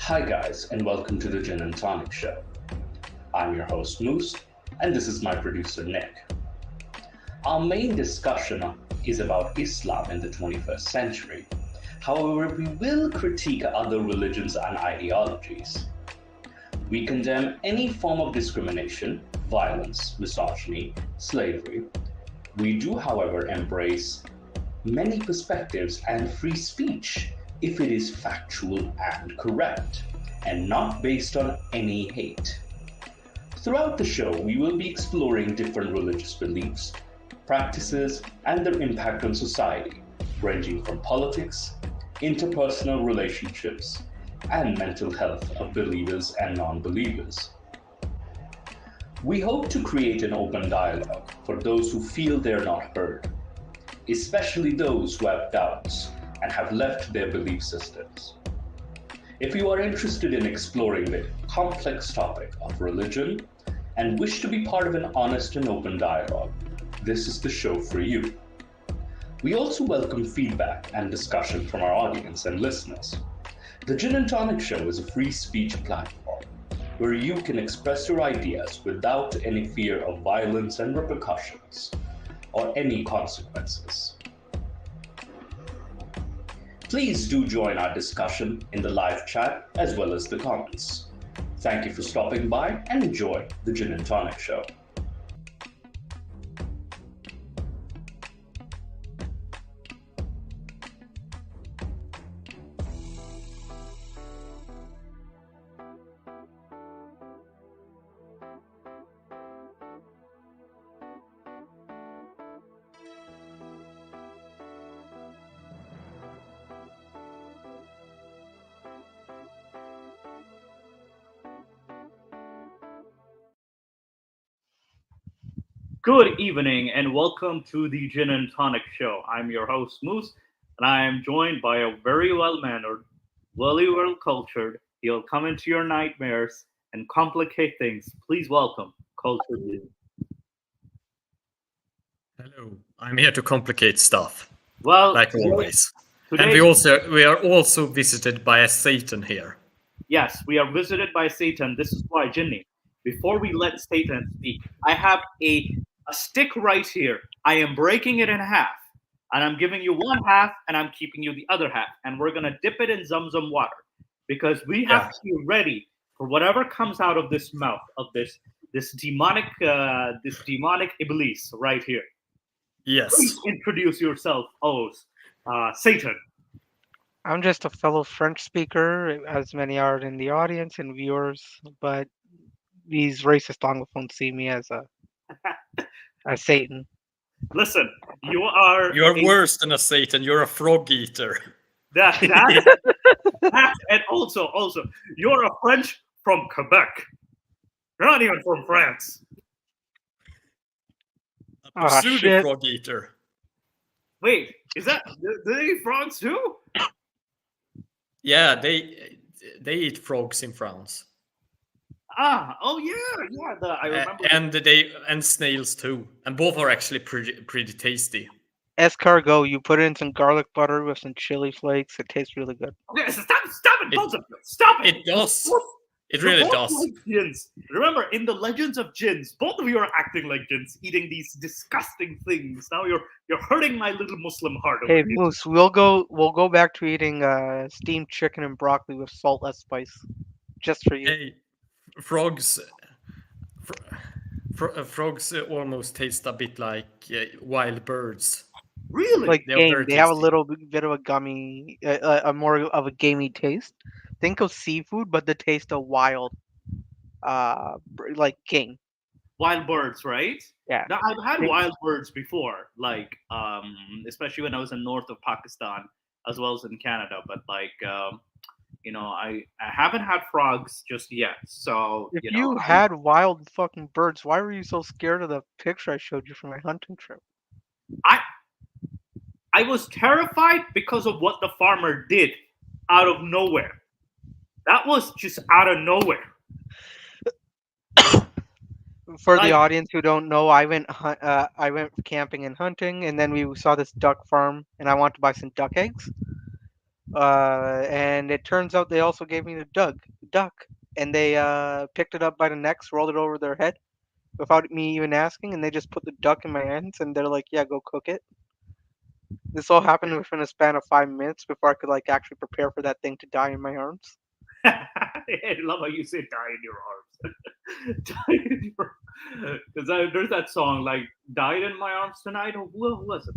Hi, guys, and welcome to the Gin and Tonic Show. I'm your host, Moose, and this is my producer, Nick. Our main discussion is about Islam in the 21st century. However, we will critique other religions and ideologies. We condemn any form of discrimination, violence, misogyny, slavery. We do, however, embrace many perspectives and free speech if it is factual and correct, and not based on any hate. Throughout the show, we will be exploring different religious beliefs, practices, and their impact on society, ranging from politics, interpersonal relationships, and mental health of believers and non believers. We hope to create an open dialogue for those who feel they're not heard, especially those who have doubts and have left their belief systems. If you are interested in exploring the complex topic of religion and wish to be part of an honest and open dialogue, this is the show for you. We also welcome feedback and discussion from our audience and listeners. The Gin and Tonic Show is a free speech platform where you can express your ideas without any fear of violence and repercussions or any consequences. Please do join our discussion in the live chat as well as the comments. Thank you for stopping by and enjoy the Gin and Tonic Show. Good evening and welcome to the Gin and Tonic Show. I'm your host Moose, and I am joined by a very well-mannered, very well-cultured. He'll come into your nightmares and complicate things. Please welcome Cultured Blue. Hello, I'm here to complicate stuff, Well, like always. today, And we are also visited by a Satan here. yes, we are visited by Satan. This is why, Jinny, before we let Satan speak, I have a stick right here. I am breaking it in half, and I'm giving you one half, and I'm keeping you the other half, and we're gonna dip it in Zamzam water because we have to be ready for whatever comes out of this mouth of this demonic iblis right here. Yes. Please introduce yourself, Satan. I'm just a fellow French speaker, as many are in the audience and viewers, but these racist anglophones see me as Satan. Listen, you are worse than a Satan. You're a frog eater. that, and also you're a French from Quebec. You're not even from France. A pseudo shit. frog eater. Wait, is that do they eat frogs too? Yeah, they eat frogs in France. Oh yeah. I remember. And snails too. And both are actually pretty tasty. Escargot, you put in some garlic butter with some chili flakes. It tastes really good. Okay, stop it, both of you. Stop it. It does. It You're really both does. like Jins. Remember, in the Legends of Jins, both of you are acting like Jins, eating these disgusting things. Now you're hurting my little Muslim heart. Hey Moose, we'll go back to eating steamed chicken and broccoli with salt less spice, just for you. Hey, frogs almost taste a bit like wild birds. Really? Like They're game, very they have a tasty. little bit of a gummy, a more of a gamey taste. Think of seafood, but the taste of wild, like king. Wild birds, right? Yeah. Now, I've had King. wild birds before, like especially when I was in north of Pakistan as well as in Canada. But I haven't had frogs just yet. So If you had wild fucking birds, why were you so scared of the picture I showed you from my hunting trip? I was terrified because of what the farmer did out of nowhere. That was just out of nowhere. For the audience who don't know, I went camping and hunting, and then we saw this duck farm, and I wanted to buy some duck eggs. And it turns out they also gave me the duck, and they picked it up by the necks, rolled it over their head without me even asking, and they just put the duck in my hands, and they're like, "Yeah, go cook it." This all happened within a span of 5 minutes before I could like actually prepare for that thing to die in my arms. I love how you say "die in your arms." Die in your, because there's that song like "died in my arms tonight." Or what was it?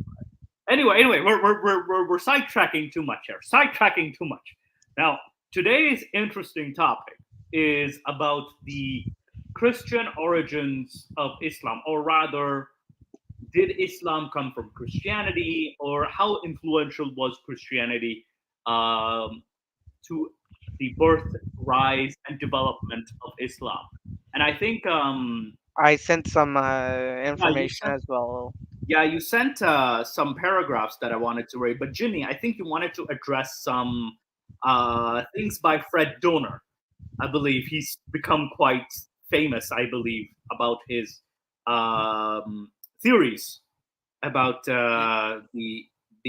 Anyway, we're sidetracking too much here. Sidetracking too much. Now, today's interesting topic is about the Christian origins of Islam, or rather, did Islam come from Christianity, or how influential was Christianity to the birth, rise, and development of Islam? And I think, I sent some yeah, information as well. you sent some paragraphs that I wanted to read, but Ginny, I think you wanted to address some things by Fred Donor. I believe he's become quite famous, I believe, about his theories about the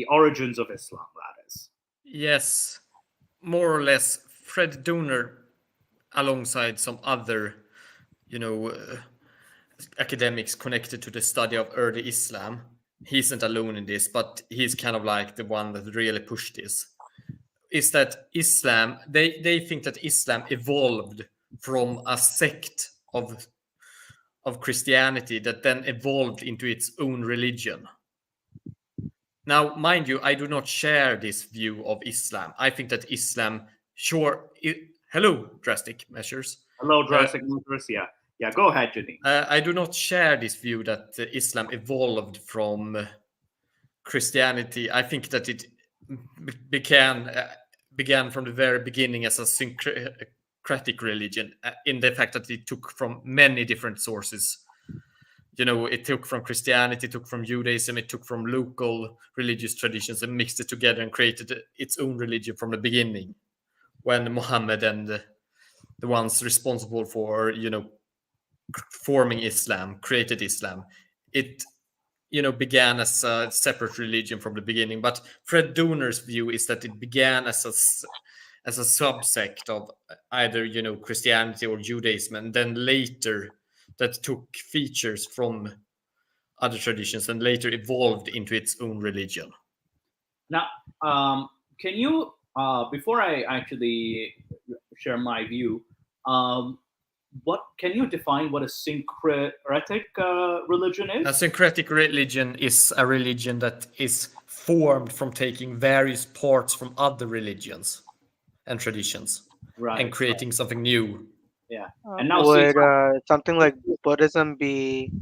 origins of Islam. That is. Yes, more or less. Fred Donor, alongside some other, you know, academics connected to the study of early Islam, he isn't alone in this, but he's kind of like the one that really pushed this. Is that Islam? They think that Islam evolved from a sect of Christianity that then evolved into its own religion. Now, mind you, I do not share this view of Islam. I think that Islam, hello, Drastic Measures. Hello, Drastic Measures. Yeah. Go ahead, Ginny. I do not share this view that Islam evolved from Christianity. I think that it began from the very beginning as a syncretic religion, in the fact that it took from many different sources. It took from Christianity, it took from Judaism, it took from local religious traditions and mixed it together and created its own religion from the beginning. When Muhammad and the ones responsible for, forming Islam, created Islam, it, began as a separate religion from the beginning. But Fred Donor's view is that it began as a subsect of either, Christianity or Judaism, and then later that took features from other traditions and later evolved into its own religion. Now, can you, before I actually share my view, can you define what a syncretic religion is? A syncretic religion is a religion that is formed from taking various parts from other religions and traditions, right, and creating something new. Yeah. And now would something like Buddhism be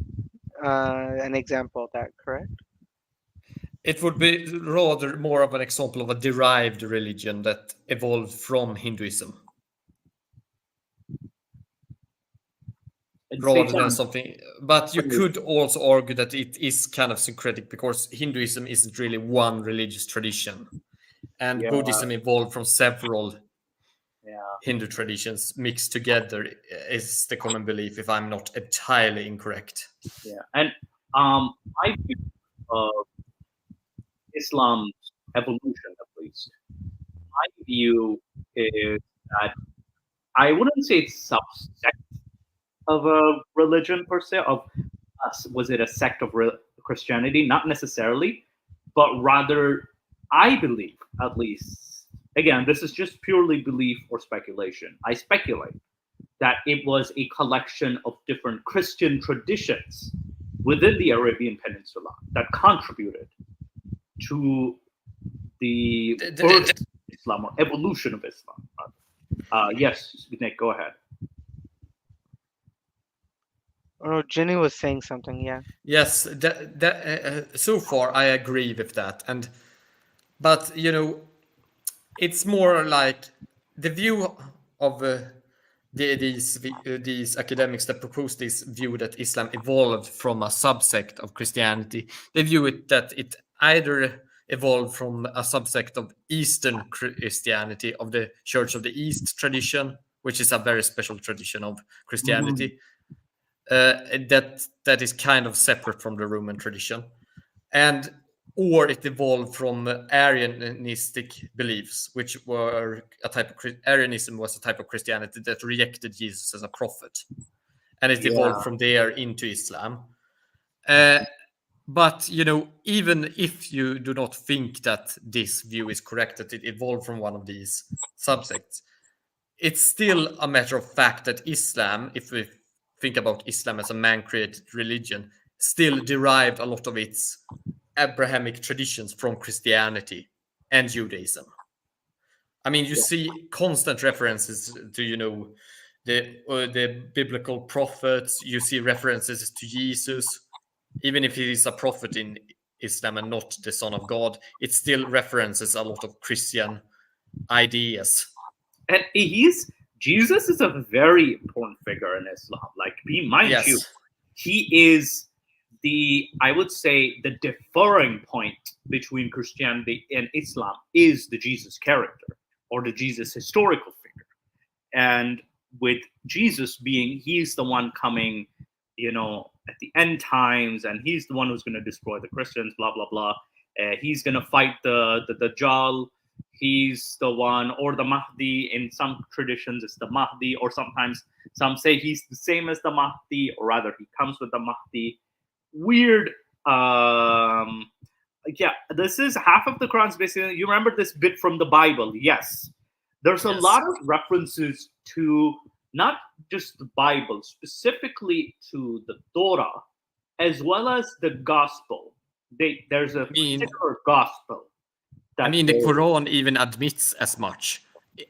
an example of that, correct? It would be rather more of an example of a derived religion that evolved from Hinduism. Rather than something, but you could also argue that it is kind of syncretic because Hinduism isn't really one religious tradition, and Buddhism evolved from several Hindu traditions mixed together, is the common belief, if I'm not entirely incorrect. Yeah, and I view Islam's evolution, at least, my view is that I wouldn't say it's subsect of a religion per se. Was it a sect of Christianity? Not necessarily, but rather, I believe, at least. Again, this is just purely belief or speculation. I speculate that it was a collection of different Christian traditions within the Arabian Peninsula that contributed to the birth of Islam or evolution of Islam. Yes, Nick, go ahead. Oh, Ginny was saying something. Yeah. Yes, so far I agree with that, but it's more like the view of these academics that propose this view that Islam evolved from a subsect of Christianity. They view it that it either evolved from a subsect of Eastern Christianity, of the Church of the East tradition, which is a very special tradition of Christianity, that is kind of separate from the Roman tradition. And or it evolved from Arianistic beliefs, which were a type of Arianism was a type of Christianity that rejected Jesus as a prophet, and it evolved from there into Islam. But even if you do not think that this view is correct, that it evolved from one of these subsects, it's still a matter of fact that Islam, if we think about Islam as a man-created religion, still derived a lot of its Abrahamic traditions from Christianity and Judaism. I mean, you see constant references to, the biblical prophets. You see references to Jesus, even if he is a prophet in Islam and not the Son of God. It still references a lot of Christian ideas. And Jesus is a very important figure in Islam. Like, mind you, he is I would say the differing point between Christianity and Islam is the Jesus character or the Jesus historical figure. And with Jesus he's the one coming, at the end times, and he's the one who's going to destroy the Christians, blah, blah, blah. He's going to fight the Dajjal. He's the one, or the Mahdi. In some traditions, it's the Mahdi, or sometimes some say he's the same as the Mahdi, or rather he comes with the Mahdi. Weird. This is half of the Quran's basically. You remember this bit from the Bible? Yes. There's a lot of references to not just the Bible, specifically to the Torah, as well as the Gospel. There's a particular Gospel. The Quran even admits as much.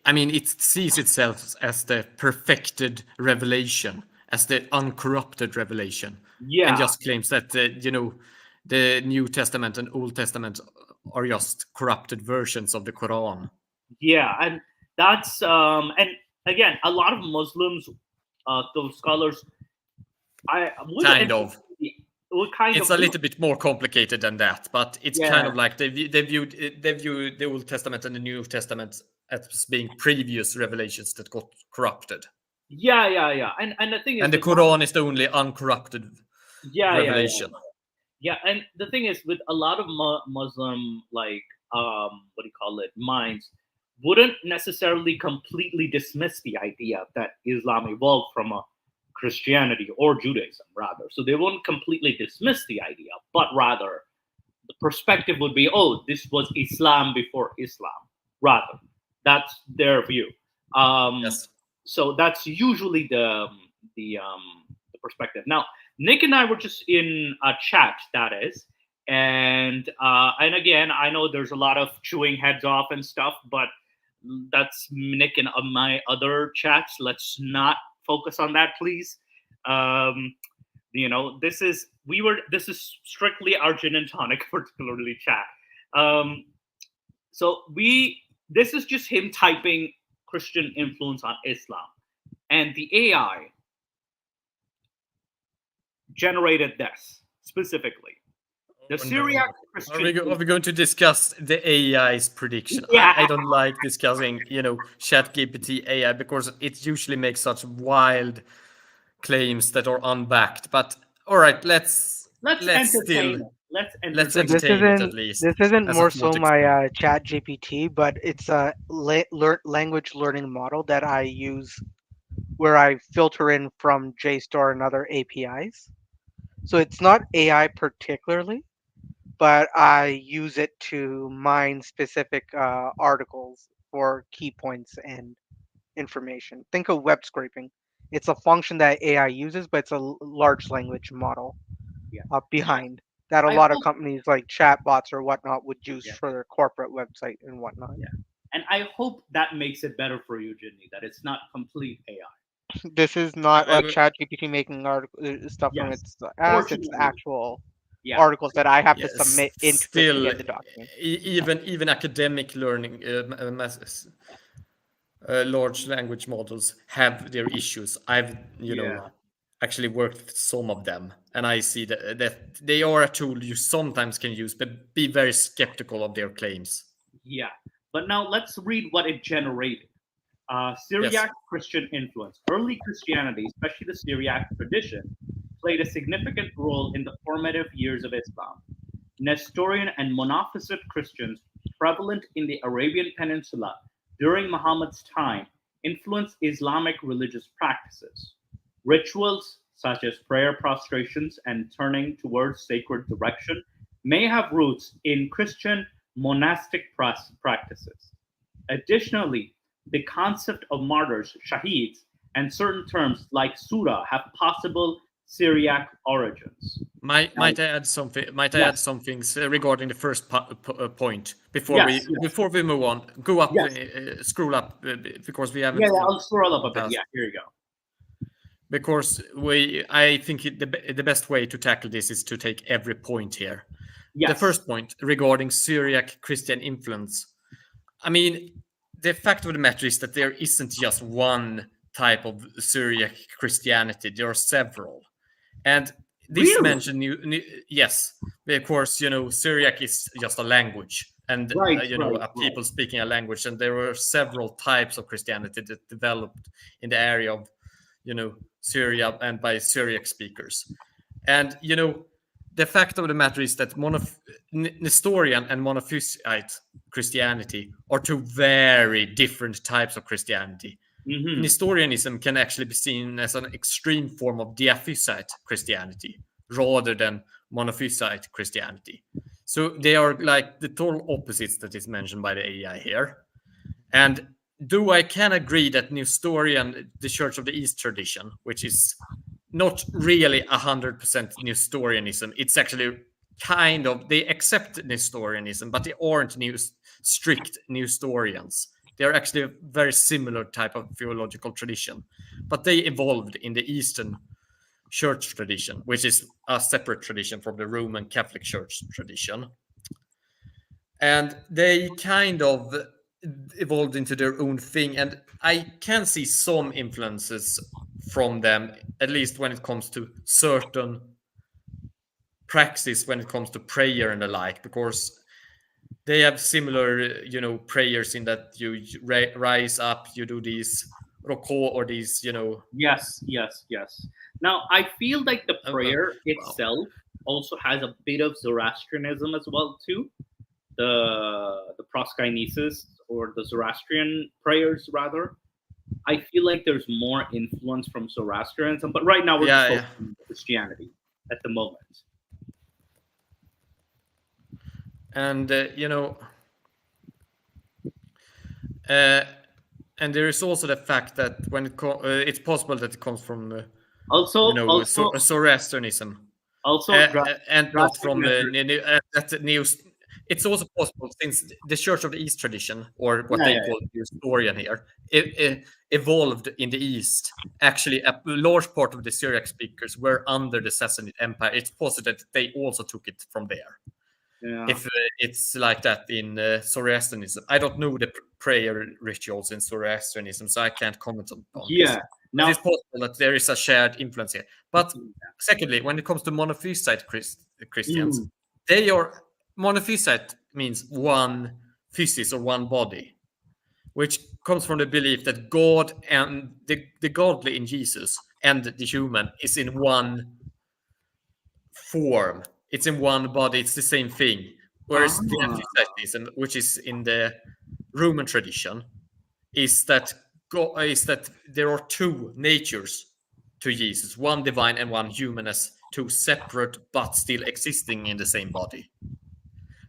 I mean, it sees itself as the perfected revelation, as the uncorrupted revelation. Yeah. And just claims that, the New Testament and Old Testament are just corrupted versions of the Quran. Yeah, and that's, and again, a lot of Muslims, those scholars, it's a little bit more complicated than that, but it's kind of like they view the Old Testament and the New Testament as being previous revelations that got corrupted. Yeah. And the thing is, and the Quran is the only uncorrupted revelation. Yeah, and the thing is, with a lot of Muslim, minds, wouldn't necessarily completely dismiss the idea that Islam evolved from a Christianity or Judaism, rather. So they won't completely dismiss the idea, but rather the perspective would be, oh, this was Islam before Islam. Rather, that's their view. So that's usually the perspective. Now, Nick and I were just in a chat, that is, and again, I know there's a lot of chewing heads off and stuff, but that's Nick and my other chats. Let's not focus on that, please. This is strictly our gin and tonic, particularly chat. This is just him typing Christian influence on Islam, and the AI generated this specifically. The Syriac Christian. Are we going to discuss the AI's prediction? Yeah. I don't like discussing, ChatGPT AI, because it usually makes such wild claims that are unbacked. But all right, let's entertain it at least. This isn't more so my ChatGPT, but it's a language learning model that I use, where I filter in from JSTOR and other APIs. So it's not AI particularly, but I use it to mine specific articles for key points and information. Think of web scraping. It's a function that AI uses, but it's a large language model behind that a lot of companies like chatbots or whatnot would use for their corporate website and whatnot. Yeah. And I hope that makes it better for you, Ginny, that it's not complete AI. This is not a ChatGPT making stuff from its ass. It's actual articles that I have to submit into to get the document. Even academic learning, large language models have their issues. I've actually worked with some of them, and I see that they are a tool you sometimes can use, but be very skeptical of their claims. Yeah, but now let's read what it generated. Syriac Christian influence. Early Christianity, especially the Syriac tradition, played a significant role in the formative years of Islam. Nestorian, and Monophysite Christians prevalent in the Arabian Peninsula during Muhammad's time influenced Islamic religious practices. Rituals such as prayer prostrations and turning towards sacred direction may have roots in Christian monastic practices. Additionally, the concept of martyrs, shaheeds, and certain terms like surah have possible Syriac origins. Might I add something? Might I add some things regarding the first point before Yes, before we move on? Go up, Yes. scroll up because we haven't. Yeah, I'll scroll up a bit. past. Yeah, here you go. Because I think the best way to tackle this is to take every point here. Yes. The first point regarding Syriac Christian influence. I mean, the fact of the matter is that there isn't just one type of Syriac Christianity. There are several. And this Really? mentioned, yes, of course, Syriac is just a language. And, people speaking a language. And there were several types of Christianity that developed in the area of, Syria and by Syriac speakers. And, the fact of the matter is that Nestorian and Monophysite Christianity are two very different types of Christianity. Mhm. Nestorianism can actually be seen as an extreme form of Diaphysite Christianity rather than Monophysite Christianity. So they are like the total opposites that is mentioned by the AI here. And though I can agree that Nestorian, the Church of the East tradition, which is not really 100% Nestorianism, it's actually kind of, they accept Nestorianism, but they aren't strict Nestorians. They're actually a very similar type of theological tradition, but they evolved in the Eastern Church tradition, which is a separate tradition from the Roman Catholic Church tradition. And they kind of evolved into their own thing. And I can see some influences from them, at least when it comes to certain praxis, when it comes to prayer and the like, because they have similar, prayers in that you rise up, you do these roko or these, Yes. Now, I feel like the prayer itself also has a bit of Zoroastrianism as well too. The proskinesis or the Zoroastrian prayers, rather. I feel like there's more influence from Zoroastrianism, but right now we're just focusing on Christianity at the moment. And and there is also the fact that when it's possible that it comes from Zoroastrianism, and not from that news. It's also possible, since the Church of the East tradition, or what they call the Nestorian here, it evolved in the East. Actually, a large part of the Syriac speakers were under the Sassanid Empire. It's possible that they also took it from there. Yeah. If it's like that in Zoroastrianism. I don't know the prayer rituals in Zoroastrianism, so I can't comment on this. Now, it's possible that there is a shared influence here. But secondly, when it comes to Monophysite Christians, they are, Monophysite means one physis or one body, which comes from the belief that God and the godly in Jesus and the human is in one form. It's in one body. It's the same thing. Whereas Diaphysitism, which is in the Roman tradition, is that there are two natures to Jesus, one divine and one human, as two separate but still existing in the same body.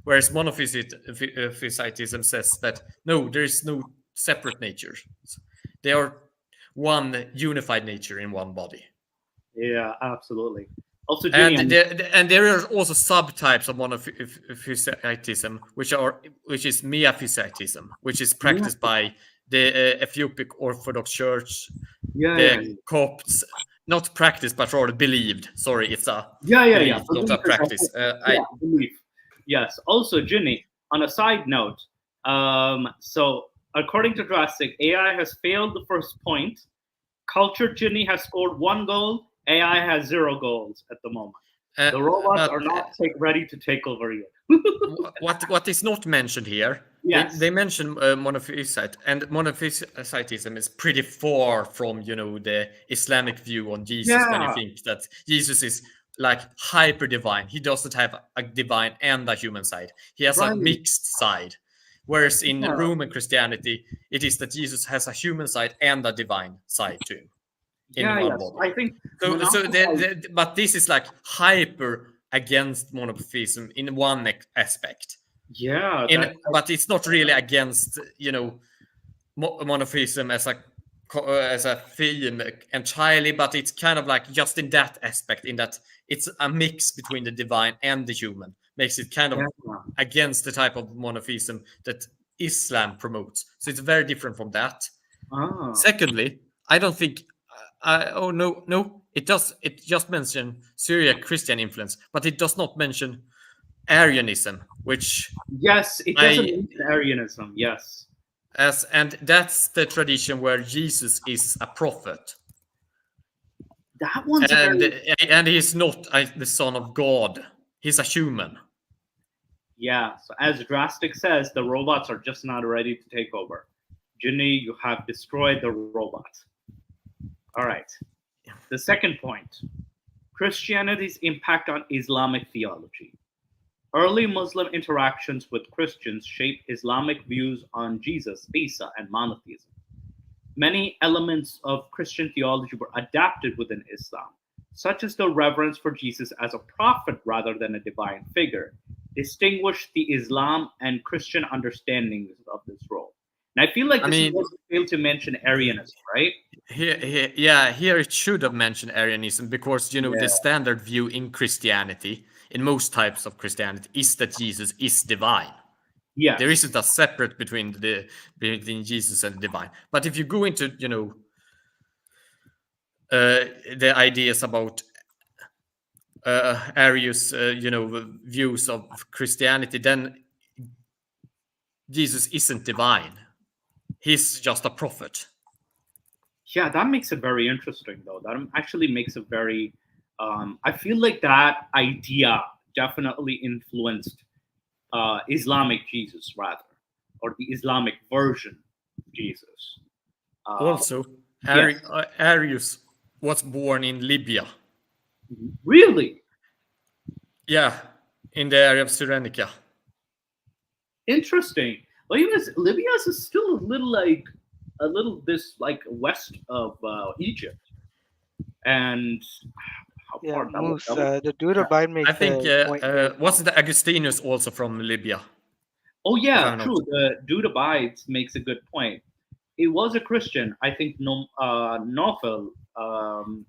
Whereas Monophysitism says that no, there is no separate natures. They are one unified nature in one body. Yeah, absolutely. Also, and there are also subtypes of Monophysitism, which is Miaphysitism, which is practiced by the Ethiopic Orthodox Church, the Copts, not practiced but rather believed. Sorry, it's a belief, not a practice. Belief. Yes. Also, Ginny, on a side note, so according to Drastic, AI has failed the first point. Cultured Ginny has scored 1 goal. AI has 0 goals at the moment. The robots are not ready to take over yet. What is not mentioned here? Yes. They mention Monophysite, and Monophysitism is pretty far from the Islamic view on Jesus. When you think that Jesus is like hyper divine. He doesn't have a divine and a human side. He has a Right. mixed side. Whereas in Yeah. Roman Christianity, it is that Jesus has a human side and a divine side too. In Yeah, one yes. body. I think So but this is like hyper against monotheism in one aspect. yeah, But it's not really against, monotheism as a theme entirely, but it's kind of like just in that aspect, in that it's a mix between the divine and the human, makes it kind of yeah. against the type of monotheism that Islam promotes. So it's very different from that. Ah. Secondly, I don't think. No, it does. It just mentions Syriac Christian influence, but it does not mention Arianism, which Yes, it doesn't mention Arianism. Yes. and that's the tradition where Jesus is a prophet, That one's and he's not the son of God. He's a human. Yeah. So as Drastic says, the robots are just not ready to take over. Ginny, you have destroyed the robots. All right. The second point, Christianity's impact on Islamic theology. Early Muslim interactions with Christians shaped Islamic views on Jesus, Isa, and monotheism. Many elements of Christian theology were adapted within Islam, such as the reverence for Jesus as a prophet rather than a divine figure, distinguished the Islam and Christian understandings of this role. And I feel like this is what we failed to mention Arianism, right? Here it should have mentioned Arianism because the standard view in Christianity, in most types of Christianity, is that Jesus is divine. Yeah, there isn't a separate between Jesus and the divine. But if you go into the ideas about Arius, views of Christianity, then Jesus isn't divine. He's just a prophet. Yeah, that makes it very interesting, though. That actually makes it very. I feel like that idea definitely influenced Islamic Jesus, rather, or the Islamic version of Jesus. Also, Arius was born in Libya. Really? Yeah, in the area of Cyrenaica. Interesting. Well, Libya is still a little this like west of Egypt, and how far that Moose, the Dudabide makes. I think wasn't Augustinus also from Libya? Oh yeah, true. The Dudabites makes a good point. It was a Christian, I think. Nofel.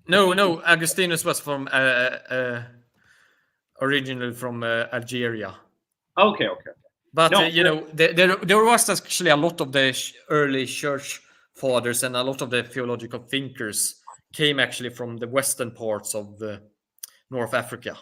No, Augustinus was from originally from Algeria. Okay. But there was actually a lot of the early church fathers and a lot of the theological thinkers came actually from the western parts of North Africa.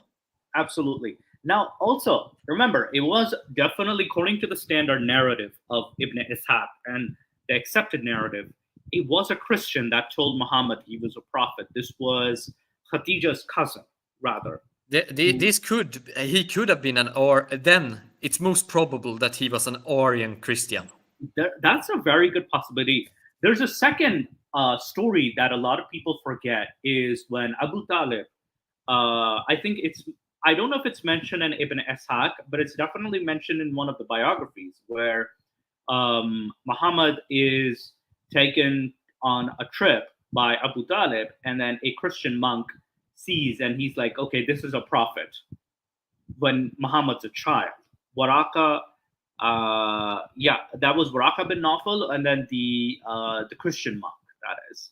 Absolutely. Now, also remember, it was definitely according to the standard narrative of Ibn Ishaq and the accepted narrative. It was a Christian that told Muhammad he was a prophet. This was Khadija's cousin, rather. He could have been then it's most probable that he was an Arian Christian. That's a very good possibility. There's a second story that a lot of people forget is when Abu Talib, I don't know if it's mentioned in Ibn Ishaq, but it's definitely mentioned in one of the biographies where Muhammad is taken on a trip by Abu Talib, and then a Christian monk sees and he's like, okay, this is a prophet when Muhammad's a child. Waraka, that was Waraka bin Nawfal, and then the Christian monk, that is.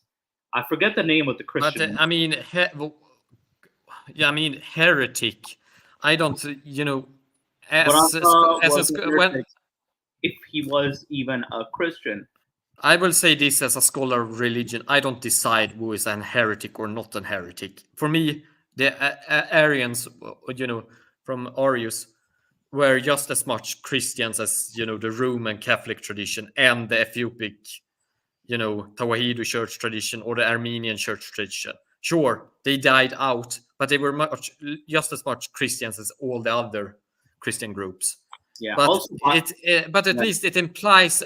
I forget the name of the Christian monk. Heretic. I don't, if he was even a Christian. I will say this as a scholar of religion. I don't decide who is an heretic or not an heretic. For me, the Arians, from Arius, were just as much Christians as, the Roman Catholic tradition and the Ethiopic, Tawahidu church tradition or the Armenian church tradition. Sure, they died out, but they were just as much Christians as all the other Christian groups. Yeah. But at least it implies,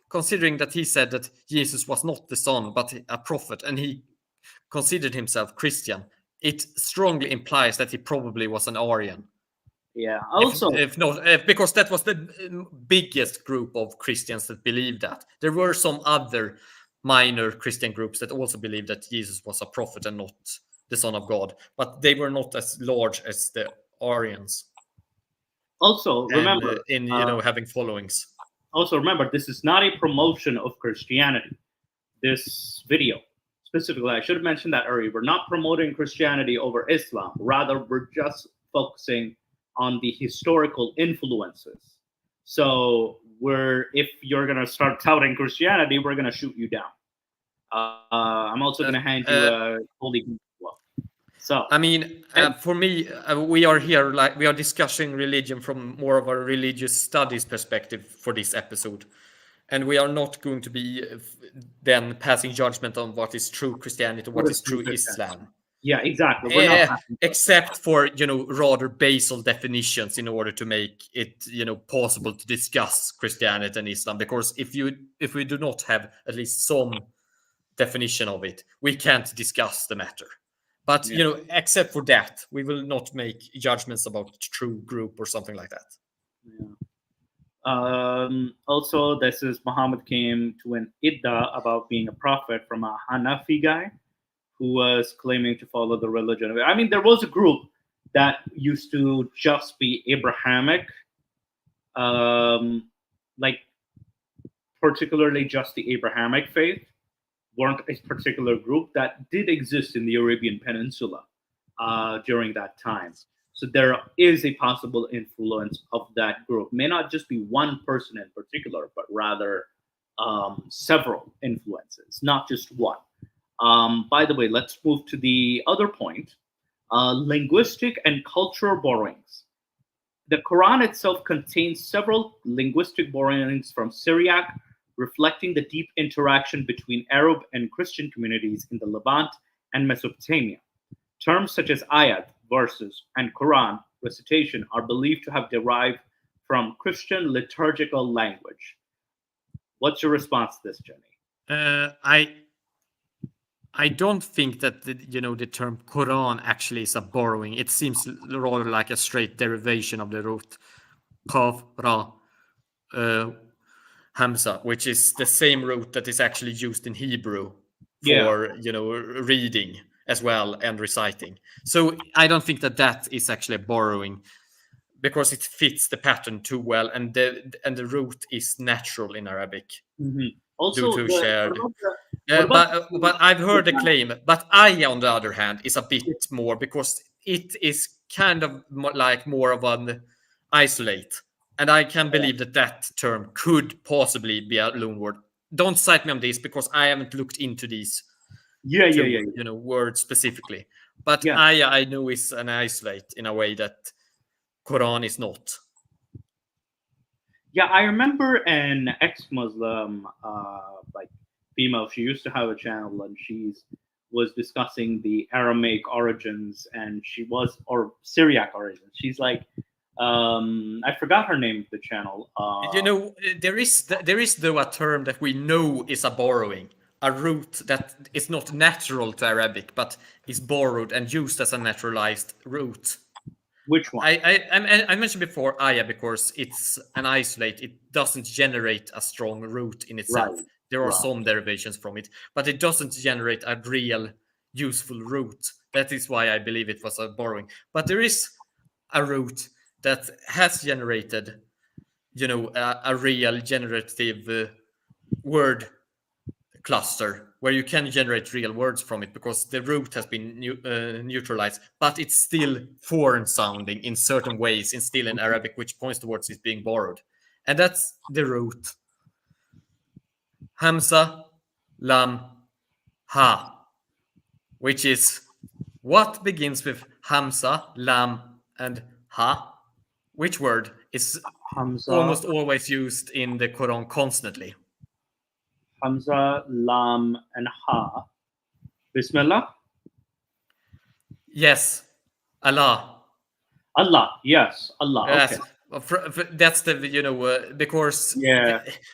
considering that he said that Jesus was not the son, but a prophet, and he considered himself Christian, it strongly implies that he probably was an Arian. Yeah. Also, if not, because that was the biggest group of Christians that believed that. There were some other minor Christian groups that also believed that Jesus was a prophet and not the Son of God, but they were not as large as the Arians. Also, remember, and, in having followings. Also, remember, this is not a promotion of Christianity. This video, specifically, I should have mentioned that earlier. We're not promoting Christianity over Islam. Rather, we're just focusing on the historical influences. So, if you're gonna start touting Christianity, we're gonna shoot you down. I'm also gonna hand you a holy well. So, I mean, for me, we are here we are discussing religion from more of a religious studies perspective for this episode, and we are not going to be then passing judgment on what is true Christianity, what is true Islam. Yeah, exactly. We're not except for rather basal definitions in order to make it possible to discuss Christianity and Islam. Because if we do not have at least some definition of it, we can't discuss the matter. But except for that, we will not make judgments about true group or something like that. Yeah. Also, this is Muhammad came to an idda about being a prophet from a Hanafi guy who was claiming to follow the religion. I mean, there was a group that used to just be Abrahamic, like particularly just the Abrahamic faith, weren't a particular group that did exist in the Arabian Peninsula during that time. So there is a possible influence of that group. May not just be one person in particular, but rather several influences, not just one. By the way, let's move to the other point, linguistic and cultural borrowings. The Quran itself contains several linguistic borrowings from Syriac, reflecting the deep interaction between Arab and Christian communities in the Levant and Mesopotamia. Terms such as ayat, verses, and Quran recitation are believed to have derived from Christian liturgical language. What's your response to this, Jenny? I don't think that the term Quran actually is a borrowing. It seems rather like a straight derivation of the root Qaf Ra Hamza, which is the same root that is actually used in Hebrew for reading as well and reciting. So I don't think that is actually a borrowing, because it fits the pattern too well, and the root is natural in Arabic. Mm-hmm. Also, due to shared. But I've heard the claim. But ayah, on the other hand, is a bit more, because it is kind of more of an isolate. And I can believe that term could possibly be a loan word. Don't cite me on this, because I haven't looked into these words specifically. But ayah, I know, is an isolate in a way that Quran is not. Yeah, I remember an ex-Muslim, female. She used to have a channel, and she was discussing the Aramaic origins, and or Syriac origins. She's like, I forgot her name of the channel. There is though a term that we know is a borrowing, a root that is not natural to Arabic, but is borrowed and used as a naturalized root. Which one? I mentioned before ayah, because it's an isolate. It doesn't generate a strong root in itself. Right. There are some derivations from it, but it doesn't generate a real useful root. That is why I believe it was a borrowing. But there is a root that has generated, a real generative word cluster where you can generate real words from it, because the root has been neutralized, but it's still foreign sounding in certain ways, and still in Arabic, which points towards it being borrowed. And that's the root. Hamza, Lam, Ha, which is what begins with Hamza, Lam, and Ha. Which word is Hamza, almost always used in the Quran constantly? Hamza, Lam, and Ha. Bismillah? Yes. Allah. Allah. Yes. Allah. Yes. Okay. That's the, because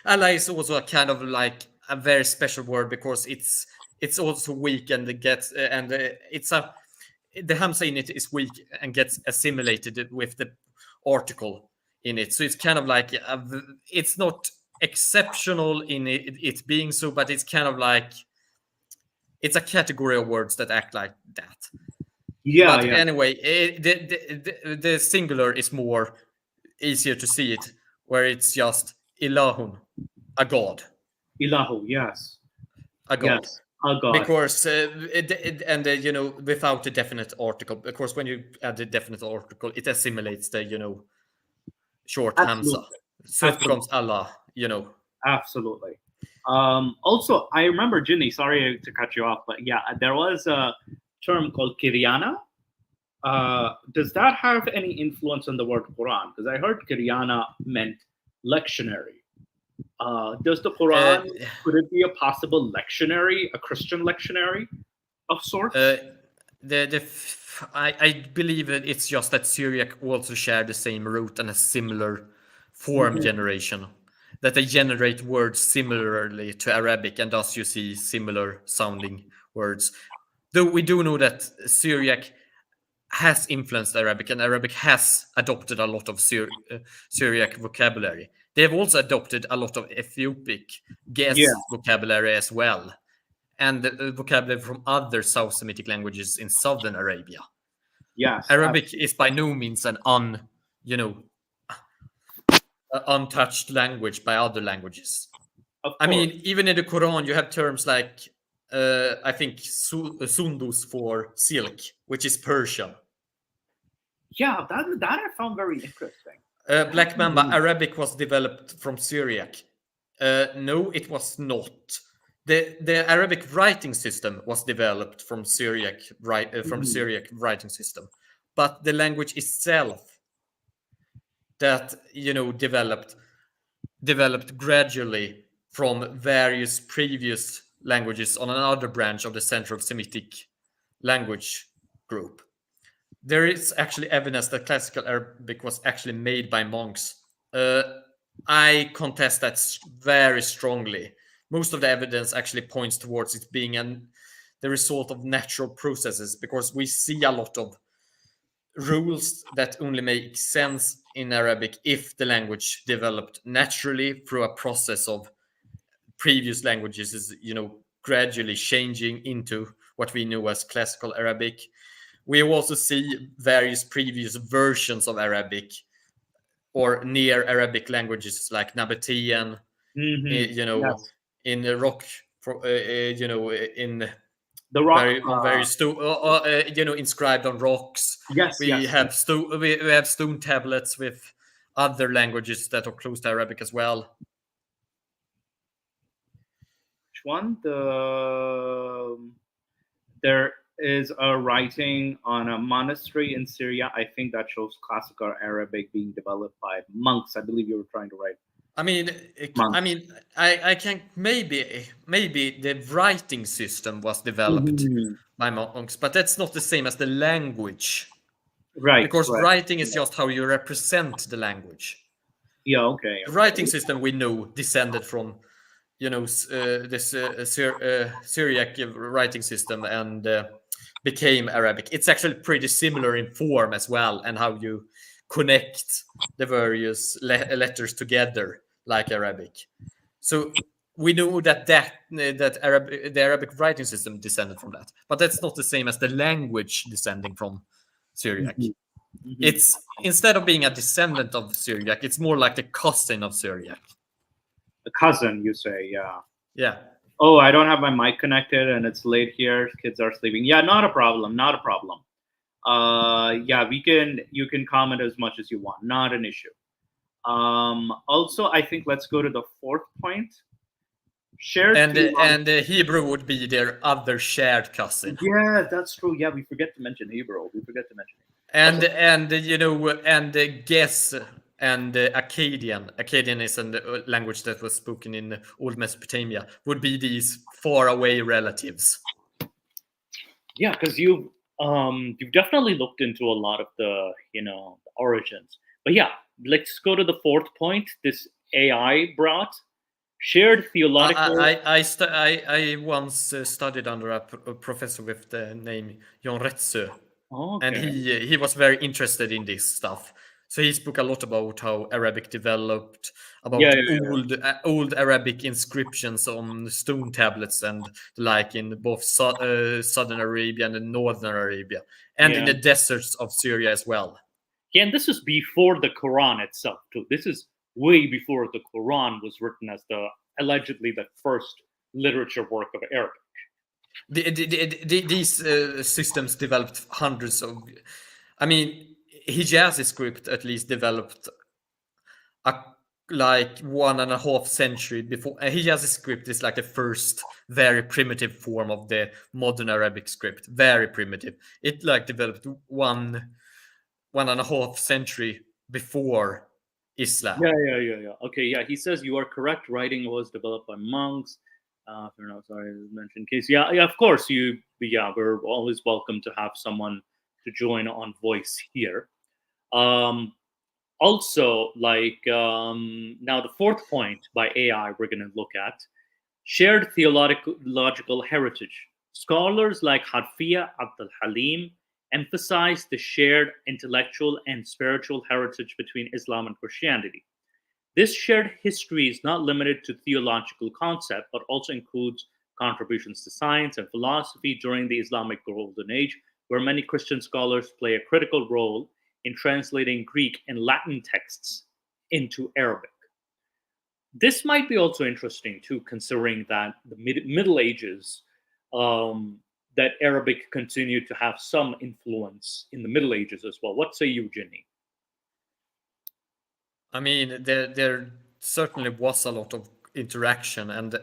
Allah is also a kind of like a very special word, because it's also weak, and it's the Hamza in it is weak and gets assimilated with the article in it. So it's kind of like it's not exceptional in it being so, but it's kind of like it's a category of words that act like that. Yeah, But yeah. anyway, the singular is more easier to see it, where it's just ilahun, a god, Ilahu, yes. a god. Yes, a god. Because you know, without the definite article, of course, when you add the definite article, it assimilates the, you know, short Absolutely. Hamza, so it Absolutely. becomes Allah, you know. Absolutely. Also, I remember, Ginny, sorry to cut you off, but yeah, there was a term called Kiryana. Does that have any influence on the word Quran? Because I heard Kiryana meant lectionary. Does the Quran, could it be a possible lectionary, a Christian lectionary of sorts? I believe that it's just that Syriac also share the same root and a similar form generation, that they generate words similarly to Arabic, and thus you see similar sounding words. Though we do know that Syriac has influenced Arabic, and Arabic has adopted a lot of Syriac vocabulary. They have also adopted a lot of Ethiopic vocabulary as well, and the vocabulary from other South Semitic languages in southern Arabia. Yes, Arabic is by no means an untouched language by other languages. I mean, even in the Quran, you have terms like I think sundus for silk, which is Persian. Yeah, that I found very interesting. Black Mamba, Arabic was developed from Syriac. No, it was not. The Arabic writing system was developed from Syriac Syriac writing system, but the language itself that, you know, developed gradually from various previous languages on another branch of the Central Semitic language group. There is actually evidence that classical Arabic was actually made by monks. I contest that very strongly. Most of the evidence actually points towards it being the result of natural processes, because we see a lot of rules that only make sense in Arabic if the language developed naturally through a process of previous languages is, you know, gradually changing into what we know as classical Arabic. We also see various previous versions of Arabic or near Arabic languages like Nabatean, you know, in the rock, you know, in the rock, you know, inscribed on rocks. Yes, we have stone tablets with other languages that are close to Arabic as well. Which one? There is a writing on a monastery in Syria. I think that shows classical Arabic being developed by monks. I believe you were trying to write. I mean, I can maybe the writing system was developed by monks, but that's not the same as the language, right? Because writing is just how you represent the language. Yeah, okay. The writing system we know descended from, you know, this Syriac writing system and became Arabic. It's actually pretty similar in form as well, and how you connect the various letters together like Arabic. So we know that the Arabic writing system descended from that, but that's not the same as the language descending from Syriac. It's, instead of being a descendant of Syriac, it's more like the cousin of Syriac. A cousin, you say? Yeah. Yeah. Oh, I don't have my mic connected and it's late here. Kids are sleeping. Yeah, not a problem. Not a problem. Yeah, you can comment as much as you want. Not an issue. Also, I think let's go to the fourth point. Shared and Hebrew would be their other shared cousin. Yeah, that's true. Yeah, we forget to mention Hebrew. And you know, and Ges and Akkadian. Akkadian is a language that was spoken in old Mesopotamia. Would be these faraway relatives. Yeah, because you've definitely looked into a lot of the, you know, origins. But yeah, let's go to the fourth point. This AI brought shared theological. I once studied under a professor with the name Jon Retzö. and Okay. he was very interested in this stuff. So he spoke a lot about how Arabic developed, about Yeah, yeah, old Arabic inscriptions on stone tablets and like in both southern Arabia and northern Arabia, and in yeah. the deserts of Syria as well. Yeah, and this is before the Quran itself, too. This is way before the Quran was written as allegedly the first literature work of Arabic. These systems developed hundreds of. I mean, Hijazi script at least developed a like 1.5 century before. Hijazi script is like the first very primitive form of the modern Arabic script. Very primitive. It like developed 1.5 century before Islam. Yeah. Okay, yeah. He says you are correct. Writing was developed by monks. If you're not sorry to mention case. Yeah. Of course, we're always welcome to have someone to join on voice here. Also, now the fourth point by AI we're going to look at shared theological heritage. Scholars like Harfiya Abdul Halim emphasize the shared intellectual and spiritual heritage between Islam and Christianity. This shared history is not limited to theological concept, but also includes contributions to science and philosophy during the Islamic Golden Age, where many Christian scholars play a critical role in translating Greek and Latin texts into Arabic. This might be also interesting too, considering that the Middle Ages, that Arabic continued to have some influence in the Middle Ages as well. What say you, Ginny? I mean, there certainly was a lot of interaction, and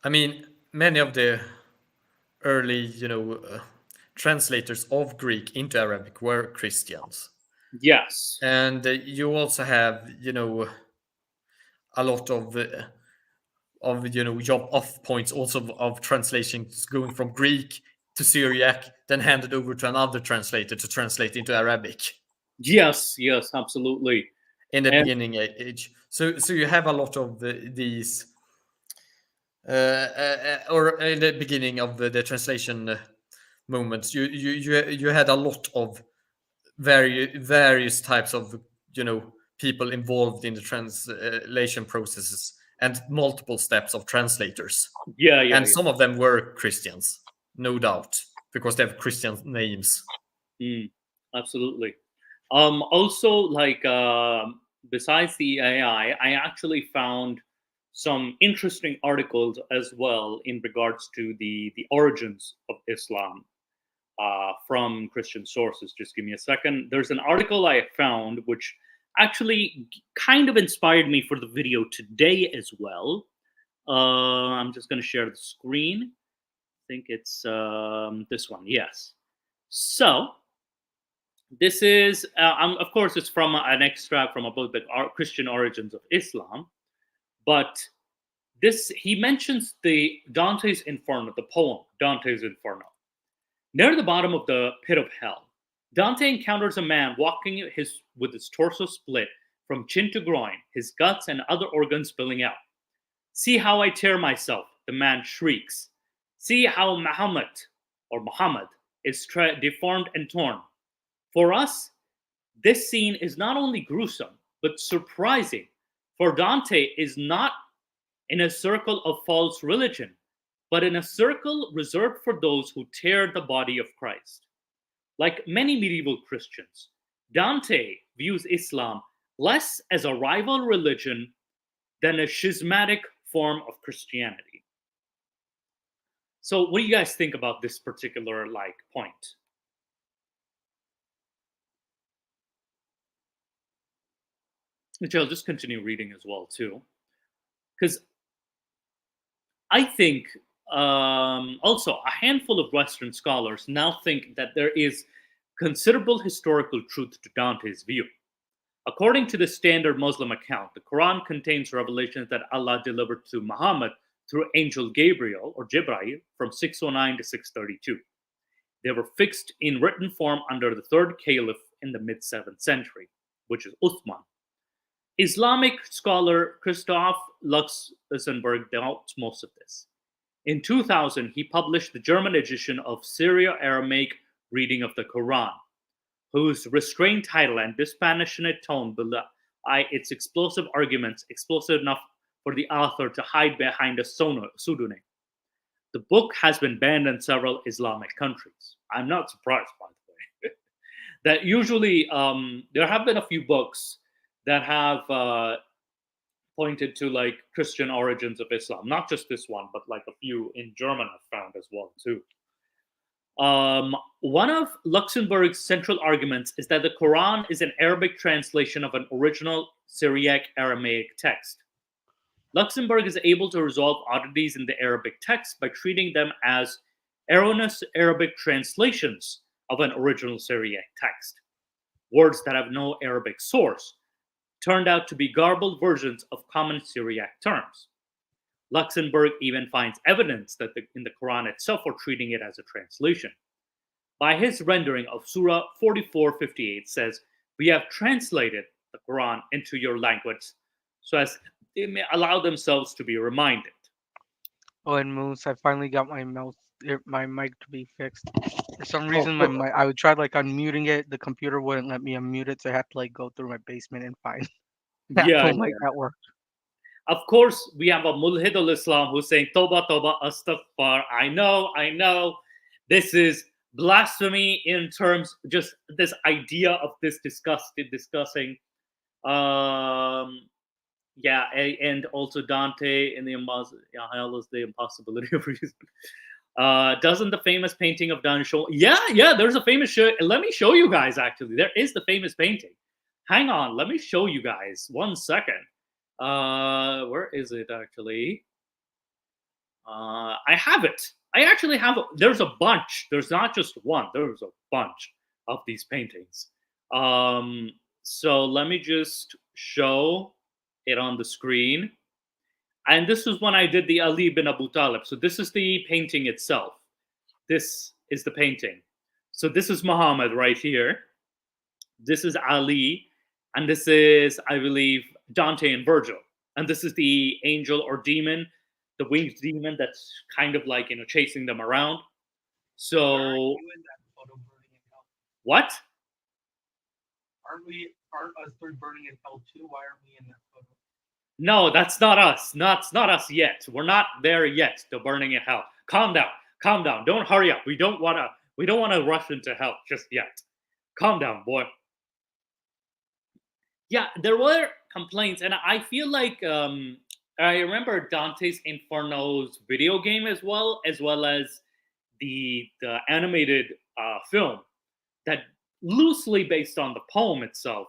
I mean, many of the early, translators of Greek into Arabic were Christians. Yes. And you also have, a lot of job off points also of translations going from Greek to Syriac, then handed over to another translator to translate into Arabic. Yes, absolutely. In the beginning age, so you have a lot of these, or in the beginning of the translation moments, you had a lot of various types of people involved in the translation processes and multiple steps of translators. And some of them were Christians, no doubt, because they have Christian names. Absolutely. Also, besides the AI, I actually found some interesting articles as well in regards to the origins of Islam from Christian sources. Just give me a second. There's an article I found which actually kind of inspired me for the video today as well. I'm just going to share the screen. I think it's this one. Yes. So this is, of course, it's from an extract from a book, The Christian Origins of Islam. But he mentions the Dante's Inferno, the poem Dante's Inferno. Near the bottom of the pit of hell, Dante encounters a man walking with his torso split from chin to groin, his guts and other organs spilling out. "See how I tear myself," the man shrieks. "See how Muhammad is deformed and torn." For us, this scene is not only gruesome, but surprising, for Dante is not in a circle of false religion, but in a circle reserved for those who tear the body of Christ. Like many medieval Christians, Dante views Islam less as a rival religion than a schismatic form of Christianity. So what do you guys think about this particular point? Which I'll just continue reading as well too, because I think also a handful of Western scholars now think that there is considerable historical truth to Dante's view. According to the standard Muslim account, the Quran contains revelations that Allah delivered to Muhammad through angel Gabriel or Jibreel from 609 to 632. They were fixed in written form under the third caliph in the mid-7th century, which is Uthman. Islamic scholar Christoph Luxemburg doubts most of this. In 2000, he published the German edition of Syro-Aramaic reading of the Quran, whose restrained title and dispassionate tone belie its explosive arguments, explosive enough for the author to hide behind a pseudonym. The book has been banned in several Islamic countries. I'm not surprised, by the way. That usually there have been a few books that have pointed to like Christian origins of Islam. Not just this one, but like a few in German I've found as well too. One of Luxemburg's central arguments is that the Quran is an Arabic translation of an original Syriac Aramaic text. Luxemburg is able to resolve oddities in the Arabic text by treating them as erroneous Arabic translations of an original Syriac text. Words that have no Arabic source turned out to be garbled versions of common Syriac terms. Luxemburg even finds evidence that in the Quran itself for treating it as a translation. By his rendering of Surah 44:58 says, "We have translated the Quran into your language so as they may allow themselves to be reminded." Oh, and Moose, I finally got my mic to be fixed. For some reason, my mic, I would try like unmuting it. The computer wouldn't let me unmute it, so I had to like go through my basement and find that phone mic that worked. Of course, we have a Mulhid al-Islam who's saying, Toba, Toba, Astaghfar. I know. This is blasphemy in terms, just this idea of this discussing. And also Dante in the impossibility of reason. Doesn't the famous painting of Don show? Yeah, there's a famous show. Let me show you guys, actually. There is the famous painting. Hang on, let me show you guys. 1 second. Where is it actually? I have it. I actually have it. There's a bunch. There's not just one. There's a bunch of these paintings. So let me just show it on the screen. And this is when I did the Ali bin Abu Talib. So this is the painting itself. This is the painting. So this is Muhammad right here. This is Ali. And this is, I believe, Dante and Virgil. And this is the angel or demon, the winged demon that's kind of like, chasing them around. So, Aren't you in that photo burning in hell? What? Aren't us three burning in hell too? Why aren't we in that photo? No, that's not us. Not us yet. We're not there yet to burning in hell. Calm down. Don't hurry up. We don't want to rush into hell just yet. Calm down, boy. Yeah, there were complaints, and I feel like I remember Dante's Inferno's video game as well as the animated film that loosely based on the poem itself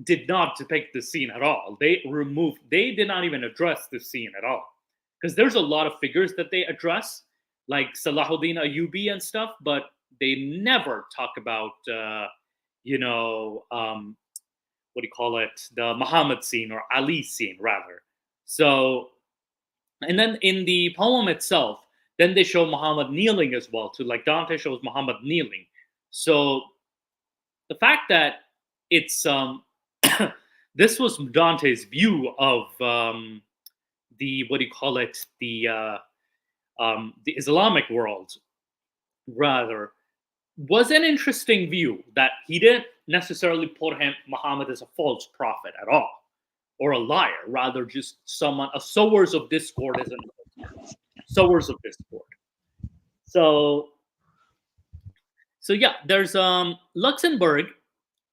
did not depict the scene at all. They did not even address the scene at all, because there's a lot of figures that they address, like Salahuddin Ayyubi and stuff, but they never talk about the Muhammad scene, or Ali scene rather. So, and then in the poem itself, then they show Muhammad kneeling as well too, like Dante shows Muhammad kneeling. So the fact that it's this was Dante's view of the Islamic world rather, was an interesting view, that he didn't necessarily put Muhammad as a false prophet at all, or a liar, rather just a sowers of discord as sowers of discord. So yeah, there's Luxemburg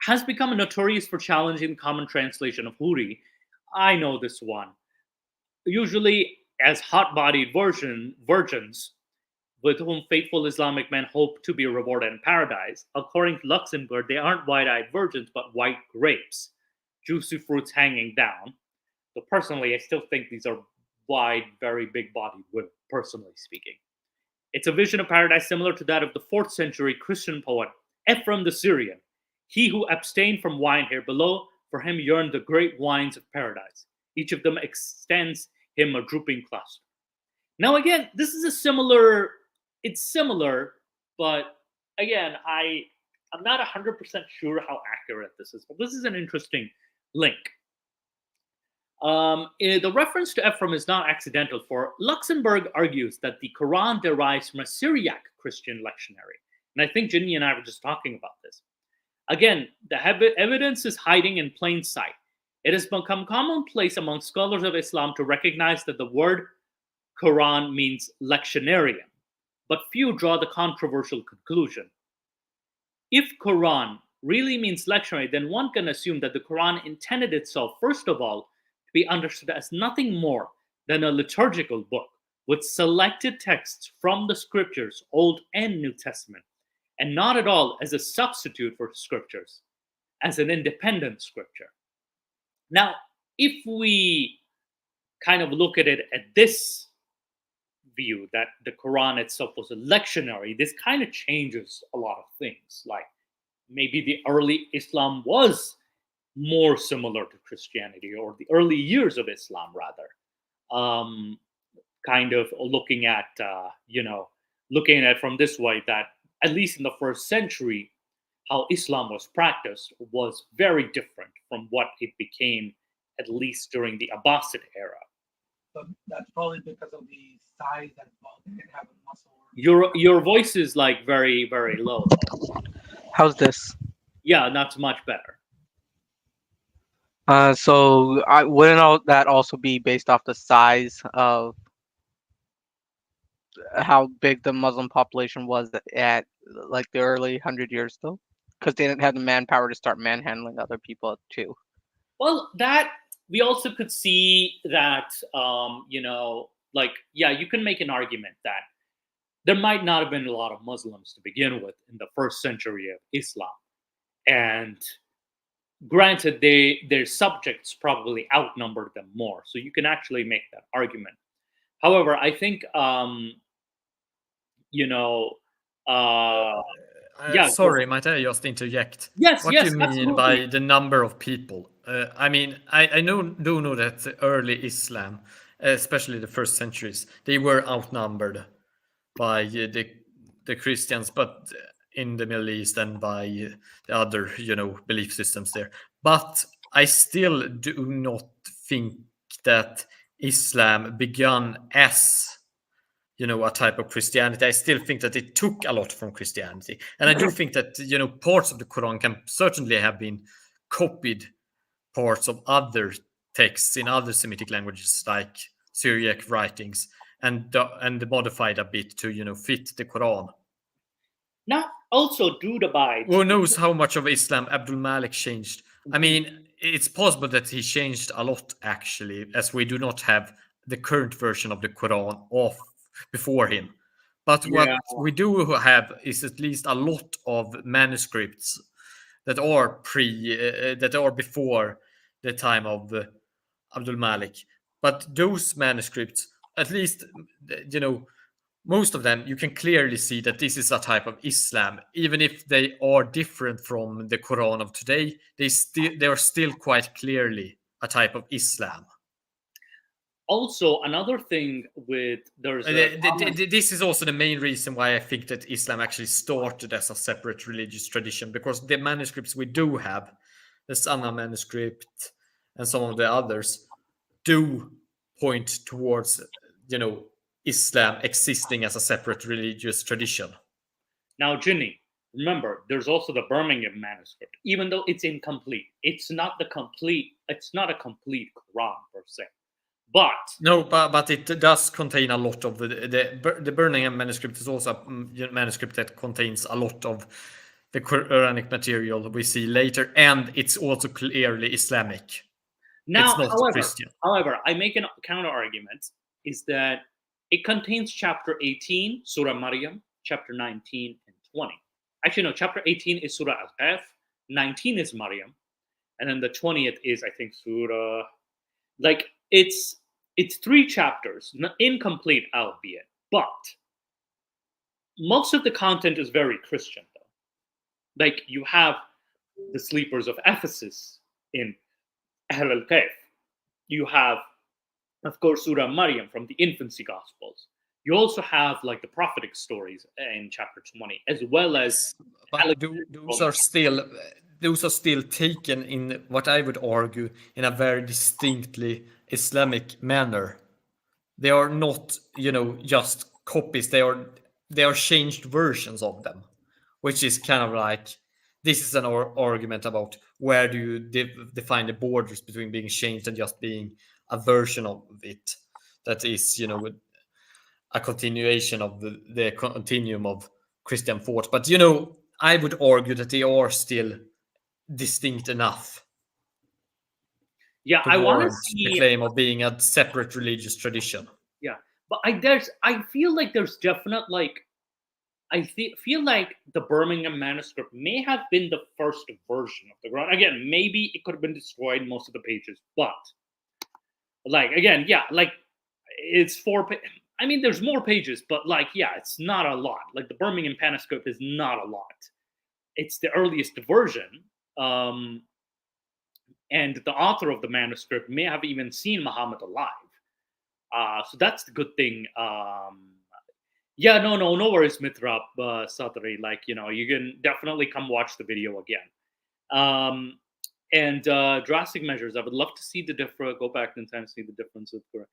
has become notorious for challenging common translation of Huri. I know this one. Usually as hot-bodied virgins with whom faithful Islamic men hope to be rewarded in paradise. According to Luxemburg, they aren't wide-eyed virgins, but white grapes, juicy fruits hanging down. So personally, I still think these are wide, very big-bodied women, personally speaking. It's a vision of paradise similar to that of the 4th century Christian poet Ephraim the Syrian. He who abstained from wine here below, for him yearned the great wines of paradise. Each of them extends him a drooping cluster. Now again, it's similar, but again, I'm not 100% sure how accurate this is, but this is an interesting link. The reference to Ephraim is not accidental, for Luxembourg argues that the Quran derives from a Syriac Christian lectionary. And I think Ginny and I were just talking about this. Again, the evidence is hiding in plain sight. It has become commonplace among scholars of Islam to recognize that the word Quran means lectionarian, but few draw the controversial conclusion. If Quran really means lectionary, then one can assume that the Quran intended itself, first of all, to be understood as nothing more than a liturgical book with selected texts from the scriptures, Old and New Testament, and not at all as a substitute for scriptures, as an independent scripture. Now, if we kind of look at it at this view, that the Quran itself was a lectionary, this kind of changes a lot of things. Like maybe the early Islam was more similar to Christianity, or the early years of Islam, rather. Kind of looking at, looking at it from this way, that at least in the first century, how Islam was practiced was very different from what it became, at least during the Abbasid era. So that's probably because of the size and bulk. They didn't have a muscle. Your voice is like very, very low. How's this? Yeah, not much better. So wouldn't that also be based off the size of how big the Muslim population was at like the early 100 years though? Because they didn't have the manpower to start manhandling other people too. Well, that we also could see that, you can make an argument that there might not have been a lot of Muslims to begin with in the first century of Islam. And granted, their subjects probably outnumbered them more. So you can actually make that argument. However, I think, sorry, might I just interject? Yes, what yes, do you mean absolutely. by the number of people? I mean, I do know that the early Islam, especially the first centuries, they were outnumbered by the Christians, but in the Middle East and by the other, belief systems there. But I still do not think that Islam began as a type of Christianity. I still think that it took a lot from Christianity. And I do think that, parts of the Quran can certainly have been copied parts of other texts in other Semitic languages, like Syriac writings, and modified a bit to, fit the Quran. Now, also Dudabai. Who knows how much of Islam Abdul Malik changed? I mean, it's possible that he changed a lot, actually, as we do not have the current version of the Quran before him. But what we do have is at least a lot of manuscripts that are before the time of Abdul Malik. But those manuscripts, at least, most of them, you can clearly see that this is a type of Islam. Even if they are different from the Quran of today, they are still quite clearly a type of Islam. Also, another thing this is also the main reason why I think that Islam actually started as a separate religious tradition, because the manuscripts we do have, the Sanna manuscript and some of the others, do point towards, Islam existing as a separate religious tradition. Now, Ginny, remember, there's also the Birmingham manuscript. Even though it's incomplete, it's not a complete Quran per se. But it does contain a lot of the Birmingham manuscript is also a manuscript that contains a lot of the Quranic material we see later, and it's also clearly Islamic. Now, it's not Christian. However, I make a counter argument, is that it contains chapter 18, Surah Maryam, chapter 19 and 20. Actually, no, chapter 18 is Surah Al-Kahf, 19 is Maryam, and then the 20th is, I think, Surah... It's 3 chapters, incomplete albeit, but most of the content is very Christian, though. Like, you have the sleepers of Ephesus in Ahl al-Kahf. You have, of course, Surah Maryam from the infancy Gospels. You also have, like, the prophetic stories in chapter 20, as well as... But those are still... those are still taken in what I would argue in a very distinctly Islamic manner. They are not, just copies. They are changed versions of them, which is kind of like, this is an argument about where do you define the borders between being changed and just being a version of it that is, a continuation of the continuum of Christian thought. But I would argue that they are still distinct enough Yeah, to I want to warrant the see. claim of being a separate religious tradition. Yeah, but I feel like there's definite like feel like the Birmingham manuscript may have been the first version of the Quran. Again, maybe it could have been destroyed most of the pages, but like again, yeah, like it's 4 I mean, there's more pages, but like, yeah, it's not a lot. Like the Birmingham manuscript is not a lot. It's the earliest version. And the author of the manuscript may have even seen Muhammad alive. So that's the good thing. Yeah, no worries, Mitra Satari. Like, you can definitely come watch the video again. And drastic measures. I would love to see the difference. Go back in time, see the difference of Quran.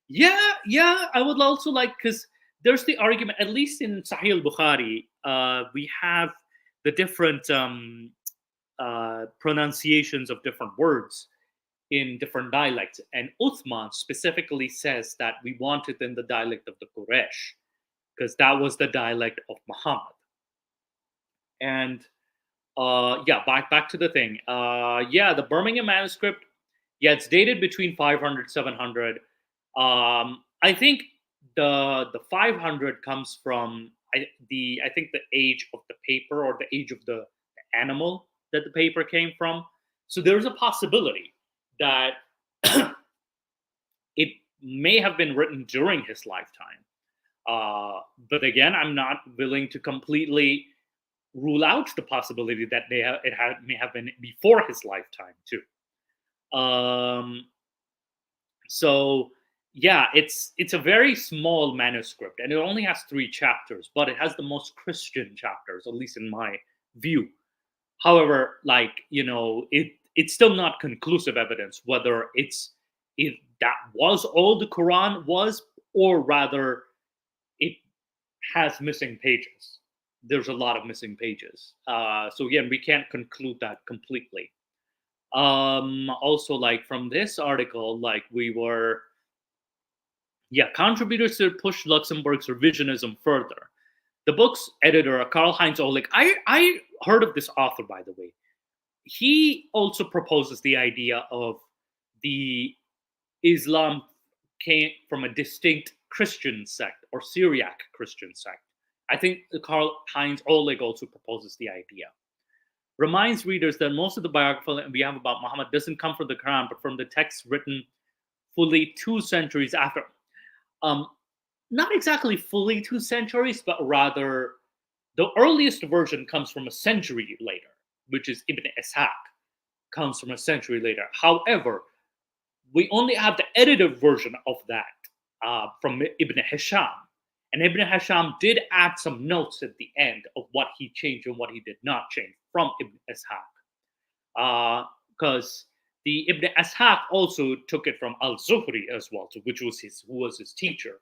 Yeah. I would also like, because there's the argument, at least in Sahih al-Bukhari, we have the different pronunciations of different words in different dialects. And Uthman specifically says that we want it in the dialect of the Quraysh, because that was the dialect of Muhammad. And back to the thing. The Birmingham manuscript, it's dated between 500 700. I think the 500 comes from I think the age of the paper, or the age of the animal that the paper came from. So there's a possibility that it may have been written during his lifetime. But again, I'm not willing to completely rule out the possibility that may have been before his lifetime too. So yeah, it's a very small manuscript, and it only has 3 chapters, but it has the most Christian chapters, at least in my view. However, like, it's still not conclusive evidence whether if that was all the Quran was, or rather it has missing pages. There's a lot of missing pages. So again, we can't conclude that completely. Also, like from this article, like contributors to push Luxemburg's revisionism further. The book's editor, Karl-Heinz Ohlig, I heard of this author, by the way. He also proposes the idea of the Islam came from a distinct Christian sect, or Syriac Christian sect. I think Karl-Heinz Ohlig also proposes the idea. Reminds readers that most of the biography we have about Muhammad doesn't come from the Quran, but from the texts written fully 2 centuries after. Not exactly fully 2 centuries, but rather the earliest version comes from a century later, which is Ibn Ishaq, comes from a century later. However, we only have the edited version of that from Ibn Hisham. And Ibn Hisham did add some notes at the end of what he changed and what he did not change from Ibn Ishaq. Because the Ibn Ishaq also took it from Al-Zuhri as well, who was his teacher.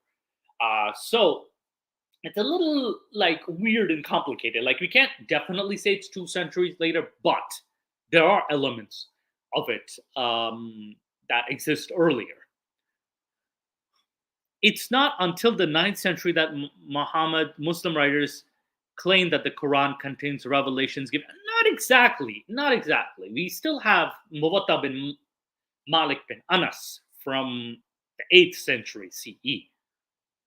So it's a little like weird and complicated. Like, we can't definitely say it's 2 centuries later, but there are elements of it that exist earlier. It's not until the 9th century that Muslim writers claim that the Quran contains revelations given. Not exactly. We still have Muwatta bin Malik bin Anas from the 8th century CE,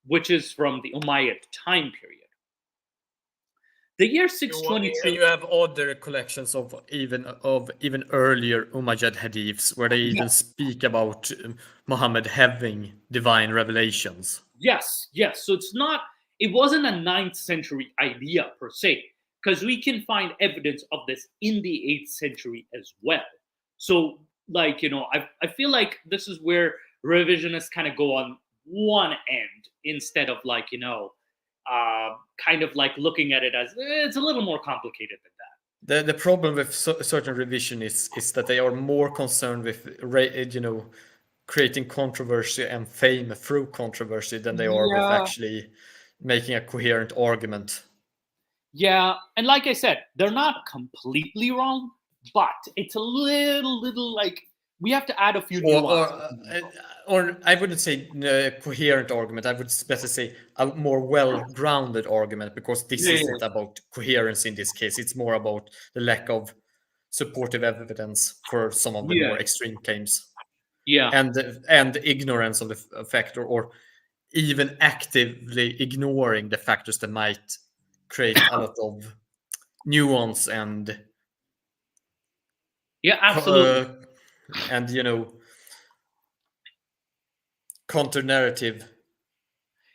which is from the Umayyad time period. The year 622. You have other collections of even earlier Umayyad hadiths where they even speak about Muhammad having divine revelations. Yes. So it wasn't a 9th century idea per se, because we can find evidence of this in the 8th century as well. So, like, I feel like this is where revisionists kind of go on one end instead of like, kind of like looking at it as it's a little more complicated than that. The problem with certain revisionists is that they are more concerned with creating controversy and fame through controversy than they are with Yeah. actually making a coherent argument. Yeah, and like I said, they're not completely wrong, but it's a little like we have to add a few nuances. Or I wouldn't say coherent argument. I would better say a more well-grounded argument, because this Yeah, isn't about coherence in this case. It's more about the lack of supportive evidence for some of the Yeah. more extreme claims, Yeah. and ignorance of the factor, or even actively ignoring the factors that might create a lot of nuance and Yeah, absolutely. and counter narrative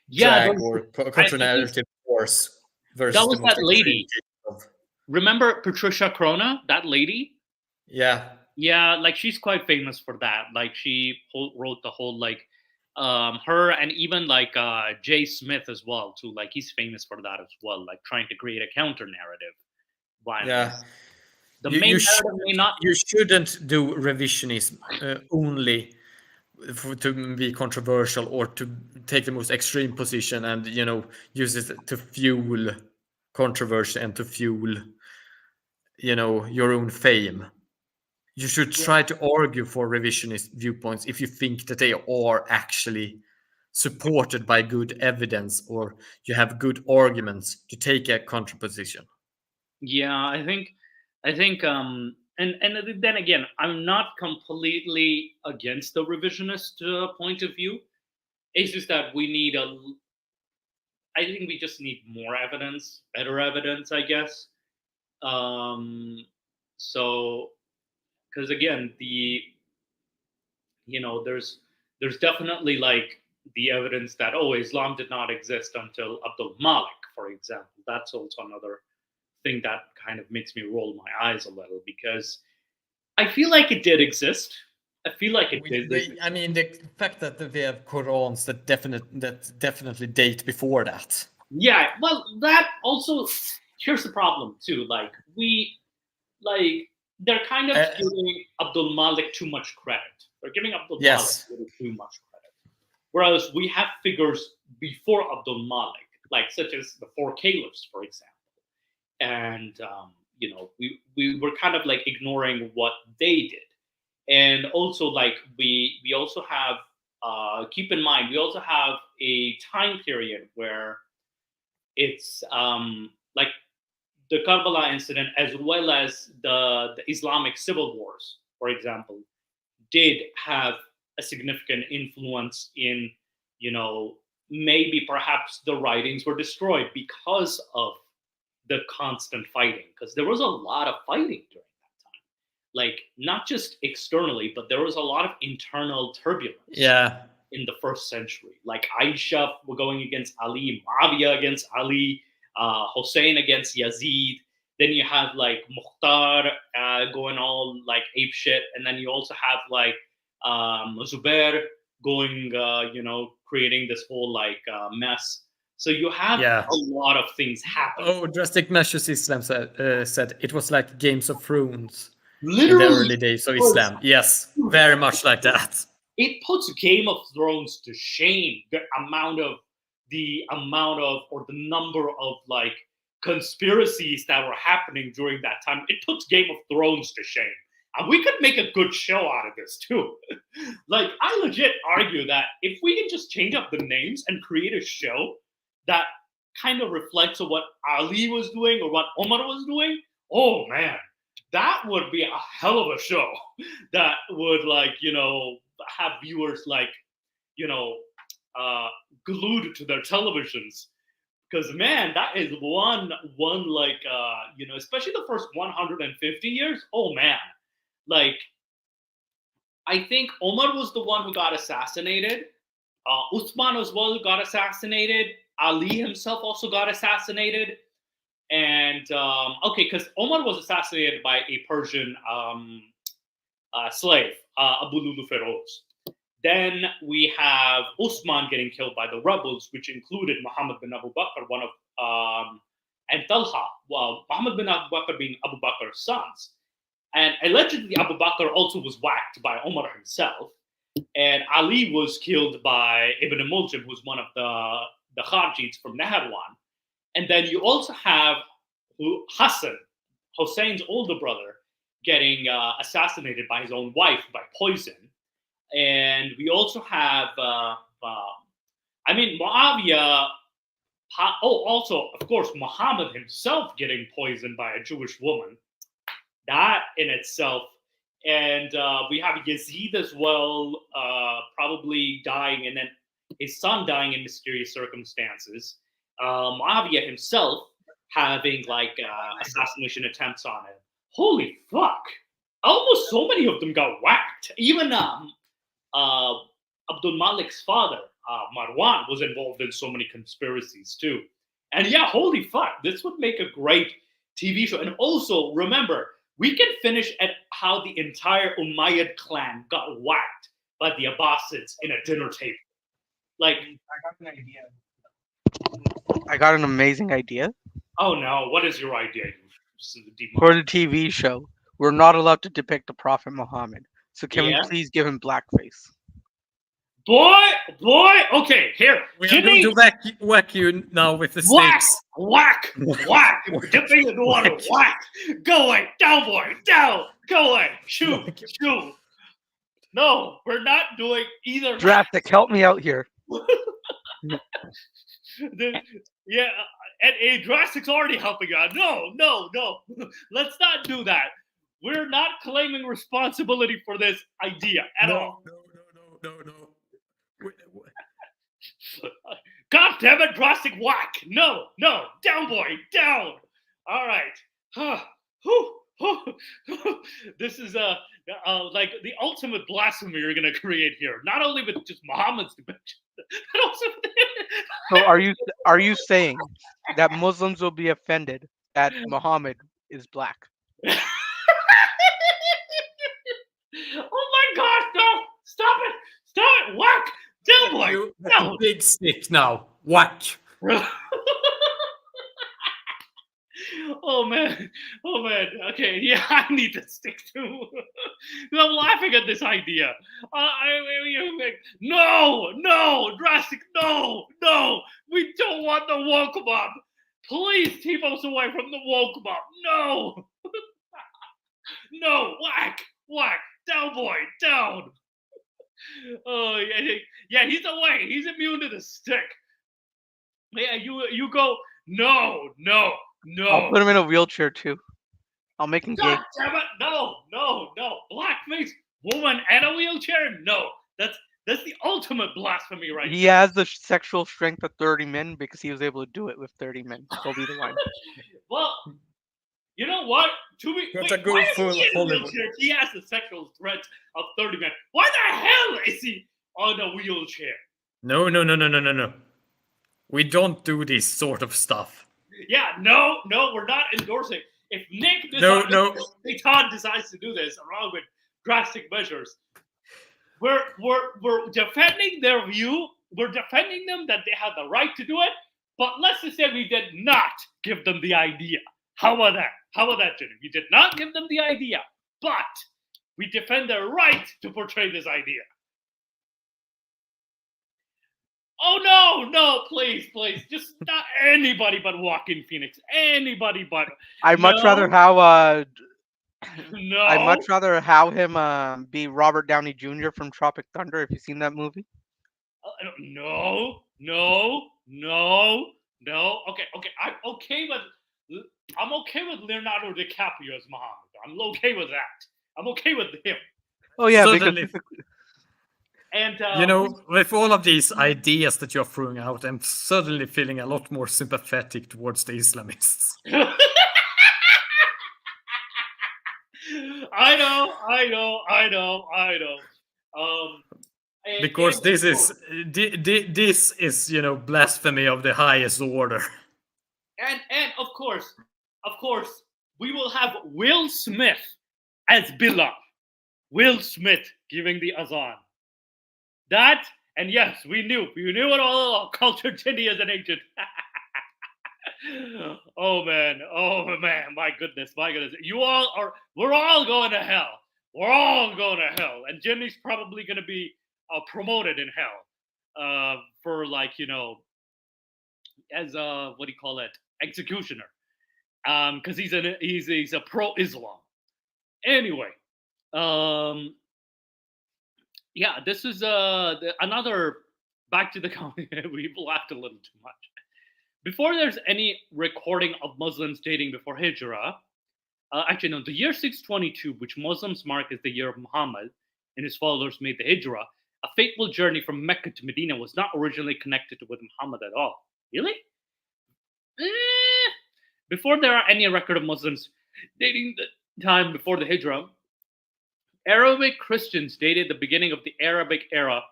Yeah, drag or counter narrative force versus that was the most that extreme lady. case of, Remember Patricia Crona, that lady? yeah. Yeah, like she's quite famous for that. Like she wrote the whole like her, and even like Jay Smith as well too. Like he's famous for that as well, like trying to create a counter narrative violence. Yeah. The main narrative may not. You shouldn't do revisionism only to be controversial, or to take the most extreme position and use it to fuel controversy and to fuel your own fame. You should try to argue for revisionist viewpoints if you think that they are actually supported by good evidence, or you have good arguments to take a contraposition. Yeah, I think and then again, I'm not completely against the revisionist point of view. It's just that I think we just need more evidence, better evidence, I guess. So because again, there's definitely like the evidence that Islam did not exist until Abdul Malik, for example. That's also another thing that kind of makes me roll my eyes a little, because I feel like it did exist. I feel like it did. I mean, the fact that we have Qurans that definitely date before that. Yeah, well, that also, here's the problem too. They're kind of giving Abdul Malik too much credit. They're giving Abdul Malik too much credit. Whereas we have figures before Abdul Malik, like such as the four caliphs, for example. And we were kind of like ignoring what they did. And also like we also have keep in mind, we also have a time period where it's like the Karbala incident, as well as the Islamic civil wars, for example, did have a significant influence in, maybe perhaps the writings were destroyed because of the constant fighting, because there was a lot of fighting during that time, like not just externally, but there was a lot of internal turbulence. Yeah. In the first century, like Aisha were going against Ali, Muawiyah against Ali, Hussein against Yazid. Then you have like Mukhtar going all like ape shit, and then you also have like Zubair going, creating this whole like mess. So you have a lot of things happening. Oh, Drastic Measures Islam said it was like Games of Thrones. Literally, in the early days of Islam. Yes, very much like that. It puts Game of Thrones to shame, the amount of or the number of like conspiracies that were happening during that time. It puts Game of Thrones to shame. And we could make a good show out of this too. Like, I legit argue that if we can just change up the names and create a show that kind of reflects on what Ali was doing or what Omar was doing, oh man, that would be a hell of a show that would like, have viewers like, glued to their televisions. Because man, that is one like, especially the first 150 years. Oh man, like, I think Omar was the one who got assassinated. Uthman as well got assassinated. Ali himself also got assassinated. And okay, because Omar was assassinated by a Persian slave, Abu Lulu Feroz. Then we have Uthman getting killed by the rebels, which included Muhammad bin Abu Bakr, one of, and Talha, well, Muhammad bin Abu Bakr being Abu Bakr's sons. And allegedly, Abu Bakr also was whacked by Umar himself. And Ali was killed by Ibn Muljam, who's one of the Kharjids from Naharawan. And then you also have Hassan, Hussein's older brother, getting assassinated by his own wife by poison. And we also have, Muawiyah. Also, of course, Muhammad himself getting poisoned by a Jewish woman. That in itself. And we have Yazid as well, probably dying, and then his son dying in mysterious circumstances. Muawiyah himself having assassination attempts on him. Holy fuck! Almost so many of them got whacked. Even Abdul Malik's father, Marwan, was involved in so many conspiracies too. And yeah, holy fuck, this would make a great TV show. And also, remember, we can finish at how the entire Umayyad clan got whacked by the Abbasids in a dinner table. Like, I got an idea. I got an amazing idea oh no, what is your idea? for the TV show. We're not allowed to depict the Prophet Muhammad, so can we Yeah. please give him blackface? Boy, okay, here. We are Jimmy, going to whack you now with the whack, stakes. whack, whack. We're dipping in the water. Whack. Go away. Down, boy. Down. Go away. Shoot. Shoot. No, we're not doing either. Drastic, help me out here. Yeah, and Drastic's already helping you out. No. Let's not do that. We're not claiming responsibility for this idea at all. No. God damn it, Drastic, whack! No, down, boy, down. All right. This is like the ultimate blasphemy you're gonna create here. Not only with just Muhammad's depiction, but also. So are you saying that Muslims will be offended that Muhammad is black? Oh my gosh, no! Stop it! Whack! Down, boy! You with Down! a big stick now. Whack. Oh man. Okay, yeah, I need to stick to. I'm laughing at this idea. No, Drastic, no. We don't want the woke mob. Please keep us away from the woke mob. No. No, whack, down, boy, down. Oh yeah, he's away. He's immune to the stick. Yeah, you go. No. I'll put him in a wheelchair too. I'll make him gay. God damn it! No. Blackface woman and a wheelchair? No. That's the ultimate blasphemy, right? He has the sexual strength of 30 men because he was able to do it with 30 men. He'll be the one. Well, you know what? Gotta go why is full he in a Hollywood. wheelchair? He has the sexual threat of 30 men. Why the hell is he on a wheelchair? No. We don't do this sort of stuff. Yeah, no, we're not endorsing. If Nick Todd decides to do this along with drastic measures, we're defending their view. We're defending them that they have the right to do it. But let's just say we did not give them the idea. How about that, Jenny? We did not give them the idea, but we defend their right to portray this idea. Oh no, please, just not anybody but Joaquin Phoenix. Anybody but. I'd much rather have him be Robert Downey Jr. from Tropic Thunder. If you've seen that movie. No. Okay. I'm okay with Leonardo DiCaprio as Muhammad. I'm okay with that. I'm okay with him. Oh yeah, Certainly. because And with all of these ideas that you're throwing out, I'm suddenly feeling a lot more sympathetic towards the Islamists. I know. Because this is blasphemy of the highest order. And of course, we will have Will Smith as Bilal. Will Smith giving the azan. And yes, we knew it all. Culture Jinny as an agent. Oh man, my goodness, we're all going to hell. We're all going to hell, and Jimmy's probably going to be promoted in hell, for like as a what do you call it, executioner, because he's a pro-Islam. Anyway, um, yeah, this is another back to the comment. We've laughed a little too much. Before there's any recording of Muslims dating before Hijrah, actually, no, the year 622, which Muslims mark as the year of Muhammad and his followers made the Hijrah, a fateful journey from Mecca to Medina, was not originally connected with Muhammad at all. Really? Before there are any record of Muslims dating the time before the Hijrah, Arabic Christians dated the beginning of the Arabic era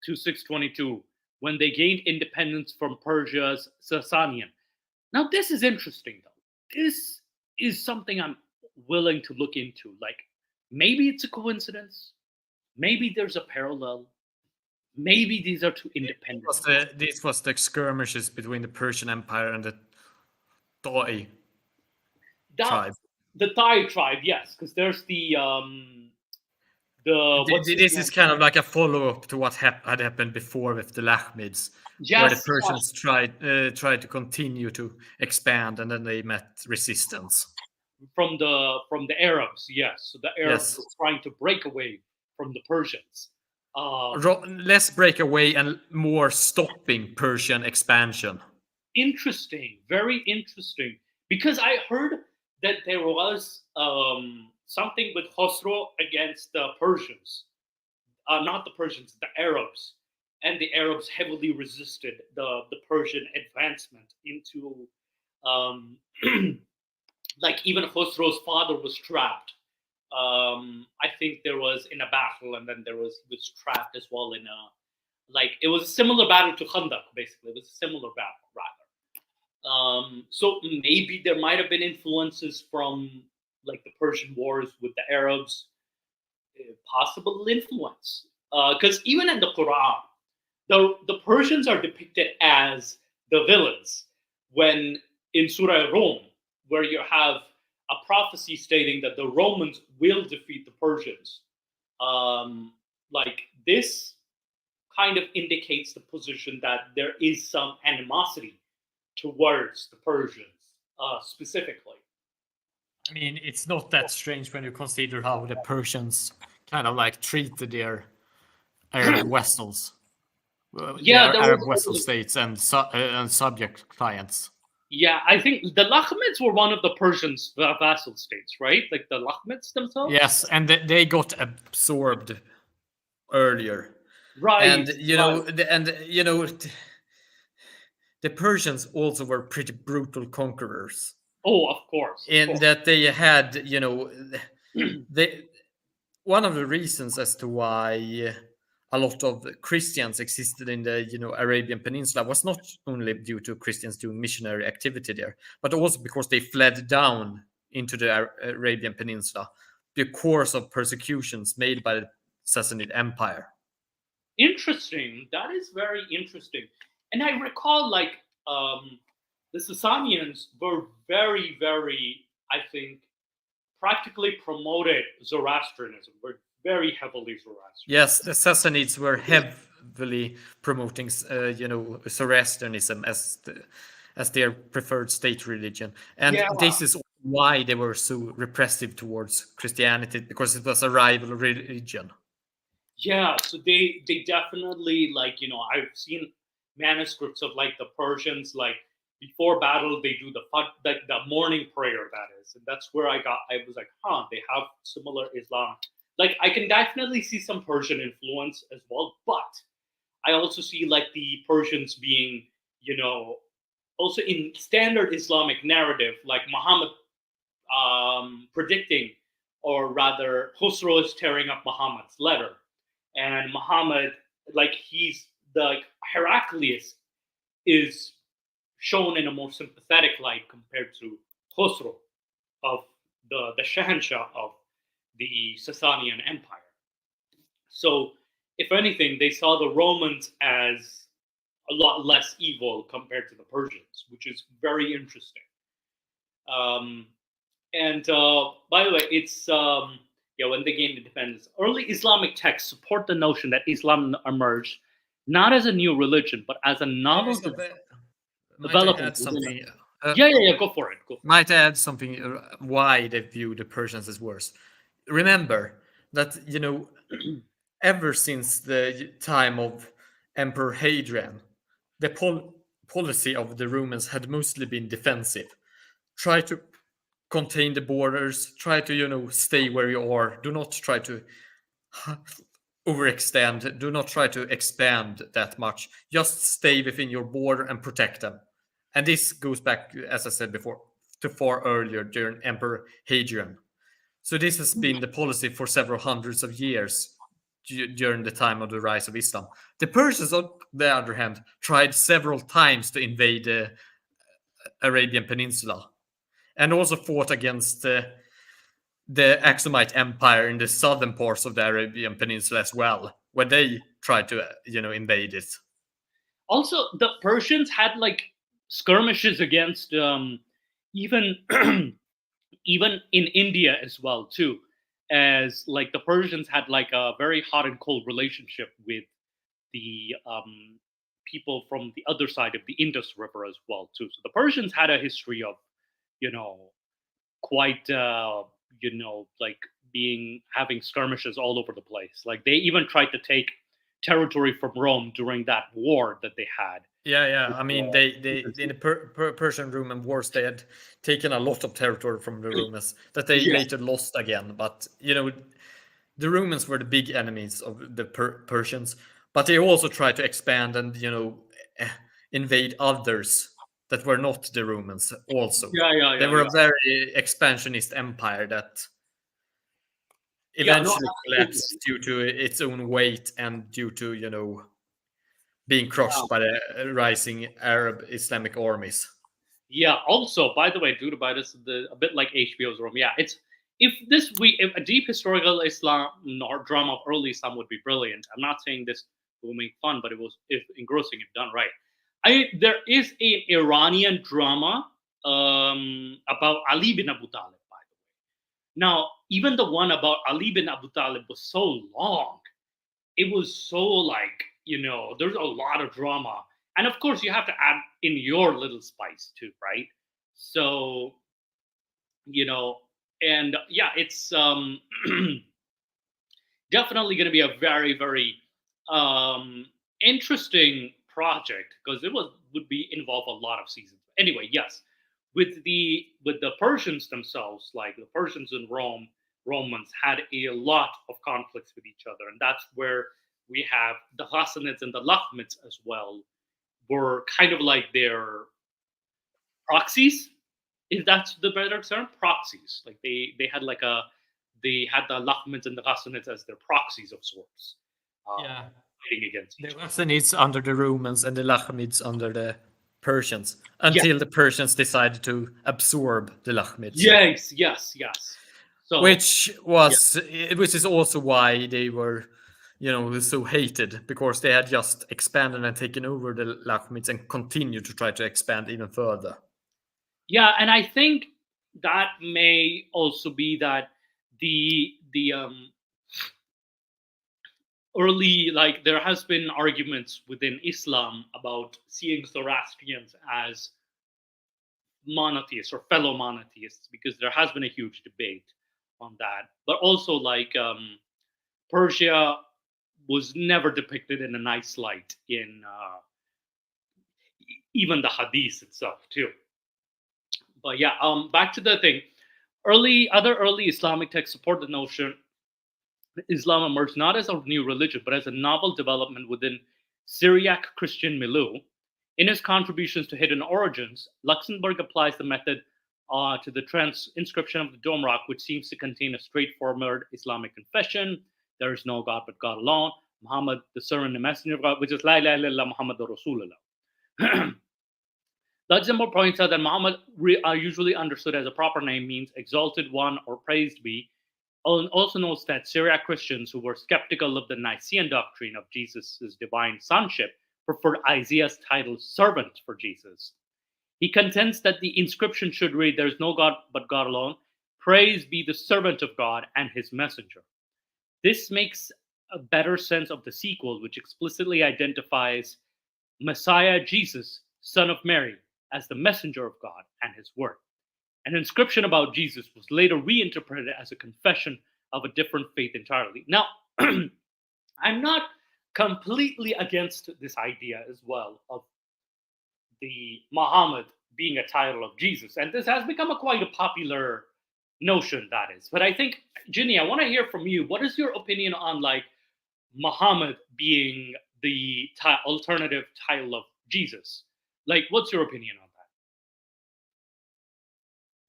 to 622, when they gained independence from Persia's Sasanian. Now, this is interesting, though. This is something I'm willing to look into. Like, maybe it's a coincidence. Maybe there's a parallel. Maybe these are two independent. This was the skirmishes between the Persian Empire and the Ta'i tribe. The Thai tribe, yes, because there's this is kind of like a follow-up to what had happened before with the Lakhmids, where the Persians tried to continue to expand, and then they met resistance from the Arabs. Yes, so the Arabs were trying to break away from the Persians. Less break away and more stopping Persian expansion. Interesting, very interesting. Because I heard that there was something with Khosrow against the Persians, not the Persians, the Arabs, and the Arabs heavily resisted the Persian advancement into, like even Khosrow's father was trapped. I think there was in a battle, and then he was trapped as well in it was a similar battle to Khandak, basically. It was a similar battle, rather. So maybe there might have been influences from like the Persian wars with the Arabs, possible influence. Because even in the Quran, the Persians are depicted as the villains. When in Surah Rum, where you have a prophecy stating that the Romans will defeat the Persians, like this kind of indicates the position that there is some animosity towards the Persians, specifically. I mean, it's not that strange when you consider how the Persians kind of like treated their Arab vassals. Arab vassal states and subject clients. Yeah, I think the Lakhmids were one of the Persians' vassal states, right? Like the Lakhmids themselves? Yes, and they got absorbed earlier. Right. And, the Persians also were pretty brutal conquerors. Oh, of course. In that they had, one of the reasons as to why a lot of Christians existed in the Arabian Peninsula was not only due to Christians doing missionary activity there, but also because they fled down into the Arabian Peninsula because of persecutions made by the Sassanid Empire. Interesting. That is very interesting. And I recall, the Sasanians were very, very, I think, practically promoted Zoroastrianism. Were very heavily Zoroastrian. Yes, the Sassanids were heavily promoting, Zoroastrianism as their preferred state religion, and this is why they were so repressive towards Christianity, because it was a rival religion. Yeah, so they definitely I've seen manuscripts of the Persians before battle they do the morning prayer, that is, and that's where I was like, they have similar Islam. I can definitely see some Persian influence as well, but I also see the Persians being also in standard Islamic narrative, like Muhammad predicting, or rather Khosrow is tearing up Muhammad's letter, and Muhammad he's Heraclius is shown in a more sympathetic light compared to Khosrow of the Shahanshah of the Sasanian Empire. So, if anything, they saw the Romans as a lot less evil compared to the Persians, which is very interesting. And by the way, it's when they gained independence. Early Islamic texts support the notion that Islam emerged not as a new religion, but as a novel Might I development. add something? Yeah. Go for it. Might I add something why they view the Persians as worse? Remember that, ever since the time of Emperor Hadrian, the policy of the Romans had mostly been defensive. Try to contain the borders, try to, stay where you are. Do not try to overextend, do not try to expand that much. Just stay within your border and protect them. And this goes back, as I said before, to far earlier during Emperor Hadrian. So this has been the policy for several hundreds of years during the time of the rise of Islam. The Persians, on the other hand, tried several times to invade the Arabian Peninsula, and also fought against the Aksumite Empire in the southern parts of the Arabian Peninsula as well, when they tried to, invade it. Also, the Persians had like skirmishes against even even in India as well too, as like the Persians had like a very hot and cold relationship with the people from the other side of the Indus River as well too. So the Persians had a history of, quite like having skirmishes all over the place. Like they even tried to take territory from Rome during that war that they had. Yeah. I mean, they in the Persian-Roman wars, they had taken a lot of territory from the Romans that they later lost again. But the Romans were the big enemies of the Persians, but they also tried to expand and invade others that were not the Romans. Also, they were a very expansionist empire that eventually collapsed due to its own weight and due to being crushed by the rising Arab Islamic armies. Yeah. Also, by the way, due to this, a bit like HBO's Rome. Yeah, it's if a deep historical Islam or drama of early Islam would be brilliant. I'm not saying this will make fun, but if engrossing if done right. There is an Iranian drama about Ali bin Abu Talib, by the way. Now, even the one about Ali bin Abu Talib was so long. It was so like, there's a lot of drama. And of course, you have to add in your little spice too, right? So, and yeah, it's definitely going to be a very, very interesting project because would involve a lot of seasons. Anyway, yes, with the Persians themselves, like the Persians in Romans had a lot of conflicts with each other, and that's where we have the Hassanids and the Lakhmids as well, were kind of like their proxies, if that's the better term, proxies. Like they had the Lakhmids and the Hassanids as their proxies of sorts. Fighting against each other. The Hassanids under the Romans and the Lakhmids under the Persians, until the Persians decided to absorb the Lakhmids. Yes. So, which is also why they were, so hated, because they had just expanded and taken over the Lakhmids and continued to try to expand even further. Yeah, and I think that may also be that the early, like, there has been arguments within Islam about seeing Zoroastrians as monotheists or fellow monotheists, because there has been a huge debate on that. But also, like, Persia was never depicted in a nice light in even the Hadith itself too. But yeah, back to the thing. Other early Islamic texts support the notion Islam emerged not as a new religion, but as a novel development within Syriac Christian milieu. In his contributions to hidden origins, Luxemburg applies the method to the inscription of the Dome Rock, which seems to contain a straightforward Islamic confession. There is no God but God alone. Muhammad, the servant and messenger of God, which is La ilaha illallah Muhammad Rasulullah. Luxemburg points out that Muhammad usually understood as a proper name means exalted one or praised be. Also notes that Syriac Christians who were skeptical of the Nicene doctrine of Jesus' divine sonship preferred Isaiah's title servant for Jesus. He contends that the inscription should read, "There is no God but God alone. Praise be the servant of God and his messenger." This makes a better sense of the sequel, which explicitly identifies Messiah Jesus, son of Mary, as the messenger of God and his word. An inscription about Jesus was later reinterpreted as a confession of a different faith entirely. Now, I'm not completely against this idea as well of the Muhammad being a title of Jesus. And this has become quite a popular notion, that is. But I think, Ginny, I want to hear from you. What is your opinion on like Muhammad being the alternative title of Jesus? Like, what's your opinion on that?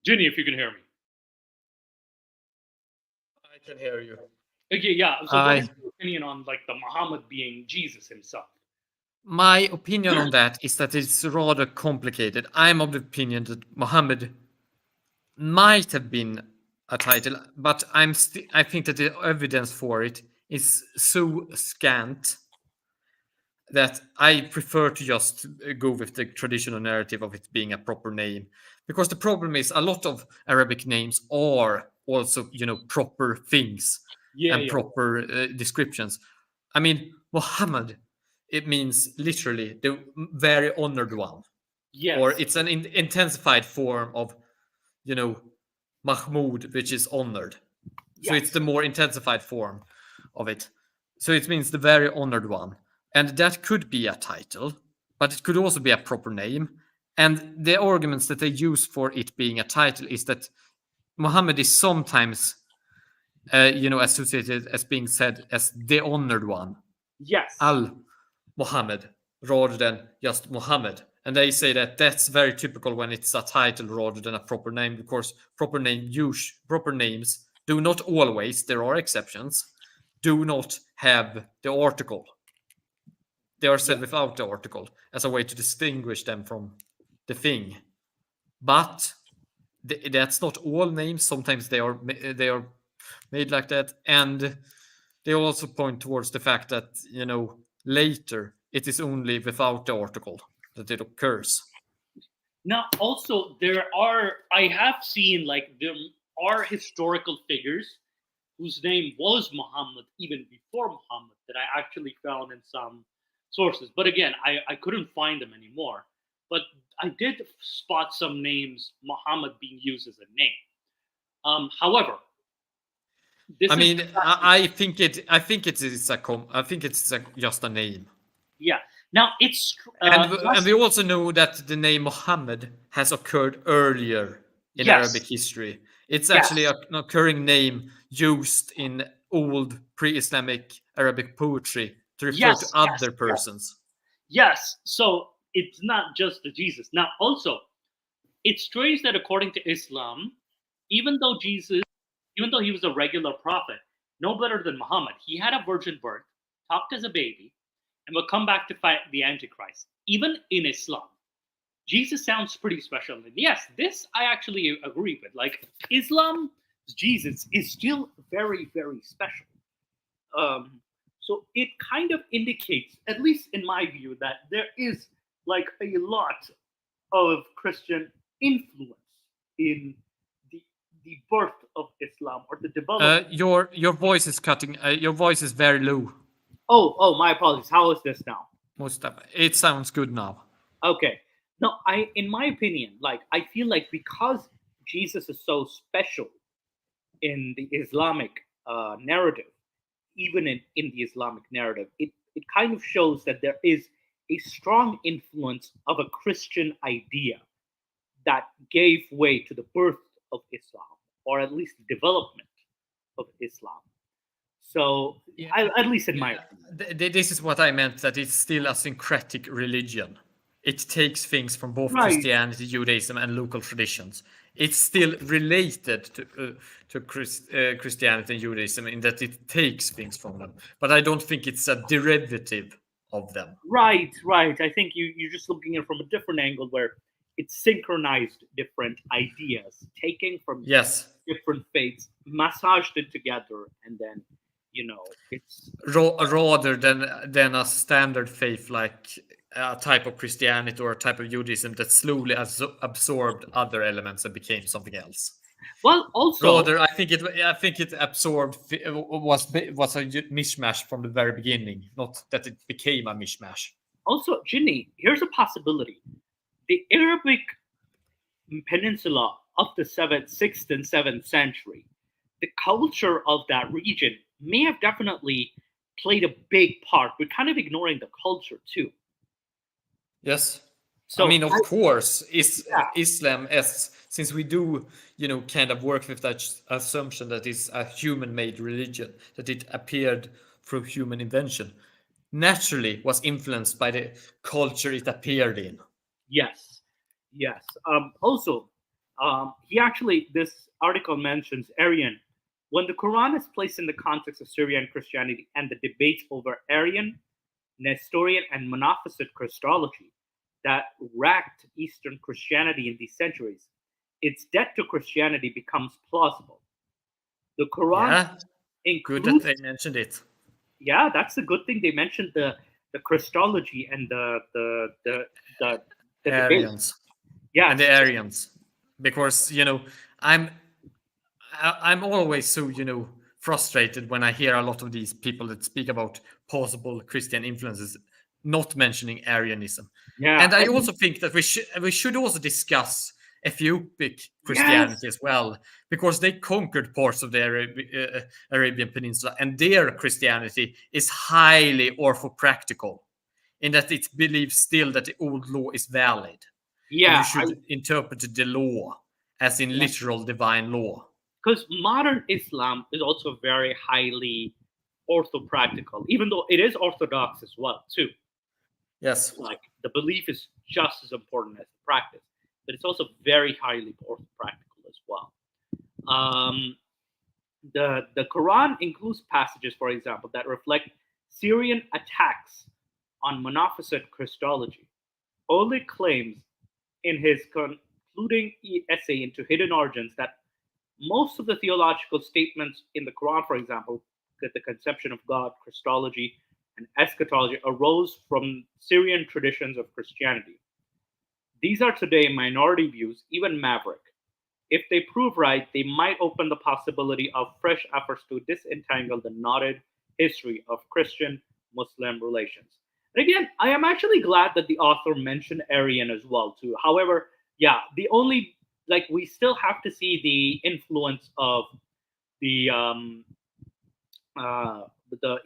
Ginny, if you can hear me. I can hear you. Okay, yeah. So what is your opinion on like the Muhammad being Jesus himself? My opinion on that is that it's rather complicated. I'm of the opinion that Muhammad might have been a title, but I think that the evidence for it is so scant that I prefer to just go with the traditional narrative of it being a proper name. Because the problem is a lot of Arabic names are also, proper things and proper descriptions. I mean, Muhammad, it means literally the very honored one. Yes. Or it's an intensified form of, Mahmud, which is honored. Yes. So it's the more intensified form of it. So it means the very honored one. And that could be a title, but it could also be a proper name. And the arguments that they use for it being a title is that Muhammad is sometimes, associated as being said as the honored one. Yes. Al-Muhammad, rather than just Muhammad. And they say that that's very typical when it's a title rather than a proper name, because proper names do not always, there are exceptions, do not have the article. They are said without the article as a way to distinguish them from the thing. But that's not all names. Sometimes they are made like that. And they also point towards the fact that, later it is only without the article that it occurs. Now, also, I have seen, like, there are historical figures whose name was Muhammad even before Muhammad that I actually found in some sources. But again, I couldn't find them anymore. But I did spot some names, Muhammad being used as a name. However, I think it's just a name. Yeah. Now it's and we also know that the name Muhammad has occurred earlier in Arabic history. It's actually an occurring name used in old pre-Islamic Arabic poetry to refer to other persons. Yes. So it's not just the Jesus. Now, also, it's strange that according to Islam, even though he was a regular prophet, no better than Muhammad, he had a virgin birth, talked as a baby, and will come back to fight the Antichrist. Even in Islam, Jesus sounds pretty special. And yes, this I actually agree with. Like, Islam's Jesus is still very, very special. So it kind of indicates, at least in my view, that there is like a lot of Christian influence in the birth of Islam or the development. Your voice is cutting. Your voice is very low. Oh, my apologies. How is this now? It sounds good now. Okay. No, in my opinion, like, I feel like because Jesus is so special in the Islamic narrative, even in the Islamic narrative, it kind of shows that there is a strong influence of a Christian idea that gave way to the birth of Islam, or at least the development of Islam. So, at least in my opinion. This is what I meant, that it's still a syncretic religion. It takes things from both Christianity, Judaism, and local traditions. It's still related to Christianity and Judaism in that it takes things from them. But I don't think it's a derivative of them. Right. I think you're just looking at it from a different angle where it's synchronized different ideas, taking from different faiths, massaged it together, and then it's Rather than a standard faith like a type of Christianity or a type of Judaism that slowly absorbed other elements and became something else. well. Also, Rather, I think it absorbed was a mishmash from the very beginning, not that it became a mishmash. also, Ginny, here's a possibility: the Arabic peninsula of the 6th and 7th century, the culture of that region may have definitely played a big part. We're kind of ignoring the culture too. Yes. So I mean, of course, Yeah. Islam, since we do, kind of work with that assumption that it's a human-made religion, that it appeared through human invention, naturally was influenced by the culture it appeared in. Yes, yes. Also, this article mentions Arian. When the Quran is placed in the context of Syrian Christianity and the debates over Arian, Nestorian, and Monophysite Christology that racked Eastern Christianity in these centuries, its debt to Christianity becomes plausible. The Quran Yeah, good includes, that they mentioned it. yeah, that's the good thing. They mentioned the Christology and the debate. Aryans. Yeah, And the Aryans, because I'm always so frustrated when I hear a lot of these people that speak about possible Christian influences not mentioning Arianism. yeah. And I also think that we should also discuss Ethiopic Christianity as well, because they conquered parts of the Arabian Peninsula, and their Christianity is highly orthopractical, in that it believes still that the old law is valid. Yeah, and you should interpret the law as in literal divine law. Because modern Islam is also very highly orthopractical, even though it is orthodox as well too. Yes. Like the belief is just as important as the practice, but it's also very highly orthopractical as well. The Quran includes passages, for example, that reflect Syrian attacks on Monophysite Christology. Oleg claims in his concluding essay into Hidden Origins that most of the theological statements in the Quran, for example, that the conception of God, Christology, and eschatology arose from Syrian traditions of Christianity. These are today minority views, even maverick. If they prove right, they might open the possibility of fresh efforts to disentangle the knotted history of Christian-Muslim relations. And again, I am actually glad that the author mentioned Arian as well too. However, yeah, the only we still have to see the influence of the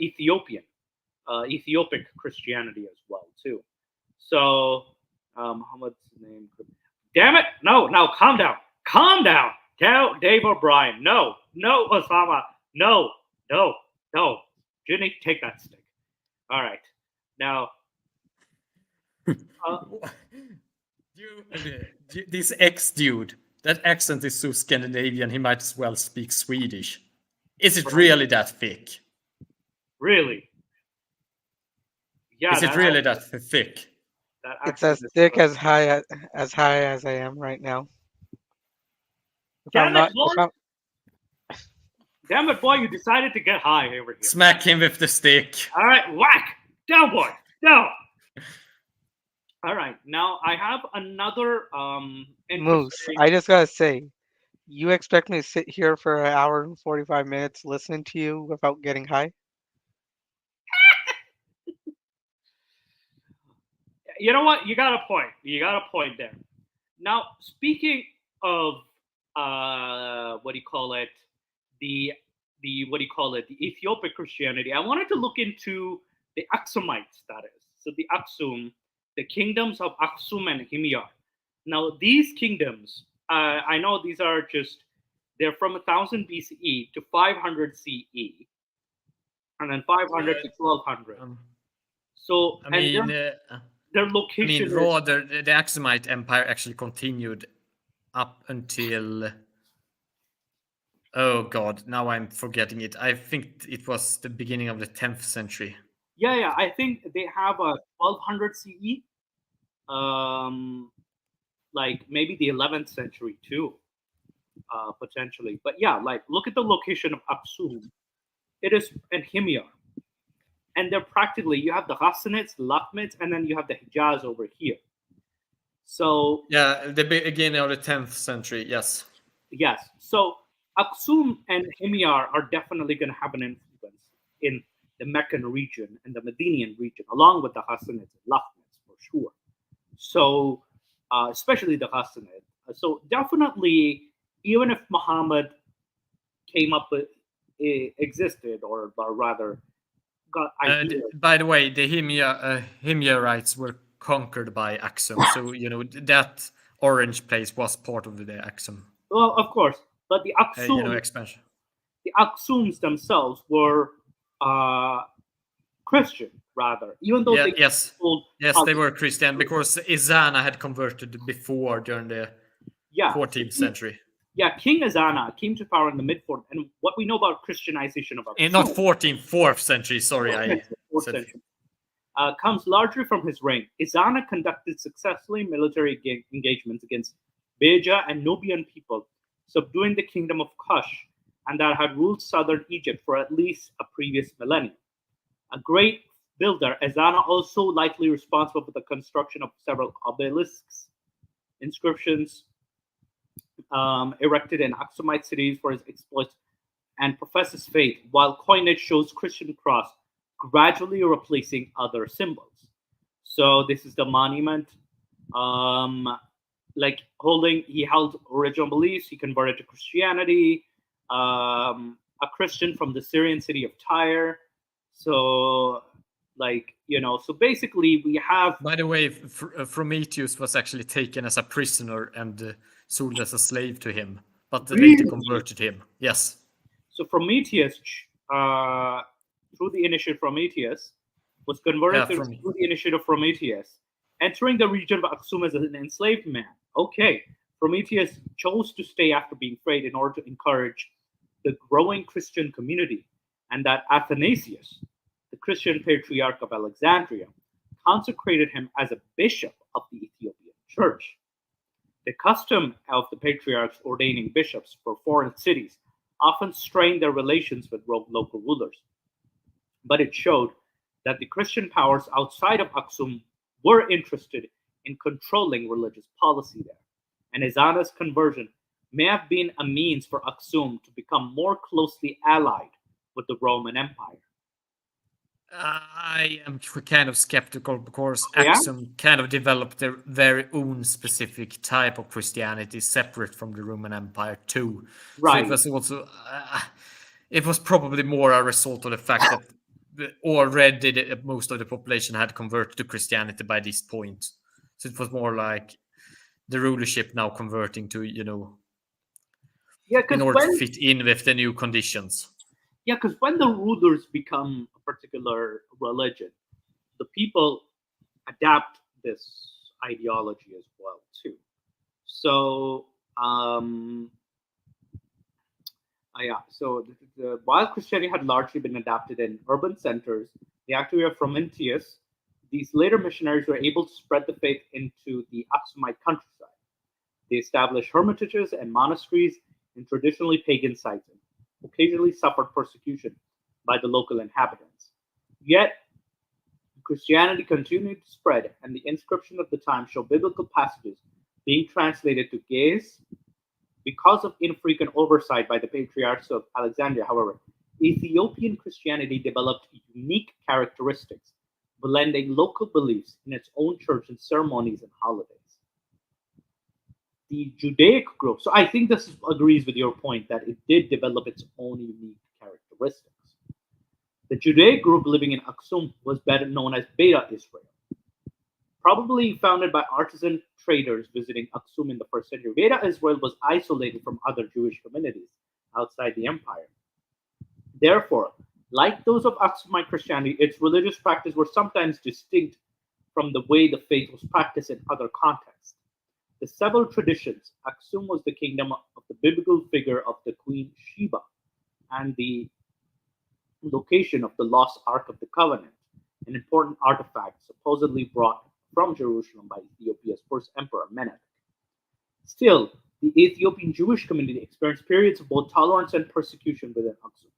Ethiopic Christianity as well too. So Muhammad's name. Damn it! No, calm down. Calm down. Dave O'Brien. No, Osama. No. Ginny, take that stick. All right. Now, this ex-dude, that accent is so Scandinavian, he might as well speak Swedish. Is it really that thick? Really? Yeah. Is it really that thick? It's as thick as high as I am right now. Damn it, boy! You decided to get high over here. Smack him with the stick. All right, whack! Down, boy! Down! All right, now I have another Moose, I just gotta say, you expect me to sit here for an hour and 45 minutes listening to you without getting high? You know what? You got a point. There. Now, speaking of the Ethiopic Christianity, I wanted to look into the Aksumites, that is. So the Aksum, the kingdoms of Aksum and Himyar. Now, these kingdoms, I know these are they're from 1000 BCE to 500 CE, and then 500 to 1200. So, their location. Rather, the Aksumite Empire actually continued up until. Oh God! Now I'm forgetting it. I think it was the beginning of the 10th century. Yeah. I think they have a 1200 CE, like maybe the 11th century too, potentially. But yeah, look at the location of Aksum. it is and Himyar. And they're practically, you have the Hassanids, the Lakhmids, and then you have the Hijaz over here. So Yeah, the beginning of the 10th century, yes. yes, so Aksum and Himyar are definitely going to have an influence in the Meccan region and the Medinian region, along with the Hassanids and Lakhmids for sure. So especially the Hassanid. So definitely, even if Muhammad came up with, existed, or rather got ideas. By the way, the Himyarites were conquered by Aksum, so that orange place was part of the Aksum. Well, of course, but the Aksum, expansion. The Aksums themselves were Christian, rather, even though yes, they were Christian because Izana had converted before during the 14th century. Yeah, King Ezana came to power in the mid-4th, and what we know about Christianization of Aksum, not 14th, 4th century. Sorry, 4th century. Comes largely from his reign. Ezana conducted successfully military engagements against Beja and Nubian people, subduing the kingdom of Kush, and that had ruled southern Egypt for at least a previous millennium. A great builder, Ezana also likely responsible for the construction of several obelisks, inscriptions erected in Aksumite cities for his exploits, and professes faith, while coinage shows Christian cross gradually replacing other symbols. So this is the monument. He held original beliefs, he converted to Christianity, a Christian from the Syrian city of Tyre. So so basically we have... By the way, Prometheus was actually taken as a prisoner and sold as a slave to him, but they later converted him. Yes. So Prometheus, through the initiative Prometheus, was converted through the initiative Prometheus, entering the region of Aksum as an enslaved man. Okay, Prometheus chose to stay after being freed in order to encourage the growing Christian community, and that Athanasius, the Christian patriarch of Alexandria, consecrated him as a bishop of the Ethiopian church. The custom of the patriarchs ordaining bishops for foreign cities often strained their relations with local rulers, but it showed that the Christian powers outside of Aksum were interested in controlling religious policy there, and Ezana's conversion may have been a means for Aksum to become more closely allied with the Roman Empire. I am kind of skeptical because Aksum kind of developed their very own specific type of Christianity separate from the Roman Empire too. Right. So it was also, it was probably more a result of the fact that already most of the population had converted to Christianity by this point. So it was more like the rulership now converting to, in order to fit in with the new conditions. Yeah, because when the rulers become a particular religion, the people adapt this ideology as well too. So, while Christianity had largely been adapted in urban centers, the activity of Prometheus, these later missionaries were able to spread the faith into the Aksumite countryside. They established hermitages and monasteries in traditionally pagan sites, and occasionally suffered persecution by the local inhabitants. Yet, Christianity continued to spread, and the inscriptions of the time show biblical passages being translated to Ge'ez. Because of infrequent oversight by the patriarchs of Alexandria, however, Ethiopian Christianity developed unique characteristics, blending local beliefs in its own church and ceremonies and holidays. The Judaic group, so I think this agrees with your point that it did develop its own unique characteristics. The Judaic group living in Aksum was better known as Beta Israel. Probably founded by artisan traders visiting Aksum in the 1st century, Beta Israel was isolated from other Jewish communities outside the empire. Therefore, like those of Aksumite Christianity, its religious practices were sometimes distinct from the way the faith was practiced in other contexts. The several traditions, Aksum was the kingdom of the biblical figure of the Queen Sheba, and the location of the lost Ark of the Covenant, an important artifact supposedly brought from Jerusalem by Ethiopia's first emperor, Menelik. Still, the Ethiopian Jewish community experienced periods of both tolerance and persecution within Aksum.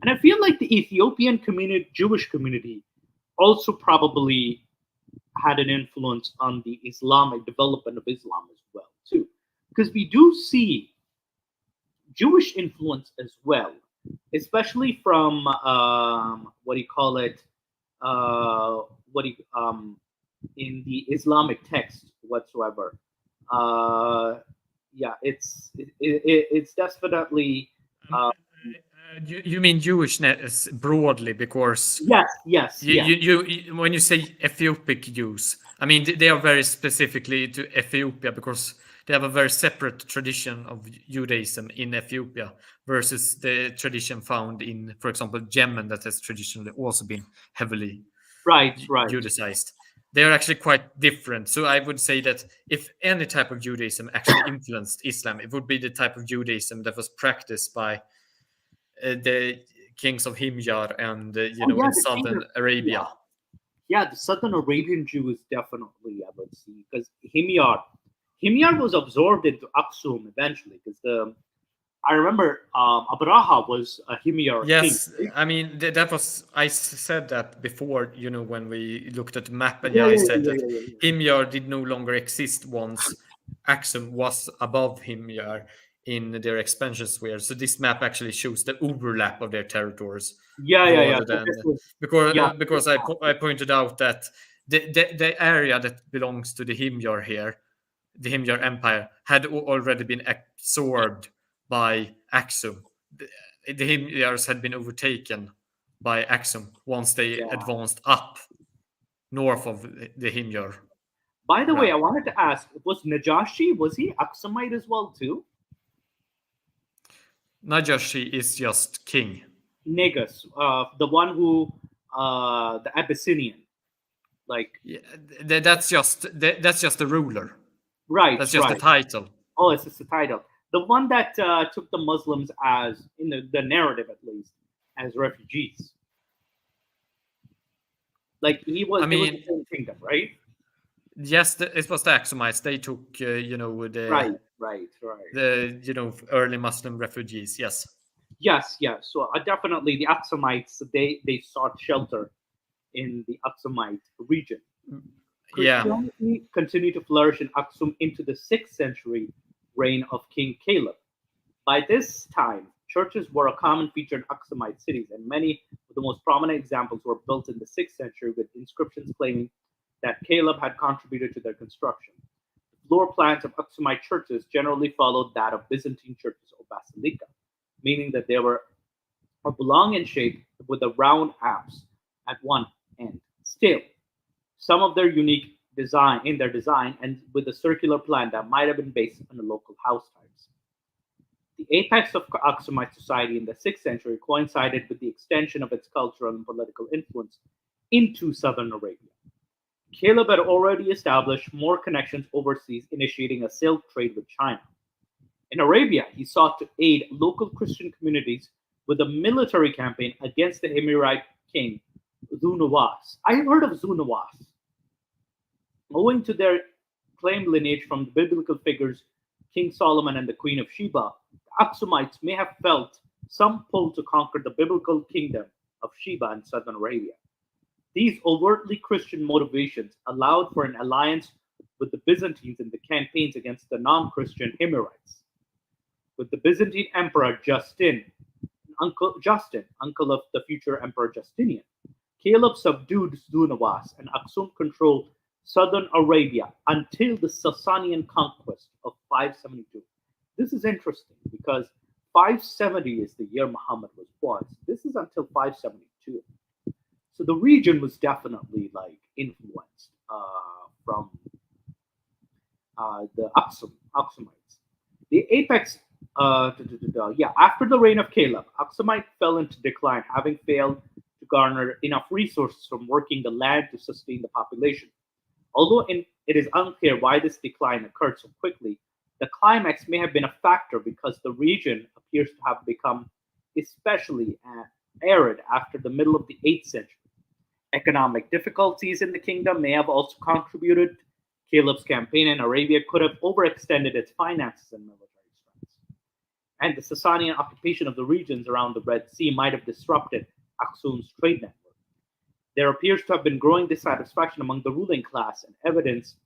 And I feel like the Ethiopian community, Jewish community, also probably had an influence on the Islamic development of Islam as well, too. Because we do see Jewish influence as well, especially from what do you call it? What do you, in the Islamic text whatsoever. Yeah, it's definitely You mean Jewishness broadly, because yes. when you say Ethiopic Jews, I mean they are very specifically to Ethiopia, because they have a very separate tradition of Judaism in Ethiopia versus the tradition found in, for example, Yemen, that has traditionally also been heavily right. Judaized. They are actually quite different. So I would say that if any type of Judaism actually influenced Islam, it would be the type of Judaism that was practiced by the kings of Himyar and Yeah, in the king southern of- Arabia. Yeah, the Southern Arabian Jew is definitely, I would see, because Himyar was absorbed into Aksum eventually, because I remember Abraha was a Himyar Yes, king. I mean that was said that before. When we looked at the map, and Yeah, I yeah, said yeah, that yeah, yeah. Himyar did no longer exist once Axum was above Himyar in their expansion sphere. So this map actually shows the overlap of their territories. Yeah. rather So than this was, because I pointed out that the area that belongs to the Himyar here, the Himyar Empire, had already been absorbed by Axum. The Himyars had been overtaken by Axum once they advanced up north of the Himyar. By the way, Right. I wanted to ask: was Najashi, was he Aksumite as well too? Najashi is just king. Negus, the one who, the Abyssinian, like Yeah, that's just the ruler. right, That's just the right. title. Oh, it's just the title. The one that took the Muslims as, in the narrative at least, as refugees. Like he was, I it was mean, the same kingdom, right? yes, it was the Axumites. They took, Right. the early Muslim refugees. Yes. Yes. So definitely the Aksumites, they sought shelter in the Aksumite region. Yeah. Christianity continued to flourish in Aksum into the 6th century reign of King Caleb. By this time, churches were a common feature in Aksumite cities, and many of the most prominent examples were built in the 6th century with inscriptions claiming that Caleb had contributed to their construction. The floor plans of Aksumite churches generally followed that of Byzantine churches or basilica, meaning that they were oblong in shape with a round apse at one end. Still, some of their unique design and with a circular plan that might have been based on the local house types. The apex of Aksumite society in the 6th century coincided with the extension of its cultural and political influence into southern Arabia. Caleb had already established more connections overseas, initiating a silk trade with China. In Arabia, he sought to aid local Christian communities with a military campaign against the Emirate king Zunawas. I have heard of Zunawas. Owing to their claimed lineage from the biblical figures King Solomon and the Queen of Sheba, the Aksumites may have felt some pull to conquer the biblical kingdom of Sheba in southern Arabia. These overtly Christian motivations allowed for an alliance with the Byzantines in the campaigns against the non-Christian Emirates. With the Byzantine Emperor uncle of the future Emperor Justinian, Caleb subdued Zunawas and Aksum controlled southern Arabia until the Sasanian conquest of 572. This is interesting because 570 is the year Muhammad was born. So this is until 572. So the region was definitely like influenced from the Aksumites. The apex, after the reign of Caleb, Aksumite fell into decline, having failed to garner enough resources from working the land to sustain the population. Although it is unclear why this decline occurred so quickly, the climax may have been a factor because the region appears to have become especially arid after the middle of the 8th century. Economic difficulties in the kingdom may have also contributed. Caleb's campaign in Arabia could have overextended its finances and military strength. and the Sasanian occupation of the regions around the Red Sea might have disrupted Aksum's trade network. There appears to have been growing dissatisfaction among the ruling class, and evidence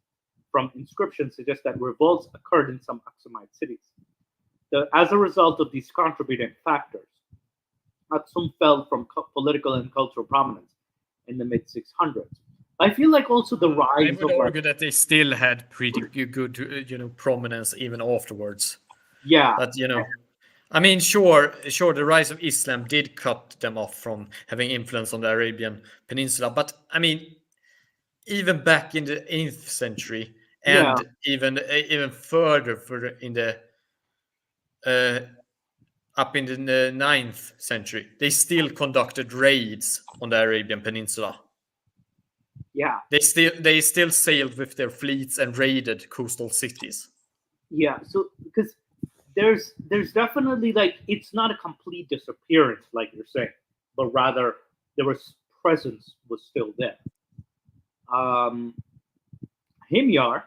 from inscriptions suggests that revolts occurred in some Aksumite cities. As a result of these contributing factors, Aksum fell from political and cultural prominence in the mid 600s. I feel like also the rise I would of argue that they still had pretty good, prominence even afterwards. yeah, But I mean, sure, the rise of Islam did cut them off from having influence on the Arabian Peninsula. But I mean, even back in the 8th century, and even further in the up in the 9th century, they still conducted raids on the Arabian Peninsula. yeah, They still sailed with their fleets and raided coastal cities. yeah. So because there's definitely like it's not a complete disappearance like you're saying, but rather there was presence was still there. Himyar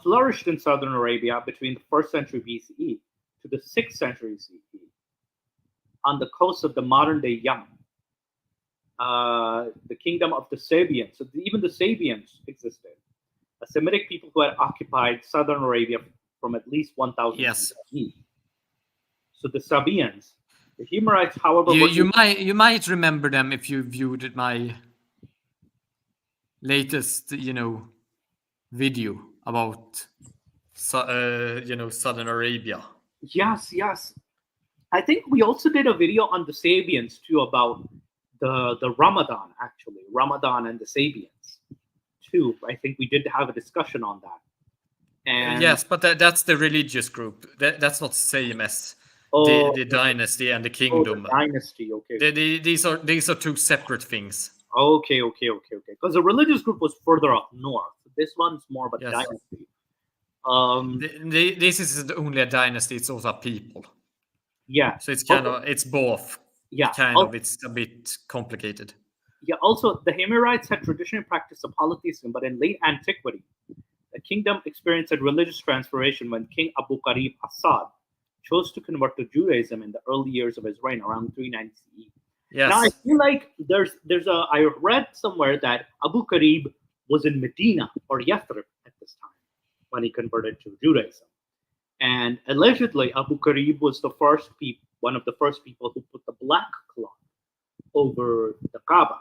flourished in southern Arabia between the 1st century BCE to the 6th century CE on the coast of the modern-day Yemen, the kingdom of the Sabians. So even the Sabians existed, a Semitic people who had occupied southern Arabia from at least 1000 Yes. CE. So the Sabians, the Himyarites, however, You might remember them if you viewed my latest video about Southern Arabia. Yes. I think we also did a video on the Sabians too about the Ramadan, actually. Ramadan and the Sabians too. I think we did have a discussion on that. And Yes, but that's the religious group. That's not same as the dynasty and the kingdom. the dynasty, okay. These are two separate things. Okay. Because the religious group was further up north. This one's more of a Yes. dynasty. This isn't only a dynasty; it's also a people. Yeah. So it's it's both. Yeah. It's a bit complicated. Yeah. Also, the Himyarites had traditionally practiced a polytheism, but in late antiquity, the kingdom experienced a religious transformation when King Abu Qarib Assad chose to convert to Judaism in the early years of his reign, around 390 CE. Yes. Now I feel like I read somewhere that Abu Qarib was in Medina or Yathrib at this time when he converted to Judaism, and allegedly Abu Qarib was one of the first people who put the black cloth over the Kaaba.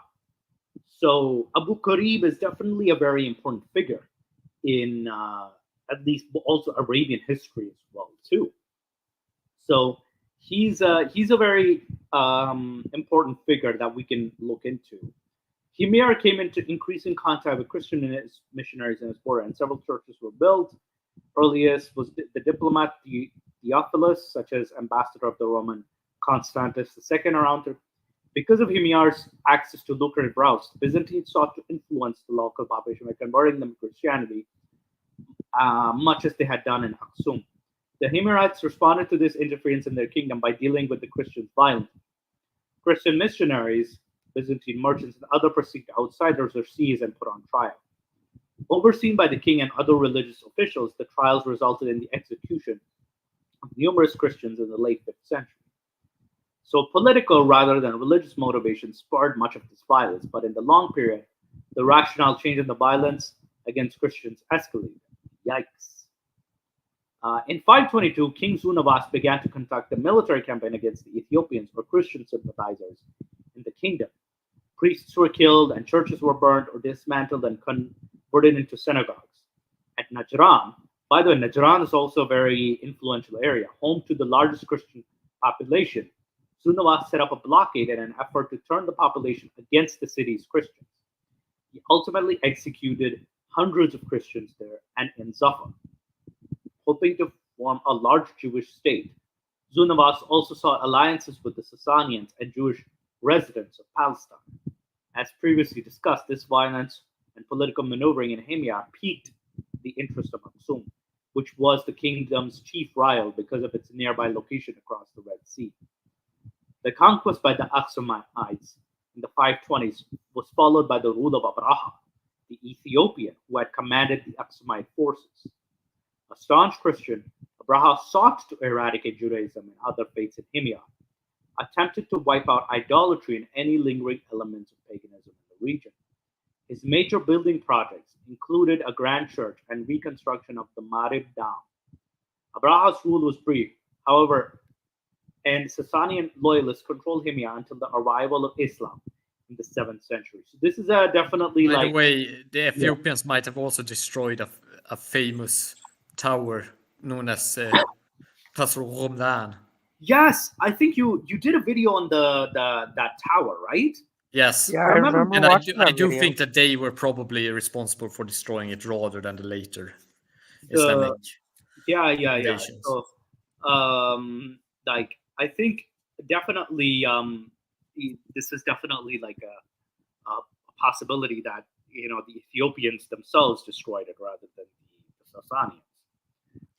So Abu Qarib is definitely a very important figure in at least also Arabian history as well too. So he's a very important figure that we can look into. Himyar came into increasing contact with Christian missionaries in his border, and several churches were built. Earliest was the diplomat Theophilus, such as ambassador of the Roman Constantius II around her. Because of Himyar's access to lucrative routes, the Byzantines sought to influence the local population by converting them to Christianity, much as they had done in Aksum. The Himyarites responded to this interference in their kingdom by dealing with the Christians violently. Christian missionaries, Byzantine merchants, and other perceived outsiders were seized and put on trial. Overseen by the king and other religious officials, the trials resulted in the execution of numerous Christians in the late 5th century. So political rather than religious motivations spurred much of this violence, but in the long period, the rationale changed and the violence against Christians escalated. Yikes. In 522, King Zunavas began to conduct a military campaign against the Ethiopians or Christian sympathizers in the kingdom. Priests were killed and churches were burned or dismantled and converted into synagogues. At Najran, by the way, Najran is also a very influential area, home to the largest Christian population. Zunavas set up a blockade in an effort to turn the population against the city's Christians. He ultimately executed hundreds of Christians there and in Zafar. Hoping to form a large Jewish state, Zunavas also sought alliances with the Sasanians and Jewish residents of Palestine. As previously discussed, this violence and political maneuvering in Himyar piqued the interest of Aksum, which was the kingdom's chief rival because of its nearby location across the Red Sea. The conquest by the Aksumites in the 520s was followed by the rule of Abraha, the Ethiopian who had commanded the Aksumite forces. A staunch Christian, Abraha sought to eradicate Judaism and other faiths in Himyar, attempted to wipe out idolatry and any lingering elements of paganism in the region. His major building projects included a grand church and reconstruction of the Marib Dam. Abraha's rule was brief, however, and Sasanian loyalists controlled Himyar until the arrival of Islam in the 7th century. So this is definitely By like the way, the Ethiopians might have also destroyed a famous tower known as Qasr Romdan. yes, I think you did a video on that tower, right? Yes. Yeah, I remember- remember And I watching do, I that do video. think that they were probably responsible for destroying it rather than the later The- Islamic. Yeah. Invasions. So, like I think definitely, this is definitely like a possibility that the Ethiopians themselves destroyed it rather than the Sasanians.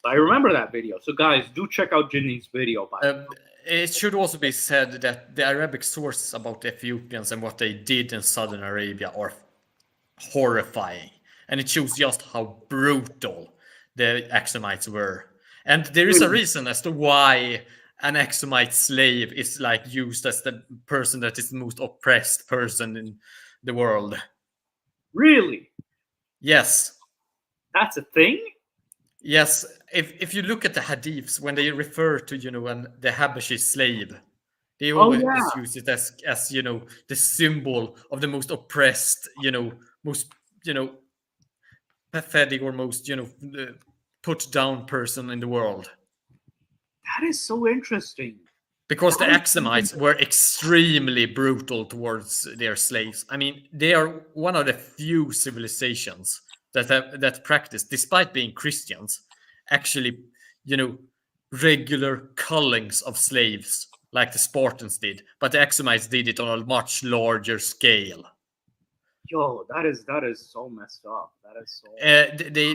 But I remember that video. So guys, do check out Jinny's video. By the way. It should also be said that the Arabic sources about the Ethiopians and what they did in southern Arabia are horrifying. And it shows just how brutal the Axumites were. And there is a reason as to why an Axumite slave is like used as the person that is the most oppressed person in the world. Really, Yes. that's a thing. Yes, if you look at the hadiths, when they refer to the Habashi slave, they always use it as the symbol of the most oppressed, most pathetic or most put down person in the world. That is so interesting. Because the Axumites were extremely brutal towards their slaves. I mean, they are one of the few civilizations that practice, despite being Christians, actually, regular cullings of slaves, like the Spartans did. But the Axumites did it on a much larger scale. Yo, that is so messed up. That is so.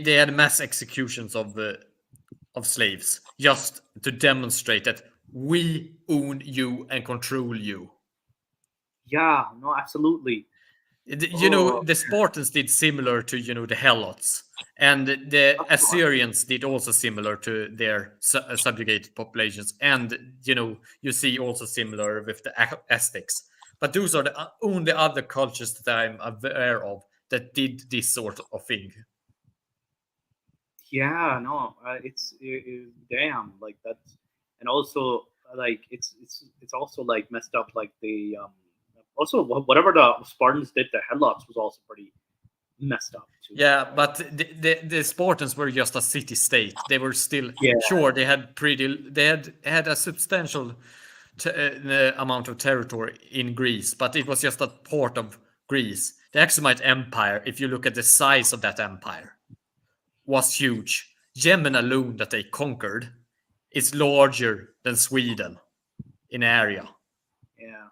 They had mass executions of slaves just to demonstrate that we own you and control you. Yeah, no, absolutely. The Spartans did similar to the Helots, and the Assyrians did also similar to their subjugated populations, and you see also similar with the Aztecs. But those are the only other cultures that I'm aware of that did this sort of thing. Yeah, no, it's damn like that's, and also like it's also like messed up like the also whatever the Spartans did to Helots was also pretty messed up too. Yeah, but the Spartans were just a city state. They were still sure they had a substantial amount of territory in Greece, but it was just a part of Greece. The Axumite Empire, if you look at the size of that empire, was huge. Yemen alone that they conquered is larger than Sweden in area. Yeah.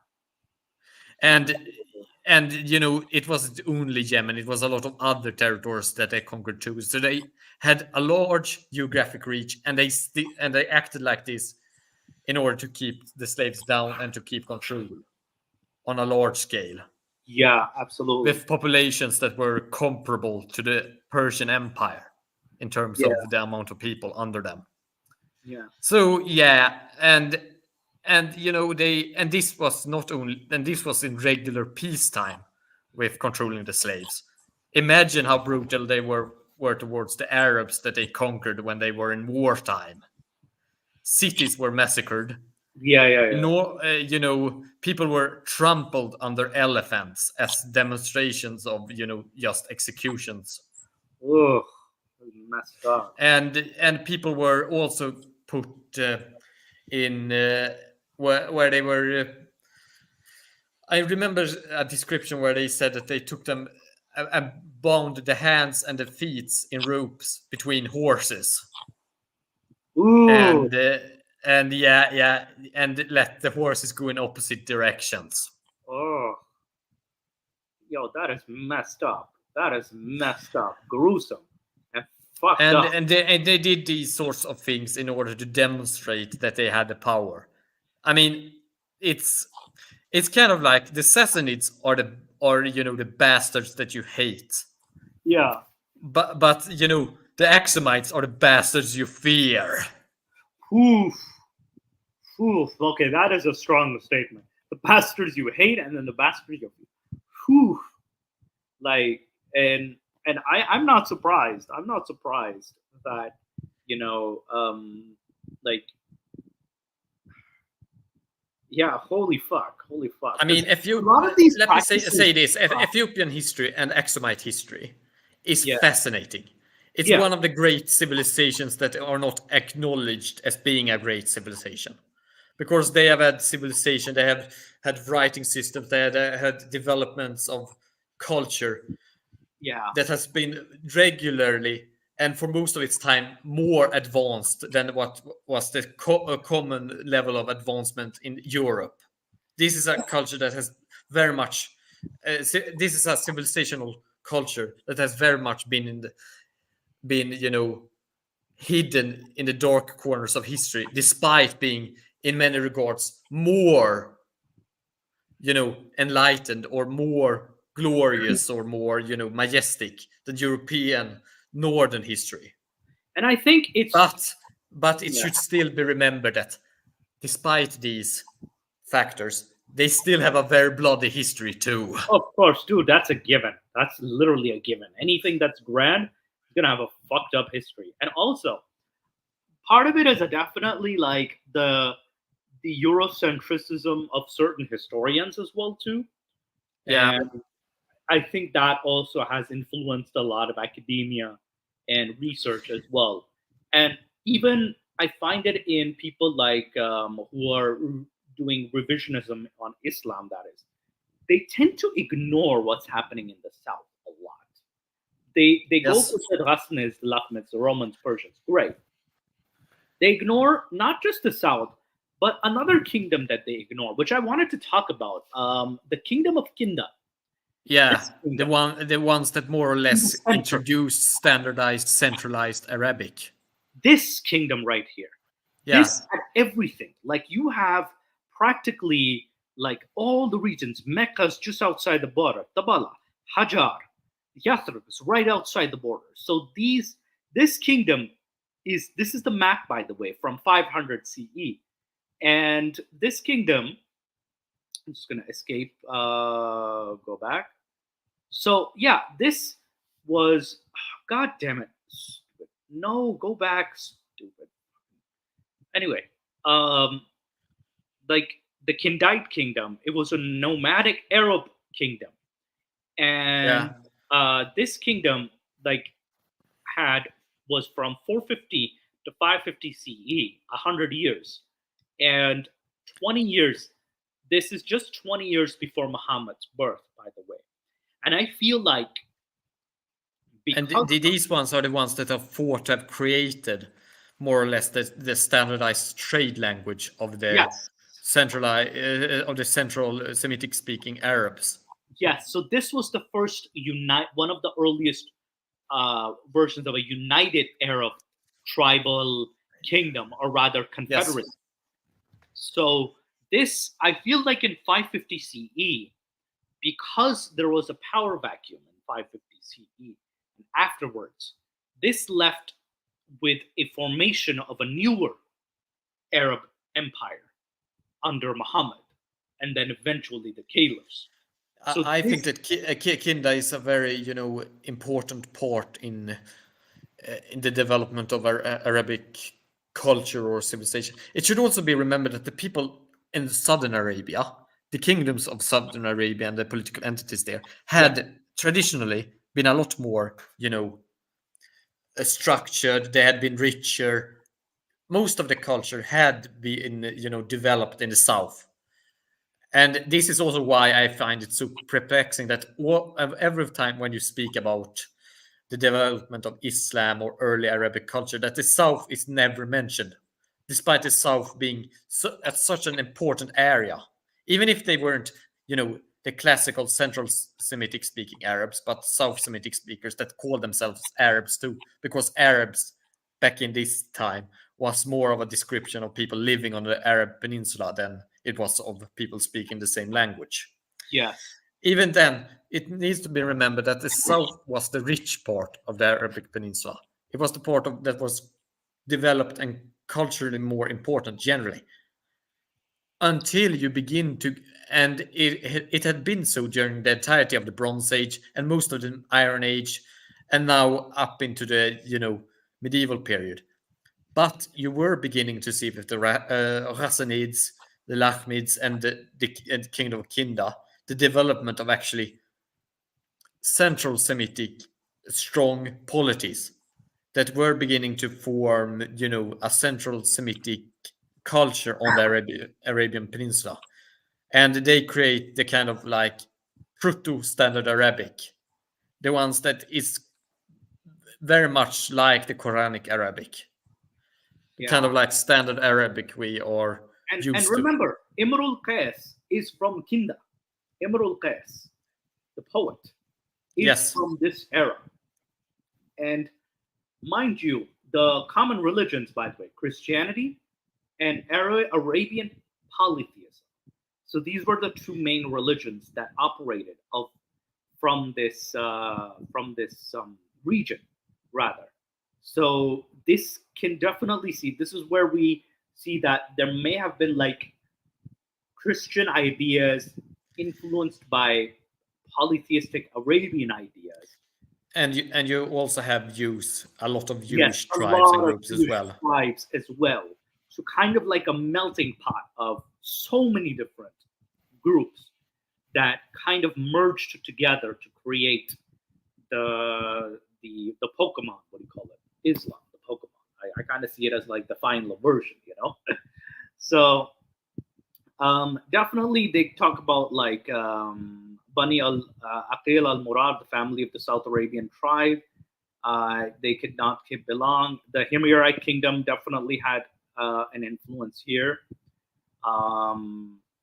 And it wasn't only Yemen, it was a lot of other territories that they conquered too. So they had a large geographic reach, and they acted like this in order to keep the slaves down and to keep control on a large scale. Yeah, absolutely. With populations that were comparable to the Persian Empire in terms of the amount of people under them. Yeah. So and this was not only, and this was in regular peacetime with controlling the slaves. Imagine how brutal they were towards the Arabs that they conquered when they were in wartime. Cities were massacred. People were trampled under elephants as demonstrations of just executions. Ugh, messed up. And people were also put in where they were. I remember a description where they said that they took them and bound the hands and the feet in ropes between horses. Ooh. And let the horses go in opposite directions. Oh, yo, that is messed up. Gruesome and fucked up. And they did these sorts of things in order to demonstrate that they had the power. I mean, it's kind of like the Sassanids are the bastards that you hate. Yeah. But the Axumites are the bastards you fear. Oof. Oof. Okay, that is a strong statement. The bastards you hate, and then the bastards you. Whew. Like, and I'm not surprised. I'm not surprised that like, yeah, holy fuck. I mean, if you A lot of these let me say practices- this: Ethiopian history and Aksumite history is Yeah. fascinating. It's Yeah. one of the great civilizations that are not acknowledged as being a great civilization, because they have had civilization, they have had writing systems, they had developments of culture Yeah. that has been regularly and for most of its time more advanced than what was the common level of advancement in Europe. This is a culture that has very much this is a civilizational culture that has very much been hidden in the dark corners of history, despite being in many regards more enlightened or more glorious or more majestic than European northern history. And I think it's But it Yeah. should still be remembered that despite these factors, they still have a very bloody history too. Of course, dude, that's a given. That's literally a given. Anything that's grand is gonna have a fucked up history. And also, part of it is definitely like the Eurocentrism of certain historians as well too. Yeah. And I think that also has influenced a lot of academia and research as well. And even I find it in people like who are doing revisionism on Islam, that is, they tend to ignore what's happening in the South a lot. They go Yes. for the Ghassanis, the Lakhmids, the Romans, Persians. Great. They ignore not just the South, but another kingdom that they ignore, which I wanted to talk about, the kingdom of Kinda. Yeah, This kingdom. the ones that more or less Center. introduced standardized, centralized Arabic. This kingdom right here. Yeah, This had everything. Like you have practically like all the regions. Mecca's just outside the border. Tabala, Hajar, Yathrib is right outside the border. So this kingdom this is the map, by the way, from 500 CE. And this kingdom, I'm just gonna escape, go back. So yeah, this was God damn it. Stupid. No, go back, stupid. Anyway, like the Kindite kingdom, it was a nomadic Arab kingdom. And this kingdom like was from 450 to 550 CE, 100 years. And 20 years, this is just 20 years before Muhammad's birth, by the way. And I feel like and these ones are the ones that are thought to have created more or less the standardized trade language of the Yes. Central Semitic speaking Arabs. Yes, so this was the first one of the earliest versions of a united Arab tribal kingdom, or rather confederacy. Yes. So this, I feel like in 550 CE, because there was a power vacuum in 550 CE, and afterwards, this left with a formation of a newer Arab empire under Muhammad, and then eventually the caliphs. So I think that Kinda is a very important part in the development of our Arabic culture or civilization. It should also be remembered that the people in Southern Arabia, the kingdoms of Southern Arabia and the political entities there, had traditionally been a lot more structured. They had been richer. Most of the culture had been developed in the south. And this is also why I find it so perplexing that every time when you speak about the development of Islam or early Arabic culture, that the South is never mentioned, despite the South being at such an important area. Even if they weren't, the classical Central Semitic speaking Arabs, but South Semitic speakers that call themselves Arabs too, because Arabs back in this time was more of a description of people living on the Arab Peninsula than it was of people speaking the same language. Yes. Even then, it needs to be remembered that the south was the rich part of the Arabic Peninsula. It was the part that was developed and culturally more important generally, until you begin to, and it had been so during the entirety of the Bronze Age and most of the Iron Age, and now up into the medieval period. But you were beginning to see with the Rassanids, the Lakhmids, and the Kingdom of Kinda, the development of actually Central Semitic strong polities that were beginning to form, a Central Semitic culture on the Arabian Peninsula. And they create the kind of like Proto-Standard Arabic, the ones that is very much like the Quranic Arabic, kind of like Standard Arabic we are And used remember, Imrul Qais is from Kinda. Imrul Qais, the poet, is Yes. from this era. And mind you, the common religions, by the way, Christianity and Arabian polytheism. So these were the two main religions that operated from this region, rather. So this can definitely see. This is where we see that there may have been like Christian ideas influenced by polytheistic Arabian ideas. And you also have a lot of Yes, Jewish a tribes lot and of groups as Jewish well. tribes as well. So kind of like a melting pot of so many different groups that kind of merged together to create the Pokemon. What do you call it? Islam, the Pokemon. I kind of see it as like the final version, So definitely they talk about like Bani Aqil al-Murad, the family of the South Arabian tribe. They could not belong. The Himyarite kingdom definitely had an influence here.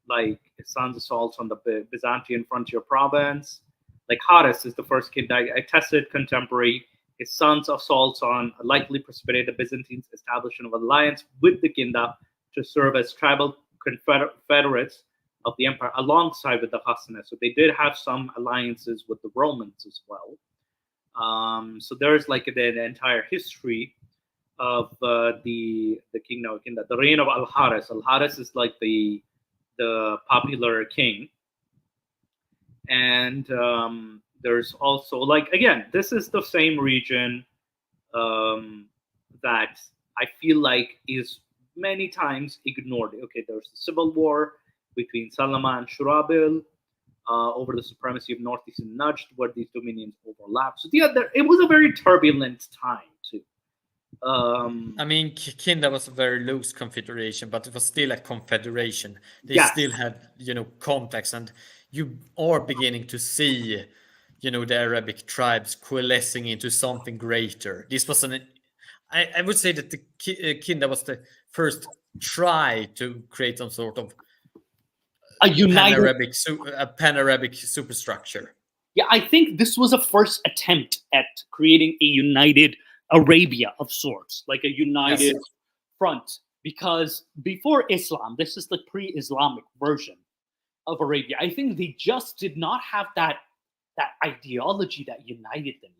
Like his son's assaults on the Byzantine frontier province. Like Haris is the first kid attested contemporary. His son's assaults on likely precipitated the Byzantines' establishment of alliance with the Kinda to serve as tribal confederates of the empire alongside with the Hassanids. So they did have some alliances with the Romans as well. So there's like the entire history of the kingdom of Kinda. The reign of Al-Haris. Al-Haris is like the popular king. And there's also like, again, this is the same region that I feel like is many times ignored. Okay, there's the civil war between Salama and Shurabil over the supremacy of Northeast and Najd, where these dominions overlap. So it was a very turbulent time too. I mean, Kinda was a very loose confederation, but it was still a confederation. They Yes. still had, contacts, and you are beginning to see, the Arabic tribes coalescing into something greater. This was I would say that the Kinda was the first try to create some sort of a united pan-Arabic superstructure. Yeah, I think this was a first attempt at creating a united Arabia of sorts, like a united front. Because before Islam, this is the pre-Islamic version of Arabia. I think they just did not have that ideology that united them.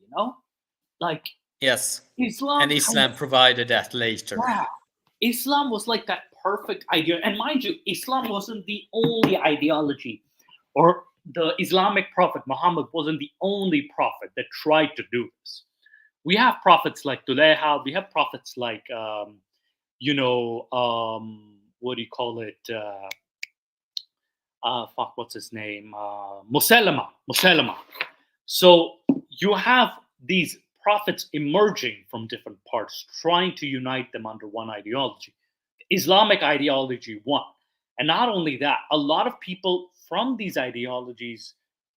Like Yes, Islam, and Islam provided that later. Yeah, Islam was like that perfect idea. And mind you, Islam wasn't the only ideology, or the Islamic prophet Muhammad wasn't the only prophet that tried to do this. We have prophets like Dulayha. We have prophets like, what do you call it? What's his name? Musaylama. So you have these prophets emerging from different parts, trying to unite them under one ideology. Islamic ideology won. And not only that, a lot of people from these ideologies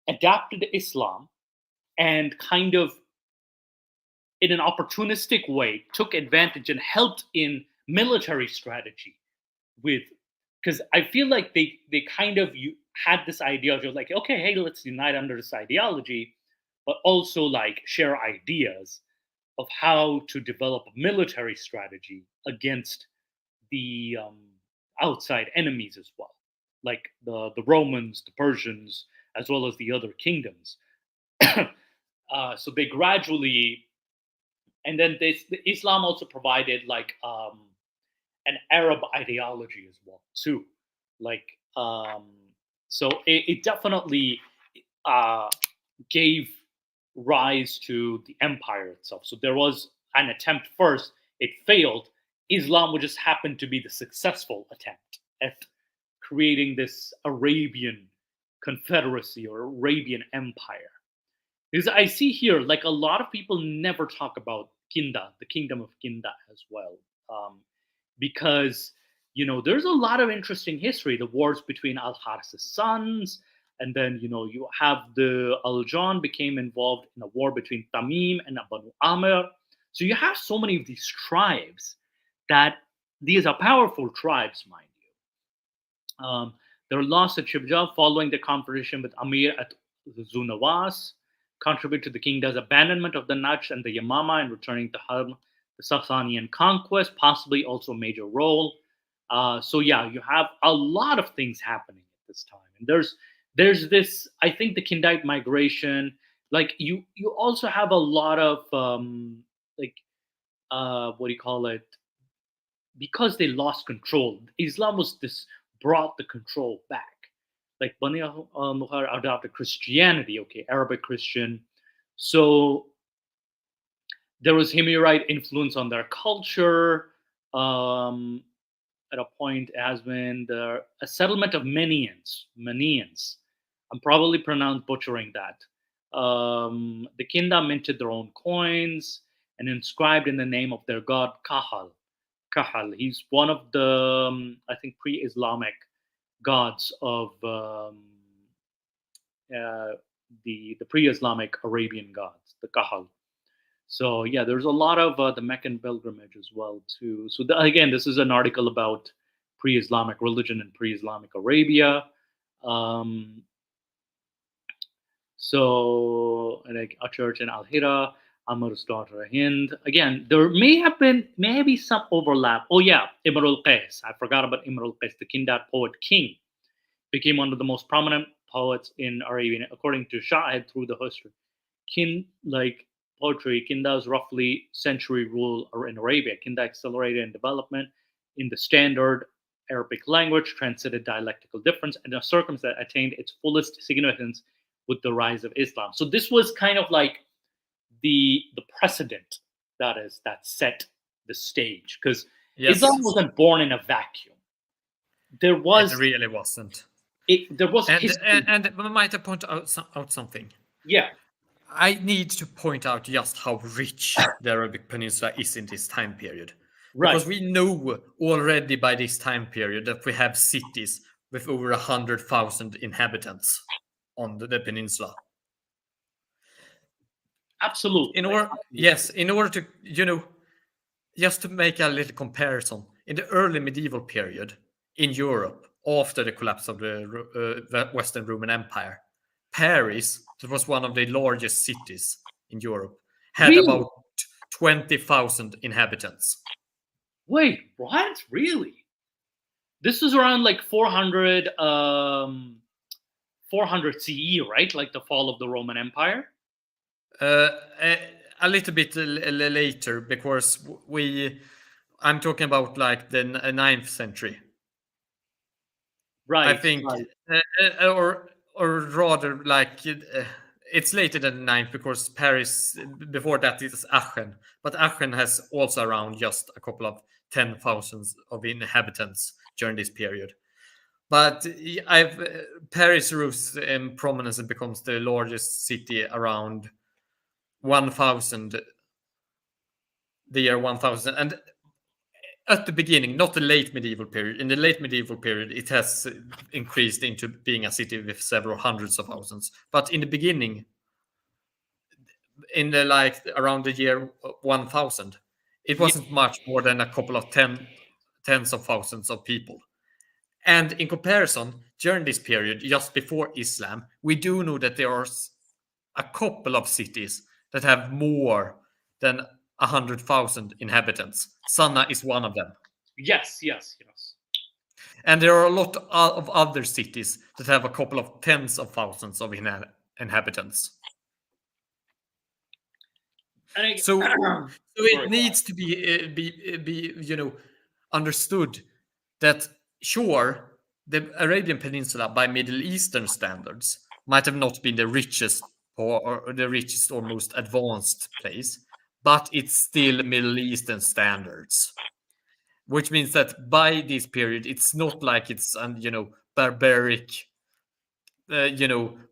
adapted Islam and kind of, in an opportunistic way, took advantage and helped in military strategy because I feel like they kind of had this ideology of like, okay, hey, let's unite under this ideology, but also like share ideas of how to develop a military strategy against the outside enemies as well, like the Romans, the Persians, as well as the other kingdoms. So they gradually, and then Islam also provided like an Arab ideology as well too. Like, so it definitely uh, gave rise to the empire itself. So there was an attempt first, it failed. Islam would just happen to be the successful attempt at creating this Arabian confederacy or Arabian empire. Because I see here, like, a lot of people never talk about Kinda, the kingdom of Kinda as well, because there's a lot of interesting history. The wars between Al Harith's sons, and then you have the Al Jan became involved in a war between Tamim and Banu Amr. So you have so many of these tribes that these are powerful tribes, mind you. Their loss at Shibja following the confrontation with Amir at Zunawas contribute to the kingdom's abandonment of the Najj and the Yamama and returning to Harm, the Sasanian conquest, possibly also a major role. So yeah, you have a lot of things happening at this time, and there's this. I think the Kindite migration, like you also have a lot of what do you call it? Because they lost control, Islam was this brought the control back. Like Bani Mughal adopted Christianity, okay, Arabic Christian. So there was Himyarite influence on their culture. At a point, it has been a settlement of Manians. I'm probably butchering that. The Kinda minted their own coins and inscribed in the name of their god Kahal. He's one of the, I think, pre-Islamic gods of the pre-Islamic Arabian gods, the Kahal. So yeah, there's a lot of the Meccan pilgrimage as well too. So again, this is an article about pre-Islamic religion and pre-Islamic Arabia. So like a church in Al-Hira, Amr's daughter Hind. Again, there may be some overlap. Oh yeah, Imr al-Qais. I forgot about Imr al-Qais, the Kindat poet king. Became one of the most prominent poets in Arabia, according to Shahid through the history. Poetry, Kinda's roughly century rule in Arabia. Kinda accelerated in development in the standard Arabic language, transcended dialectical difference, and a circumstance that attained its fullest significance with the rise of Islam. So this was kind of like the precedent that set the stage, because Islam wasn't born in a vacuum. It really wasn't. There was and I might point out something. Yeah. I need to point out just how rich the Arabic Peninsula is in this time period. Right. Because we know already by this time period that we have cities with over 100,000 inhabitants on the peninsula. Absolutely. In order to, just to make a little comparison, in the early medieval period in Europe, after the collapse of the Western Roman Empire, Paris, that was one of the largest cities in Europe, had about 20,000 inhabitants. Wait, what? Really? This is around like 400 CE, right? Like the fall of the Roman Empire? A little bit later, because I'm talking about like the 9th century. Right. I think, right. Or rather, like it's later than the 9th, because Paris before that is Aachen, but Aachen has also around just a couple of 10,000 of inhabitants during this period. But Paris rose in prominence and becomes the largest city around 1000, the year 1000, and at the beginning, not the late medieval period. In the late medieval period, it has increased into being a city with several hundreds of thousands. But in the beginning, in the around the year 1000, it wasn't much more than a couple of tens of thousands of people. And in comparison, during this period, just before Islam, we do know that there are a couple of cities that have more than 100,000 inhabitants. Sanaa is one of them. Yes. And there are a lot of other cities that have a couple of tens of thousands of inhabitants. So it needs to be understood that, sure, the Arabian Peninsula by Middle Eastern standards might have not been the richest or the richest or most advanced place, but it's still Middle Eastern standards, which means that by this period, it's not like it's barbaric,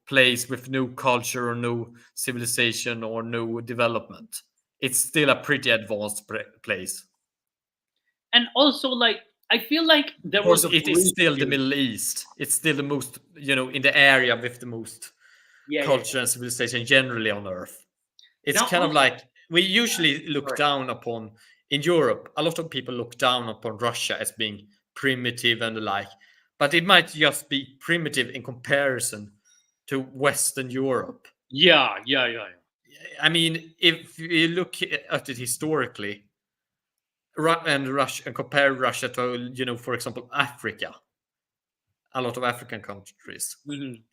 place with no culture or no civilization or no development. It's still a pretty advanced place. And also, like, I feel like there Of course, was a it is still the breakthrough. Middle East. It's still the most, in the area with the most Yeah, culture and civilization generally on Earth. It's Now, kind of also- like we usually look Sorry. down upon, in Europe, a lot of people look down upon Russia as being primitive and the like, but it might just be primitive in comparison to Western Europe. Yeah. I mean, if you look at it historically, and compare Russia to, for example, Africa, a lot of African countries. Mhm.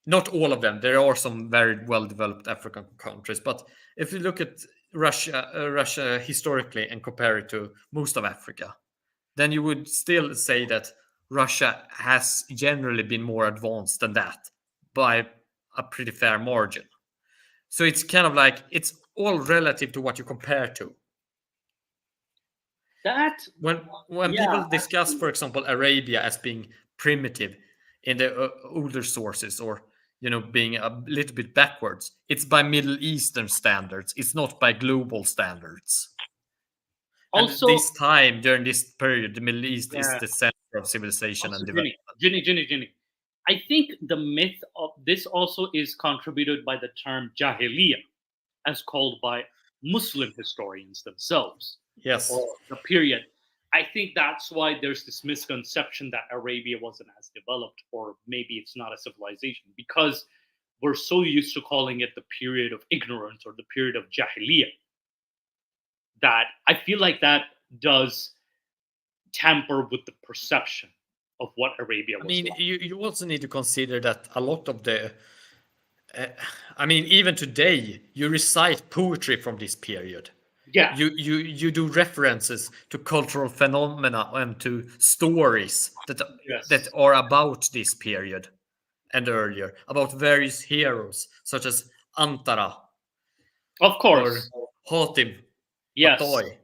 Not all of them. There are some very well-developed African countries, but if you look at Russia historically and compare it to most of Africa, then you would still say that Russia has generally been more advanced than that by a pretty fair margin. So it's kind of like it's all relative to what you compare to. That When Yeah, people discuss, for example, Arabia as being primitive in the older sources, or being a little bit backwards, it's by Middle Eastern standards. It's not by global standards. also, and this time during this period, the Middle East is Yeah. the center of civilization also and development. Ginny. I think the myth of this also is contributed by the term Jahiliyyah, as called by Muslim historians themselves, Yes. or the period. I think that's why there's this misconception that Arabia wasn't as developed, or maybe it's not a civilization, because we're so used to calling it the period of ignorance or the period of Jahiliyyah, that I feel like that does tamper with the perception of what Arabia was I mean, like. you also need to consider that a lot of the, even today, you recite poetry from this period. Yeah. You do references to cultural phenomena and to stories Yes. that are about this period and earlier, about various heroes such as Antara Of course. or Hatim Yes. Batoy,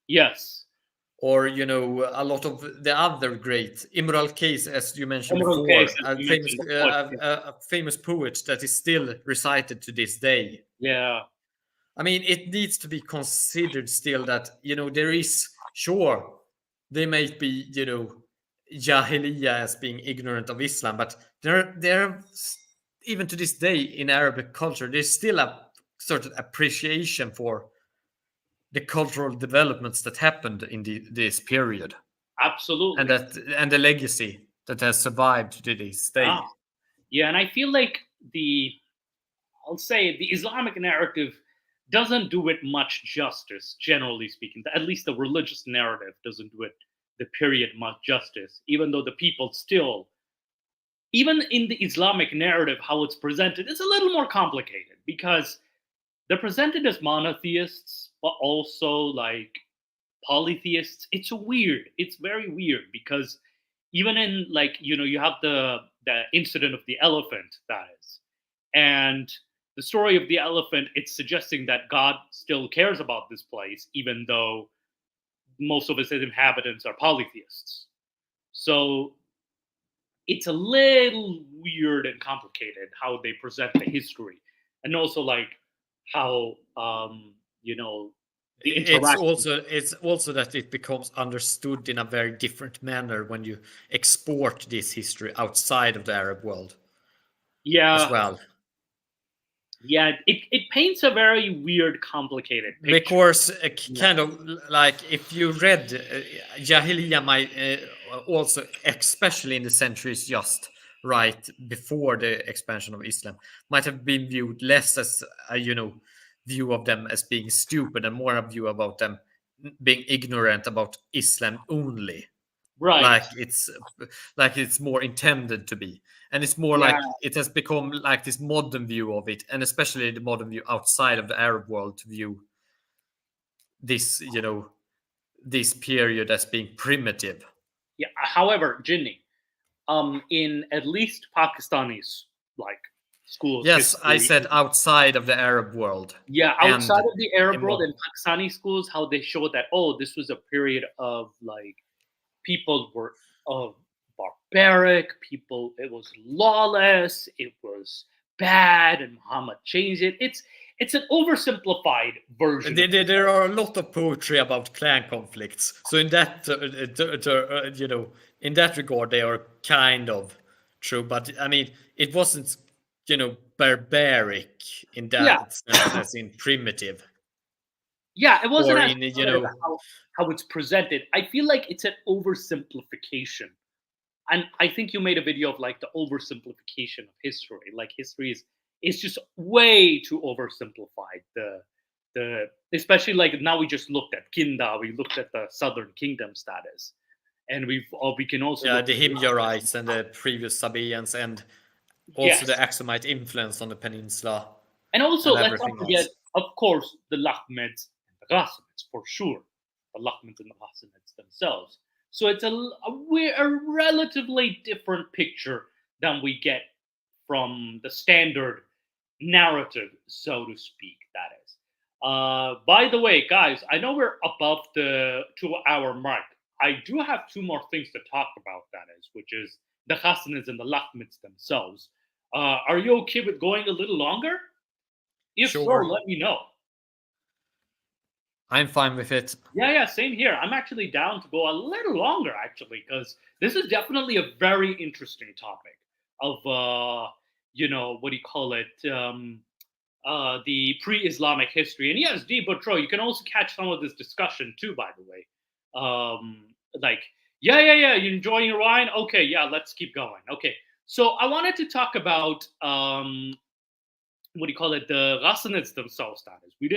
Yes. or a lot of the other great Imr al-Qais, as you mentioned Imr before, al-Qais, as a you famous, mentioned before, a famous poet that is still recited to this day. Yeah. I mean, it needs to be considered still that, there is, sure, they might be, Jahiliyyah as being ignorant of Islam, but there, even to this day in Arabic culture, there's still a certain appreciation for the cultural developments that happened in this period, Absolutely. and the legacy that has survived to this day. Ah. Yeah, and I feel like I'll say the Islamic narrative doesn't do it much justice, generally speaking. At least the religious narrative doesn't do it the period much justice, even though the people still, even in the Islamic narrative, how it's presented is a little more complicated, because they're presented as monotheists, but also like polytheists. It's weird. It's very weird, because even in, like, you have the incident of the elephant, that is, and the story of the elephant, it's suggesting that God still cares about this place, even though most of its inhabitants are polytheists. So it's a little weird and complicated how they present the history, and also like how the interaction. It's also that it becomes understood in a very different manner when you export this history outside of the Arab world Yeah, as well. yeah, it paints a very weird, complicated picture. Because kind of like if you read Jahiliyyah, might also, especially in the centuries just right before the expansion of Islam, might have been viewed less as a view of them as being stupid, and more a view about them being ignorant about Islam only. Right. Like it's more intended to be, and it's more like it has become like this modern view of it, and especially the modern view outside of the Arab world to view this this period as being primitive. Yeah. However, Jinni, in at least Pakistani's like school of Yes, I history, said outside of the Arab world. yeah, and outside of the Arab in world what- and Pakistani schools, how they showed that this was a period of like people were barbaric, people, it was lawless, it was bad, and Muhammad changed it. It's an oversimplified version. There are a lot of poetry about clan conflicts. So in that, in that regard, they are kind of true. But I mean, it wasn't, barbaric in that sense as in primitive. Yeah, it wasn't Or as in, how it's presented. I feel like it's an oversimplification. And I think you made a video of like the oversimplification of history. Like history is just way too oversimplified. The especially like now we just looked at Kinda, we looked at the Southern Kingdom status, and we can also look the at Himyarites and the previous Sabaeans, and also Yes. the Aksumite influence on the peninsula. And also, and let's not everything forget, else. of course, the Lakhmids and the Ghassanids, for sure. The Lakhmids and the Ghassanids themselves. So it's a relatively different picture than we get from the standard narrative, so to speak, that is. By the way, guys, I know we're above the 2-hour mark. I do have 2 more things to talk about, that is, which is the Ghassanids and the Lakhmids themselves. Are you okay with going a little longer? If Sure. so, let me know. I'm fine with it. Yeah, same here. I'm actually down to go a little longer, actually, because this is definitely a very interesting topic of, what do you call it? The pre-Islamic history. And yes, D. Butro, you can also catch some of this discussion too, by the way. Yeah, you enjoying your wine? Okay, yeah, let's keep going. Okay, so I wanted to talk about, what do you call it? The Ghassanids themselves, that is. We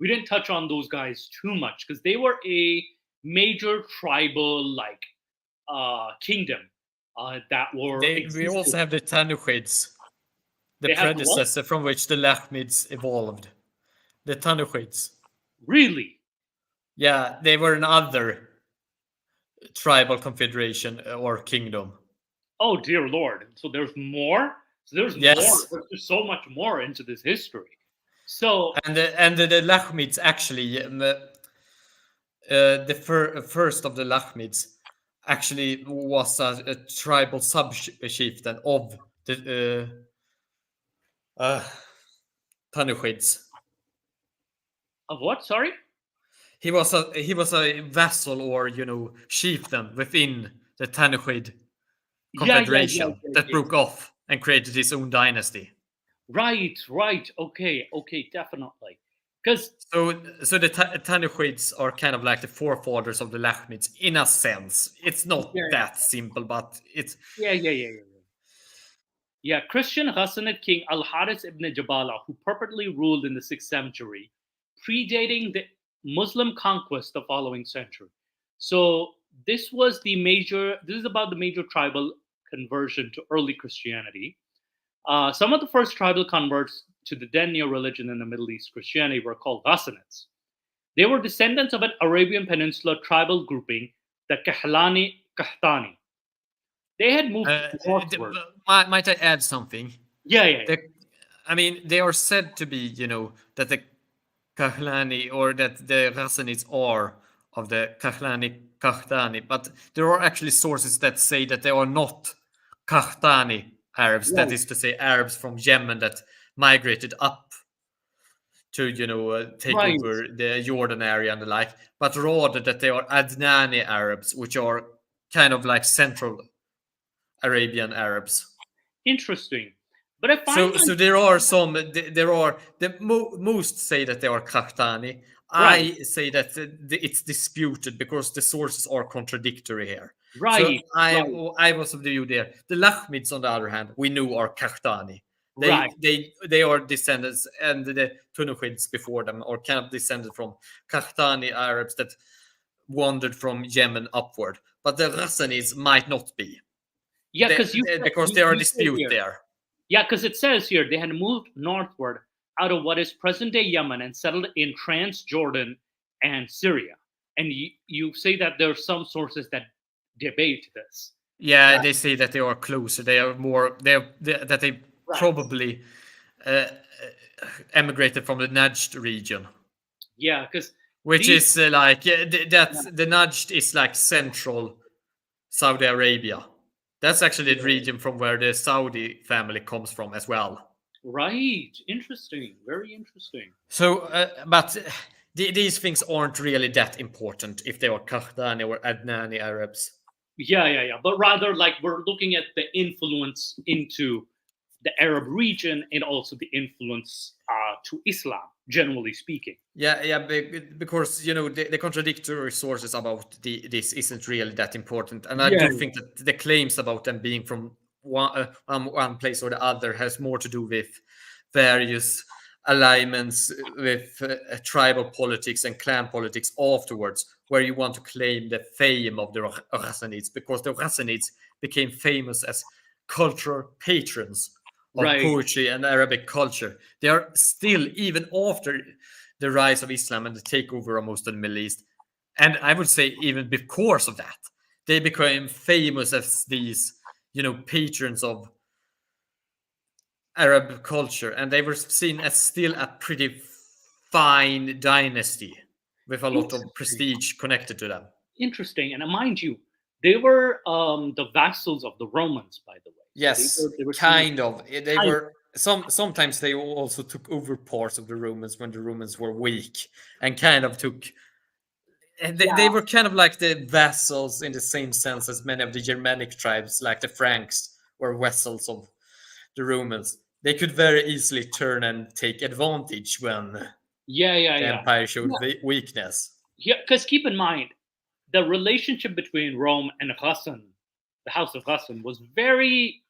didn't touch on those guys too much because they were a major tribal kingdom that were. We also have the Tanuchids, the They have the what? predecessor from which the Lakhmids evolved. The Tanuchids. Really? Yeah, they were another tribal confederation or kingdom. Oh dear Lord! So there's more. So there's Yes. more. There's so much more into this history. So And the Lakhmids actually, the first of the Lakhmids actually was a tribal sub-chieftain of the Tanuchids. of what? Sorry. He was a vassal or chieftain within the Tanuchid confederation that broke off and created his own dynasty. Right. Okay, definitely. Because So the Tanuchids are kind of like the forefathers of the Lakhmids in a sense. It's not that simple, but it's yeah, Christian Ghassanid king Al-Haris ibn Jabala, who purportedly ruled in the 6th century, predating the Muslim conquest the following century. So this is about the major tribal conversion to early Christianity. Some of the first tribal converts to the then new religion in the Middle East, Christianity, were called Ghassanids. They were descendants of an Arabian Peninsula tribal grouping, the Qahtani. They had moved northward. Might I add something? Yeah. I mean, they are said to be, that the Kahlani or that the Ghassanids are of the Qahtani, but there are actually sources that say that they are not Qahtani Arabs. Right. That is to say, Arabs from Yemen that migrated up to, take Right. over the Jordan area and the like, but rather that they are Adnani Arabs, which are kind of like Central Arabian Arabs. Interesting. But I find So there are some. Most say that they are Qahtani. Right. I say that it's disputed because the sources are contradictory here. Right. So I was of the view there. The Lakhmids, on the other hand, we know are Qahtani. They are descendants, and the Tanuchids before them are kind of descended from Qahtani Arabs that wandered from Yemen upward. But the Ghassanids might not be. Yeah, because there are disputes there. Yeah, because it says here they had moved northward out of what is present-day Yemen and settled in Transjordan and Syria. and you say that there are some sources that debate this. Yeah, they say that they are closer. They are more. That they Right. probably emigrated from the Najd region, Yeah, because which these- is like the Najd is like central Saudi Arabia. That's actually the region from where the Saudi family comes from as well. right, interesting, very interesting. So, but these things aren't really that important if they are Qahtani or Adnani Arabs. Yeah. But rather, like, we're looking at the influence into the Arab region and also the influence to Islam, generally speaking. Yeah, because the contradictory sources about this isn't really that important, and I Yeah. do think that the claims about them being from one place or the other has more to do with various alignments with tribal politics and clan politics afterwards, where you want to claim the fame of the Ghassanids, because the Ghassanids became famous as cultural patrons of Right. poetry and Arabic culture. They are still, even after the rise of Islam and the takeover of most of the Middle East, and I would say even because of that, they became famous as these, patrons of Arab culture, and they were seen as still a pretty fine dynasty with a lot of prestige connected to them. Interesting. And mind you, they were the vassals of the Romans, by the way. Yes, They were kind of. They kind were sometimes they also took over parts of the Romans when the Romans were weak, and kind of took. And they were kind of like the vassals in the same sense as many of the Germanic tribes, like the Franks, were vassals of the Romans. They could very easily turn and take advantage when the empire showed weakness. Yeah, because keep in mind, the relationship between Rome and Ghassan, the House of Ghassan, was very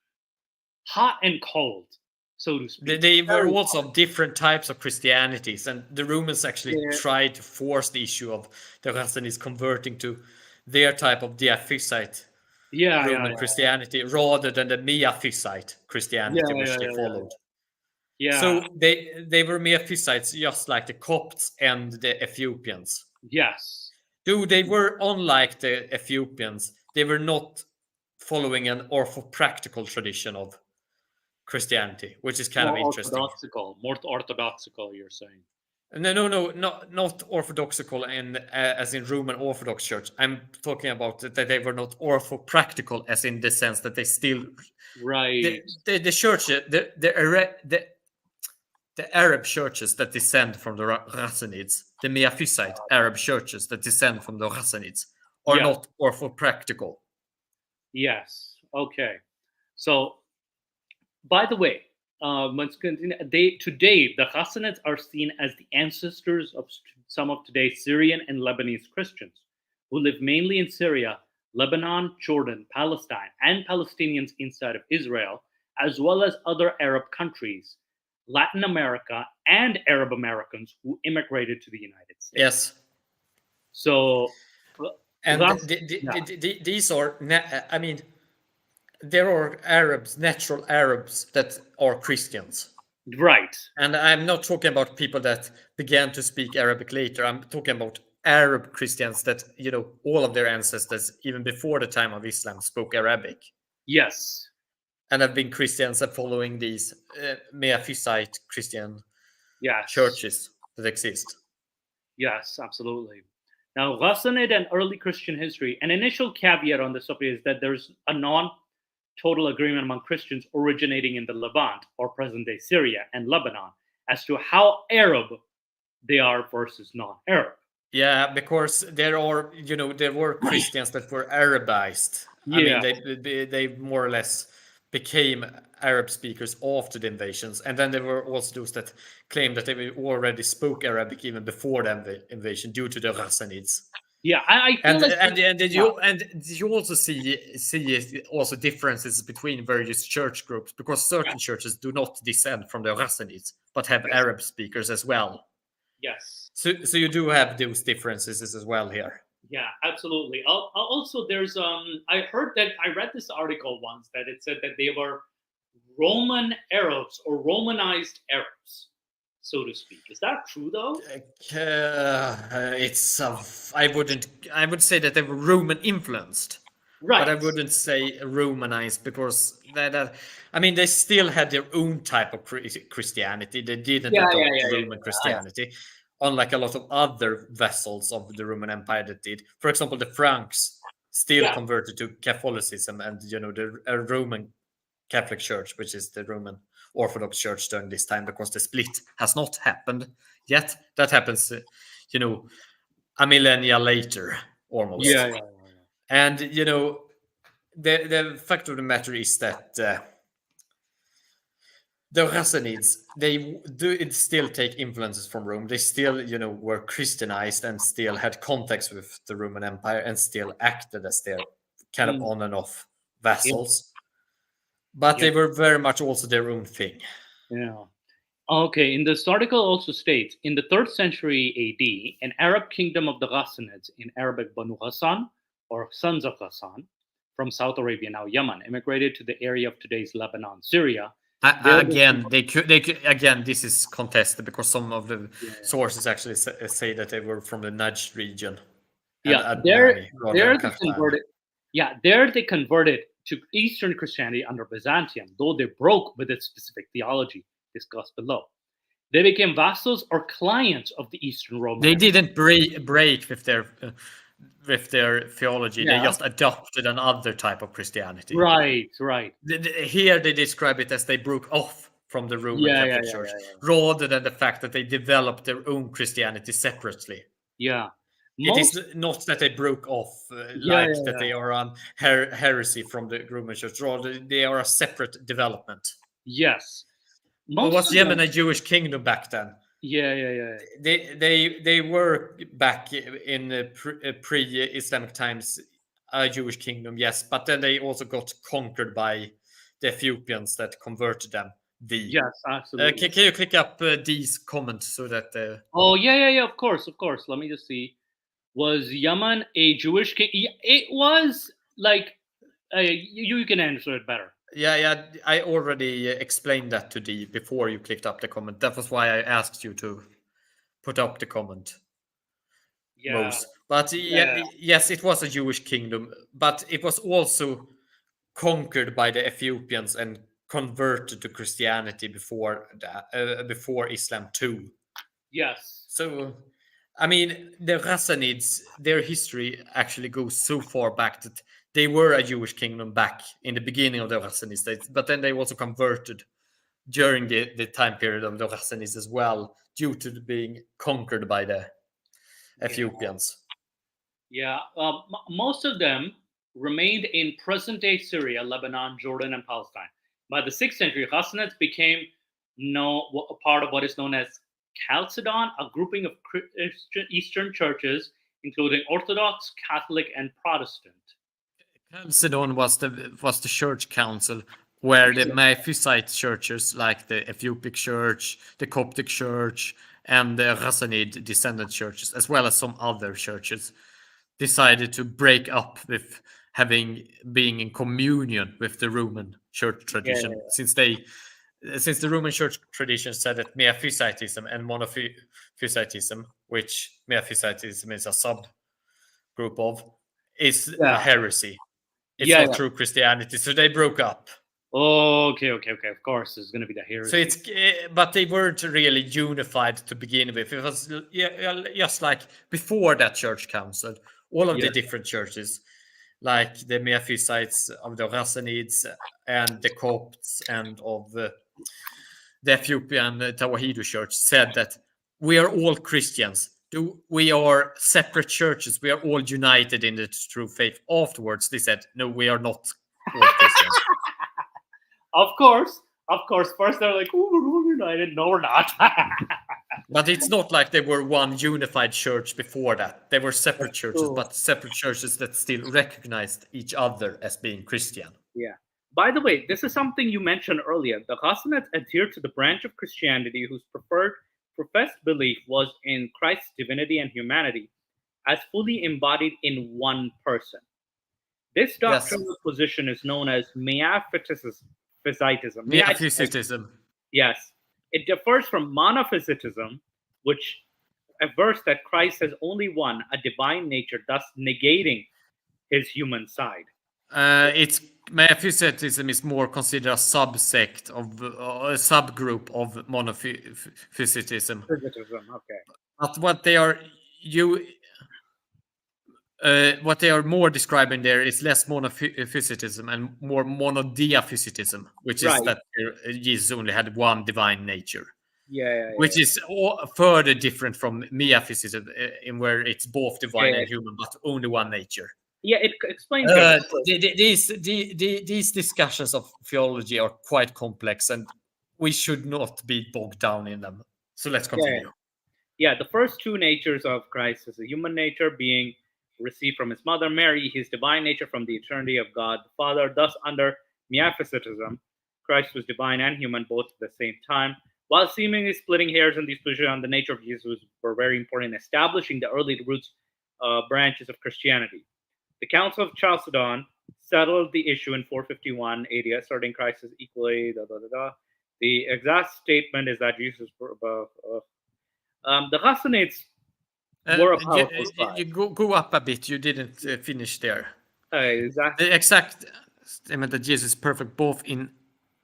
hot and cold, so to speak. They were also different types of Christianities, and the Romans actually tried to force the issue of the Ghassanids converting to their type of Diaphysite Roman Christianity rather than the Miaphysite Christianity which they followed. Yeah. So they were Miaphysites just like the Copts and the Ethiopians. Yes. Though they were unlike the Ethiopians, they were not following an orthopractical tradition of Christianity, which is kind of interesting. More orthodoxical, you're saying? No, not orthodoxical as in Roman Orthodox Church. I'm talking about that they were not orthopractical, as in the sense that they still right. The church, the Arab churches that descend from the Ghassanids, the Miaphysite Arab churches that descend from the Ghassanids, are not orthopractical. Yes. Okay. So, by the way, let's continue. Today, the Ghassanids are seen as the ancestors of some of today's Syrian and Lebanese Christians, who live mainly in Syria, Lebanon, Jordan, Palestine, and Palestinians inside of Israel, as well as other Arab countries, Latin America, and Arab Americans who immigrated to the United States. Yes. So, and these are, I mean, there are Arabs, natural Arabs that are Christians. Right. And I'm not talking about people that began to speak Arabic later. I'm talking about Arab Christians that, all of their ancestors, even before the time of Islam, spoke Arabic. Yes. And have been Christians and following these Miaphysite Christian churches that exist. Yes, absolutely. Now, Ghassanid and early Christian history, an initial caveat on this is that there's a non-total agreement among Christians originating in the Levant or present-day Syria and Lebanon as to how Arab they are versus non-Arab. Yeah, because there were Christians that were Arabized. Yeah. I mean, they more or less became Arab speakers after the invasions, and then there were also those that claimed that they already spoke Arabic even before the invasion due to the Ghassanids. Yeah, I feel you also see also differences between various church groups, because certain churches do not descend from the Ghassanids but have Arab speakers as well. Yes. So you do have those differences as well here. Yeah, absolutely. Also, there's I read this article once that it said that they were Roman Arabs or Romanized Arabs. so to speak. Is that true though? It's I would say that they were Roman influenced, Right. but I wouldn't say Romanized, because I mean, they still had their own type of Christianity. They didn't Yeah, adopt yeah, yeah, Roman Christianity, unlike a lot of other vassals of the Roman Empire that did. For example, the Franks still converted to Catholicism, and the Roman Catholic Church, which is the Roman Orthodox Church during this time, because the split has not happened yet. That happens, a millennia later, almost. Yeah. And the fact of the matter is that the Rassanids, they do still take influences from Rome. They still, were Christianized and still had contacts with the Roman Empire and still acted as their kind of on and off vassals. But they were very much also their own thing. Yeah. Okay, in this article also states, in the 3rd century AD, an Arab kingdom of the Ghassanids, in Arabic Banu Ghassan, or sons of Ghassan, from South Arabia, now Yemen, immigrated to the area of today's Lebanon, Syria. Again, they could again, this is contested, because some of the sources actually say that they were from the Najd region. There they converted to Eastern Christianity under Byzantium, though they broke with its specific theology, discussed below. They became vassals or clients of the Eastern Roman. They didn't break with their theology. Yeah. They just adopted another type of Christianity. Right. Here they describe it as they broke off from the Roman Catholic Church, rather than the fact that they developed their own Christianity separately. Yeah. It is not that they broke off that they are on heresy from the Roman Church. Rather, they are a separate development. Yes. Was Yemen a Jewish kingdom back then? Yeah. They were back in pre-Islamic times a Jewish kingdom, yes, but then they also got conquered by the Ethiopians that converted them. Yes, absolutely. Can you click up D's comment so that? Oh yeah. Of course. Let me just see. Was Yemen a Jewish king? It was like you can answer it better. Yeah. I already explained that to D before you clicked up the comment. That was why I asked you to put up the comment. Yeah. But yes, it was a Jewish kingdom, but it was also conquered by the Ethiopians and converted to Christianity before Islam too. Yes. So, I mean, the Rassanids, their history actually goes so far back that they were a Jewish kingdom back in the beginning of the Rassanid states, but then they also converted during the time period of the Rassanids as well, due to being conquered by the Ethiopians. Yeah, most of them remained in present-day Syria, Lebanon, Jordan, and Palestine. By the 6th century, Hassanids became a part of what is known as Chalcedon, a grouping of Eastern churches, including Orthodox, Catholic, and Protestant. Chalcedon was the church council where the Maphusite churches, like the Ethiopic Church, the Coptic Church, and the Rassanid descendant churches, as well as some other churches, decided to break up with being in communion with the Roman church tradition, since the Roman church tradition said that Miaphysitism and Monophysitism, which Miaphysitism is a subgroup of, is a heresy. It's not true Christianity, so they broke up. Oh, okay. Of course, it's going to be the heresy. So but they weren't really unified to begin with. It was just like before that church council, all of the different churches, like the Miaphysites of the Rassanids and the Copts and of the Ethiopian Tawahedo Church, said that we are all Christians. We are separate churches. We are all united in the true faith. Afterwards, they said, no, we are not all Christians. Of course. First they're like, oh, we're all united. No, we're not. But it's not like they were one unified church before that. They were separate churches, but separate churches that still recognized each other as being Christian. Yeah. By the way, this is something you mentioned earlier. The Hassanids adhered to the branch of Christianity whose professed belief was in Christ's divinity and humanity as fully embodied in one person. This doctrinal position is known as Miaphysitism. Miaphysitism. Yes. It differs from monophysitism, which avers that Christ has only one, a divine nature, thus negating his human side. It's Miaphysitism is more considered a subsect of a subgroup of monophysitism. Physitism, okay. But what they are more describing there is less monophysitism and more monotheism, which is Right. that Jesus only had one divine nature, Yeah. which is further different from Miaphysitism, in where it's both divine Yeah. and human, but only one nature. Yeah, it explains that. These discussions of theology are quite complex, and we should not be bogged down in them. So let's continue. Yeah, the first two natures of Christ is the human nature being received from his mother Mary, his divine nature from the eternity of God the Father. Thus, under Miaphysitism, Christ was divine and human both at the same time. While seemingly splitting hairs in these positions on the nature of Jesus were very important in establishing the early roots branches of Christianity. The Council of Chalcedon settled the issue in 451 AD, asserting Christ as equally. The exact statement is that Jesus. The Hassanids were a powerful tribe. You go up a bit. You didn't finish there. Exactly. The exact statement that Jesus is perfect both in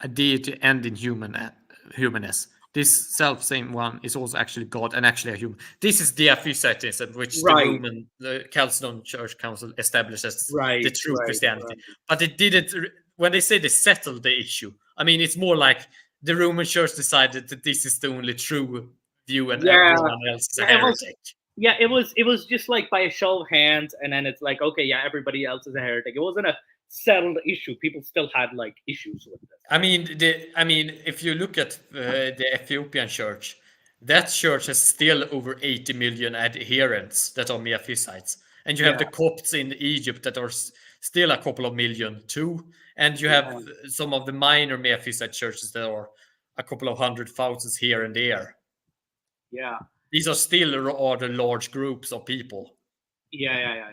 a deity and in humanness. This self-same one is also actually God and actually a human. This is Diaphysitism, which the Chalcedon Church Council established as the true Christianity. Right. But it didn't. When they say they settled the issue, I mean it's more like the Roman Church decided that this is the only true view, and everyone else is a heretic. It was just like by a show of hands, and then it's like, okay, yeah, everybody else is a heretic. It wasn't a settled issue. People still had like issues with this. I mean, if you look at the Ethiopian church, that church has still over 80 million adherents that are Miaphysites, and you have the Copts in Egypt that are still a couple of million too, and you have some of the minor Miaphysite churches that are a couple of 100,000 here and there. Yeah, these are still rather large groups of people. Yeah.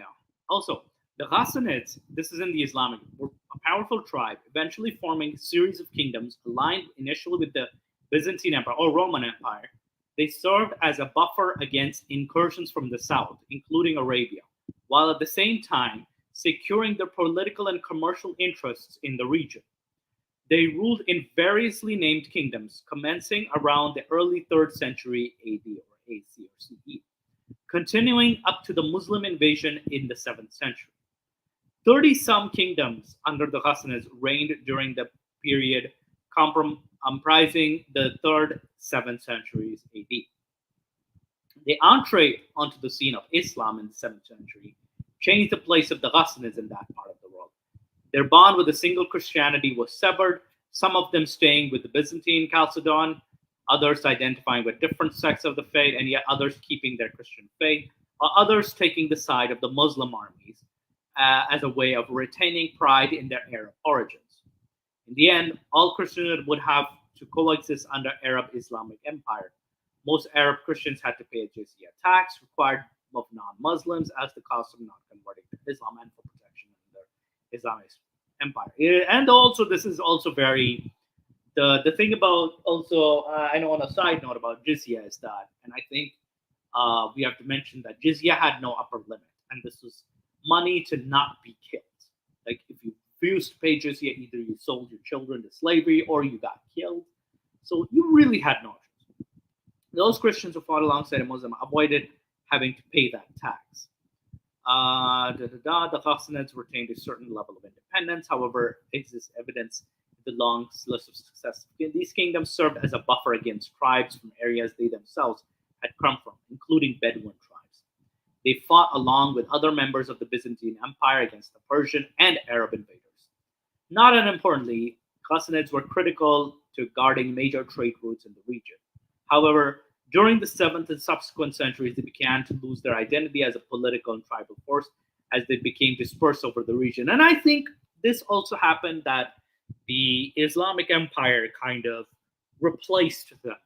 Also, the Hassanids, this is in the Islamic, were a powerful tribe, eventually forming a series of kingdoms aligned initially with the Byzantine Empire or Roman Empire. They served as a buffer against incursions from the south, including Arabia, while at the same time securing their political and commercial interests in the region. They ruled in variously named kingdoms, commencing around the early 3rd century AD or AC or CE, continuing up to the Muslim invasion in the 7th century. 30-some kingdoms under the Hassanids reigned during the period comprising the 3rd, 7th centuries AD. The entree onto the scene of Islam in the 7th century changed the place of the Hassanids in that part of the world. Their bond with a single Christianity was severed, some of them staying with the Byzantine Chalcedon, others identifying with different sects of the faith, and yet others keeping their Christian faith, while others taking the side of the Muslim armies as a way of retaining pride in their Arab origins. In the end, all Christianity would have to coexist under Arab Islamic Empire. Most Arab Christians had to pay a jizya tax required of non-Muslims as the cost of not converting to Islam and for protection under Islamic Empire. And also, this is also very the thing about also I know on a side note about jizya is that, and I think we have to mention that jizya had no upper limit, and this was money to not be killed. Like if you refused to pay jizya, either you sold your children to slavery or you got killed. So you really had no choice. Those Christians who fought alongside a Muslim avoided having to pay that tax. The Hassanids retained a certain level of independence. However, exists evidence in the long list of success. These kingdoms served as a buffer against tribes from areas they themselves had come from, including Bedouin tribes. They fought along with other members of the Byzantine Empire against the Persian and Arab invaders. Not unimportantly, Hassanids were critical to guarding major trade routes in the region. However, during the 7th and subsequent centuries, they began to lose their identity as a political and tribal force as they became dispersed over the region. And I think this also happened that the Islamic Empire kind of replaced them,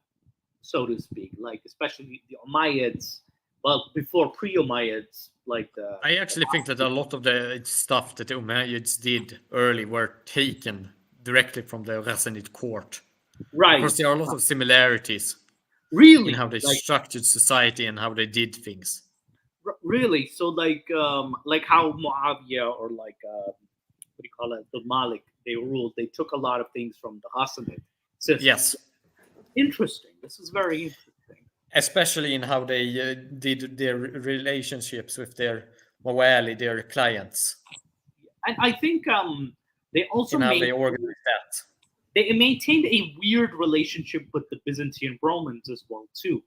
so to speak, like especially the Umayyads, well, before pre-Umayyads, like the... I actually think that a lot of the stuff that the Umayyads did early were taken directly from the Ghassanid court. Right. Of course, there are a lot of similarities Really, in how they like structured society and how they did things. really. So like how Muawiyah or like what do you call it, the Malik, they ruled. They took a lot of things from the Hassanid system. Yes, Interesting. This is very interesting. especially in how they did their relationships with their Mawali, their clients, And I think they also in how they made organized that. they maintained a weird relationship with the Byzantine Romans as well too,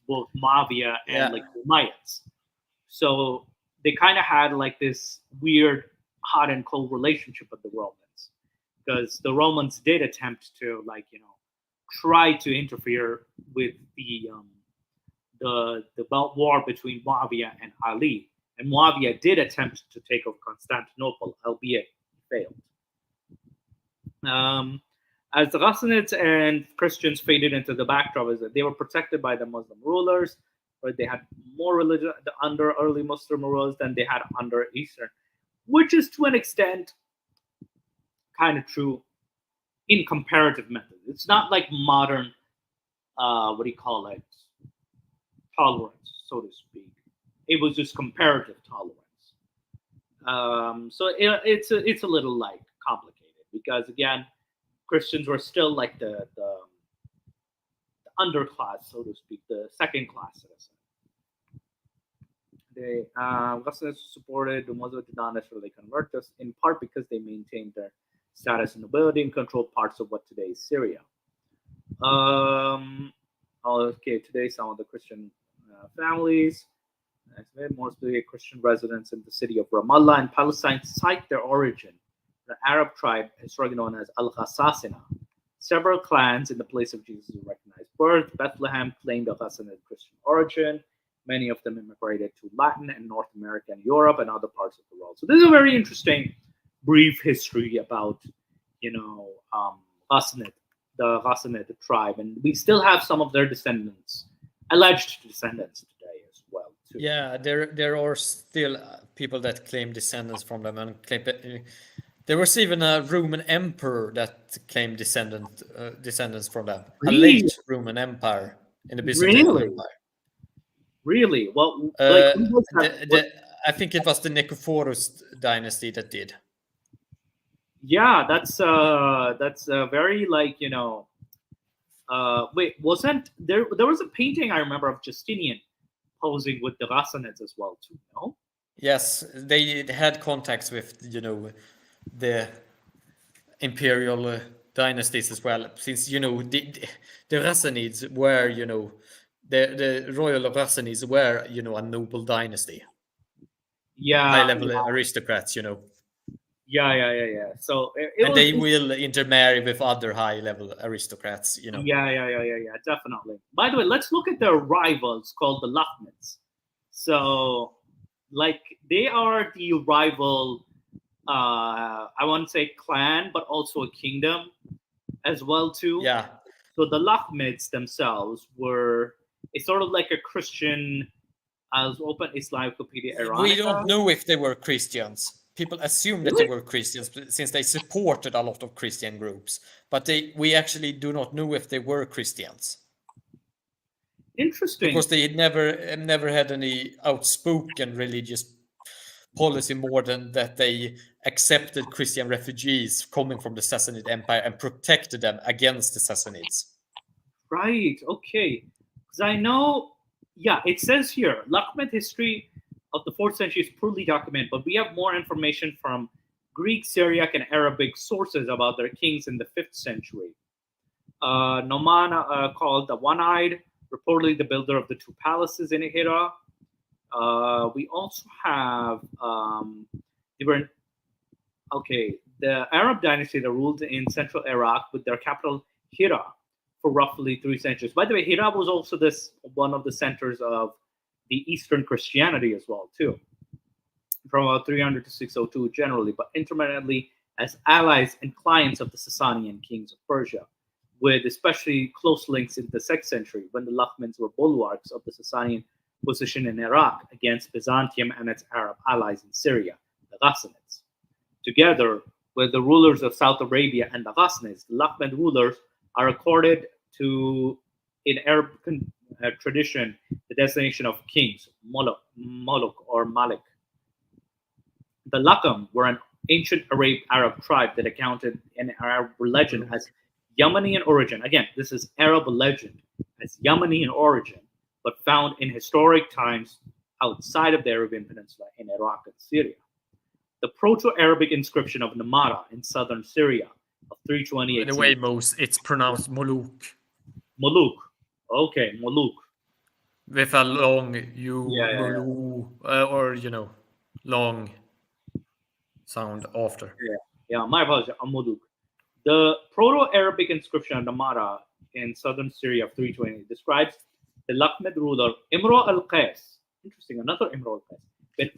both Muawiyah and Yeah. like the Umayyads. So they kind of had like this weird hot and cold relationship with the Romans, because the Romans did attempt to try to interfere with the war between Muawiyah and Ali, and Muawiyah did attempt to take over Constantinople, albeit failed. As the Ghassanids and Christians faded into the backdrop, is that they were protected by the Muslim rulers, or they had more religion under early Muslim rulers than they had under Eastern, which is to an extent kind of true in comparative methods. It's not like modern, what do you call it, tolerance, so to speak. It was just comparative tolerance. So it's a little like complicated, because again, Christians were still like the underclass, so to speak, the second class citizen. They Ghassanids supported the Muslims did not necessarily convert, just in part because they maintained their status and nobility and controlled parts of what today is Syria. Okay, today some of the Christian families, more specifically Christian residents in the city of Ramallah in Palestine, cite their origin. The Arab tribe, historically known as Al-Ghassasina. Several clans in the place of Jesus' recognized birth. Bethlehem claimed a Ghassanid Christian origin. Many of them immigrated to Latin and North America and Europe and other parts of the world. So this is a very interesting, brief history about, Ghassanid, the Ghassanid tribe, and we still have some of their descendants, alleged descendants today as well. Too. Yeah, there are still people that claim descendants from them, and claim there was even a Roman emperor that claimed descendants from them. A Really? late Roman empire in the Byzantine Empire. Really? Well, I think it was the Nicephorus dynasty that did. Yeah, that's very wait, wasn't there was a painting I remember of Justinian posing with the Ghassanids as well too, no? Yes, they had contacts with the imperial dynasties as well, since the Ghassanids were the royal Ghassanids were a noble dynasty. Yeah, high level aristocrats, Yeah. So they will intermarry with other high level aristocrats, Yeah, definitely. By the way, let's look at their rivals called the Lakhmids. So, they are the rival, I won't say clan, but also a kingdom as well too. Yeah. So the Lakhmids themselves were it's sort of like a Christian. I'll open Islamopedia Iran. We don't know if they were Christians. People assume that they were Christians since they supported a lot of Christian groups, but we actually do not know if they were Christians. Interesting. Because they never had any outspoken religious policy more than that they accepted Christian refugees coming from the Sassanid Empire and protected them against the Sassanids. Right. Okay. Because I know, it says here, Lakhmid history of the 4th century is poorly documented, but we have more information from Greek, Syriac, and Arabic sources about their kings in the 5th century. Noman, called the One-Eyed, reportedly the builder of the 2 palaces in Hira. We also have the Arab dynasty that ruled in central Iraq with their capital Hira for roughly 3 centuries. By the way, Hira was also one of the centers of the Eastern Christianity as well too, from about 300 to 602 generally, but intermittently as allies and clients of the Sasanian kings of Persia, with especially close links in the 6th century when the Lakhmids were bulwarks of the Sasanian position in Iraq against Byzantium and its Arab allies in Syria, the Ghassanids. Together with the rulers of South Arabia and the Ghassanids, the Lakhmid rulers are accorded to, in Arab tradition, the designation of kings, Moloch or Malik. The Lakam were an ancient Arab tribe that accounted in Arab legend as Yemeni in origin. Again, this is Arab legend as Yemeni in origin, but found in historic times outside of the Arabian Peninsula in Iraq and Syria. The Proto-Arabic inscription of Namara in southern Syria of 328. By the way, Mos, it's pronounced Moluk. Moluk. Okay, Moluk. With a long U, Yeah. Molu, or long sound after. Yeah, my apologies. Moluk. The Proto-Arabic inscription of Namara in southern Syria of 320 describes the Lakhmid ruler Imru al-Qais. Interesting, another Imru al-Qais.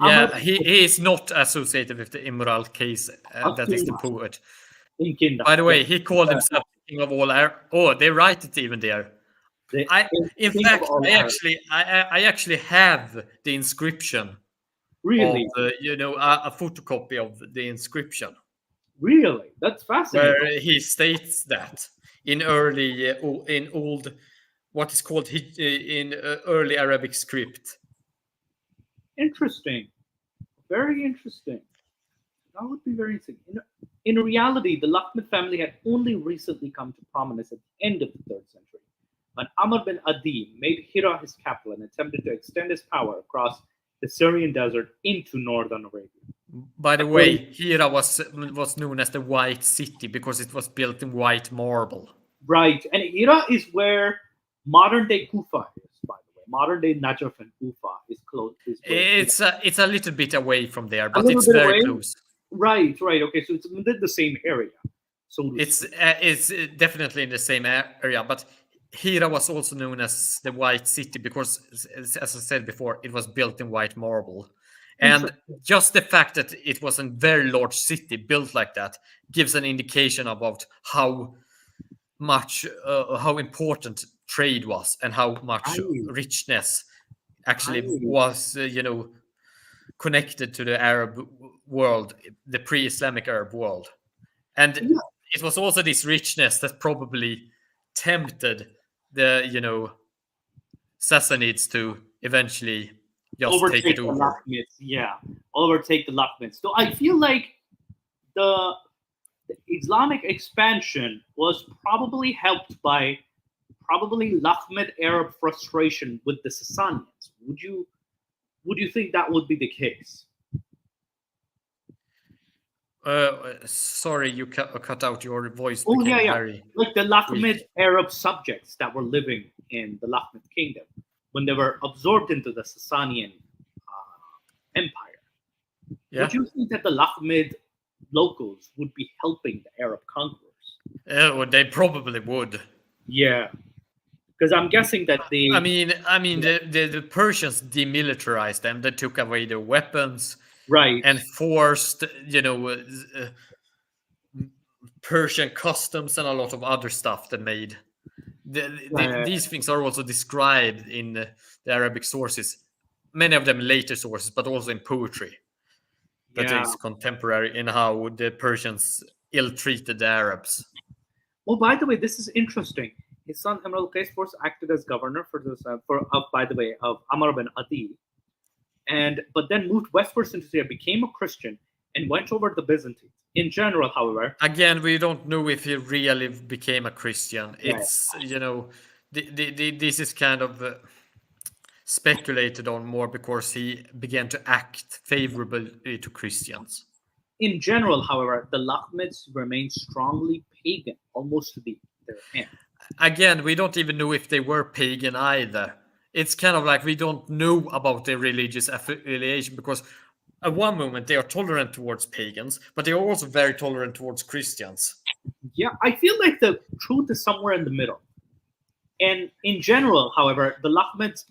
Yeah, he is not associated with the Imru al-Qais, that is the poet. In Kinda. By the way, he called himself king of all Arab. Oh, they write it even there. In fact, I actually have the inscription. Really? Of, a photocopy of the inscription. Really? That's fascinating. Where he states that in old, what is called in early Arabic script. Interesting. Very interesting. That would be very interesting. In reality, the Lakhmid family had only recently come to prominence at the end of the 3rd century, when Amr bin Adi made Hira his capital and attempted to extend his power across the Syrian desert into northern Arabia. By the way, Hira was known as the White City because it was built in white marble. Right, and Hira is where modern-day Kufa is, by the way. Modern-day Najaf and Kufa is close. It's a little bit away from there, but it's very close. Right. Okay, so it's within the same area. So it's definitely in the same area, but Hira was also known as the White City because, as I said before, it was built in white marble. And just the fact that it was a very large city built like that gives an indication about how important trade was and how much richness actually was, connected to the Arab world, the pre-Islamic Arab world. And it was also this richness that probably tempted the, Sassanids to eventually just take it over. The Lakhmids, yeah, overtake the Lakhmids. So I feel like the Islamic expansion was probably helped by Lakhmid Arab frustration with the Sassanids. Would you think that would be the case? Sorry, you cut out your voice. Oh yeah. Like the Lakhmid Arab subjects that were living in the Lakhmid kingdom when they were absorbed into the Sasanian empire. Yeah. Would you think that the Lakhmid locals would be helping the Arab conquerors? Well, they probably would. Yeah, because I'm guessing that the the Persians demilitarized them. They took away their weapons, right, and forced Persian customs and a lot of other stuff that made these things are also described in the Arabic sources. Many of them later sources, but also in poetry that is contemporary in how the Persians ill-treated the Arabs. Oh, by the way, this is interesting. His son Imru al-Qais first acted as governor of Amr bin Adi, but then moved westwards into Syria, became a Christian, and went over to the Byzantines. In general, however, again, we don't know if he really became a Christian. It's this is kind of speculated on more because he began to act favorably to Christians. In general, however, the Lakhmids remained strongly pagan, almost to their end. Again, we don't even know if they were pagan either. It's kind of like we don't know about their religious affiliation because at one moment they are tolerant towards pagans, but they are also very tolerant towards Christians. Yeah, I feel like the truth is somewhere in the middle. And in general, however, the Lakhmids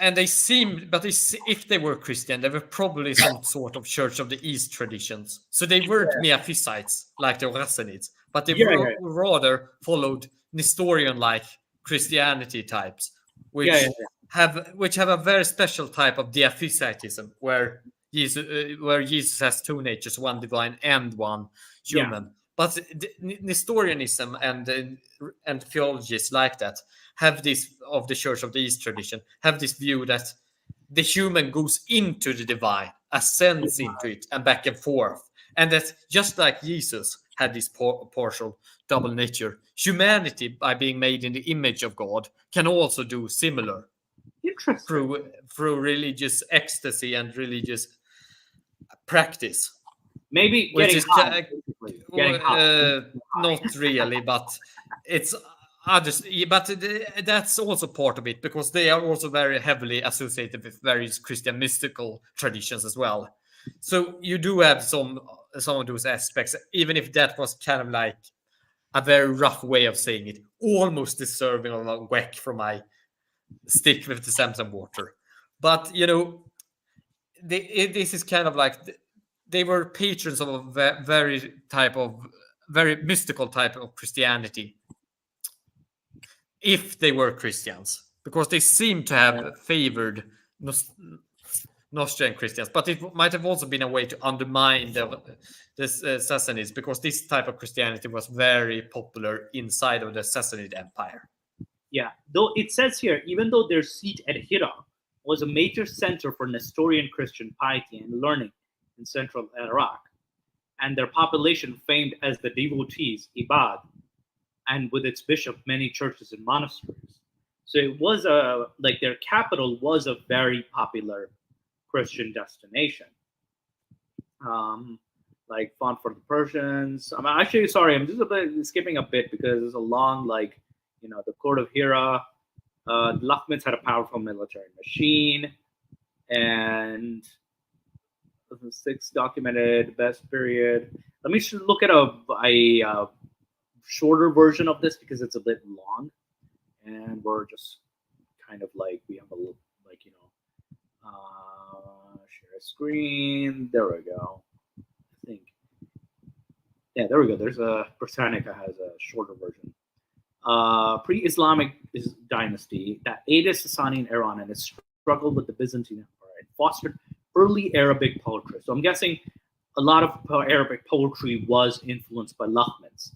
and they seem, but if they were Christian, they were probably some sort of Church of the East traditions. So they weren't Miaphysites like the Sassanids, but they rather followed Nestorian-like Christianity types, which have a very special type of Diaphysitism, where Jesus has two natures, one divine and one human. But Nestorianism and theologies like that have this, of the Church of the East tradition, have this view that the human goes into the divine, ascends into it, and back and forth. And that just like Jesus had this partial double nature, humanity, by being made in the image of God, can also do similar Interesting. through religious ecstasy and religious practice. Maybe Which getting is high, basically. Getting high. not really, but it's others. But that's also part of it, because they are also very heavily associated with various Christian mystical traditions as well. So you do have some of those aspects, even if that was kind of like a very rough way of saying it, almost deserving of a whack from my stick with the Samson water. But this is kind of like they were patrons of a very mystical type of Christianity, if they were Christians, because they seem to have favored Nostrian Christians. But it might have also been a way to undermine the Sassanids, because this type of Christianity was very popular inside of the Sassanid Empire. Yeah, though it says here, even though their seat at Hira was a major center for Nestorian Christian piety and learning in central Iraq, and their population famed as the devotees, Ibad, and with its bishop, many churches and monasteries. So it was their capital was a very popular Christian destination. Like font for the Persians. I'm actually sorry, I'm just skipping a bit because it's a long, the court of Hira. The Lakhmids had a powerful military machine, and the sixth documented best period. Let me look at a shorter version of this because it's a bit long, and we're just kind of we have a little share a screen. There we go. I think, yeah, there we go. There's Britannica has a shorter version. Pre-Islamic dynasty that aided Sasanian Iran and its struggle with the Byzantine Empire and fostered early Arabic poetry. So I'm guessing a lot of Arabic poetry was influenced by Lakhmids.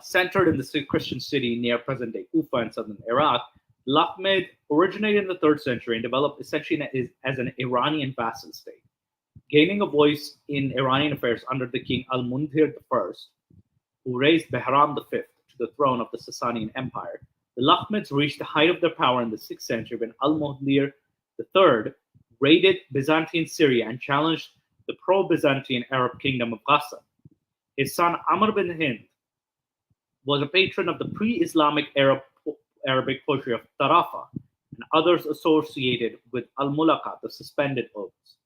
Centered in the Christian city near present-day Kufa in southern Iraq, Lakhmid originated in the 3rd century and developed essentially as an Iranian vassal state, gaining a voice in Iranian affairs under the king Al-Mundhir I, who raised Bahram V to the throne of the Sasanian Empire. The Lakhmids reached the height of their power in the 6th century when Al-Mundhir III raided Byzantine Syria and challenged the pro-Byzantine Arab kingdom of Ghassan. His son Amr bin Hind was a patron of the pre-Islamic Arabic poetry of Tarafa and others associated with Al-Mulaka, the suspended oaths.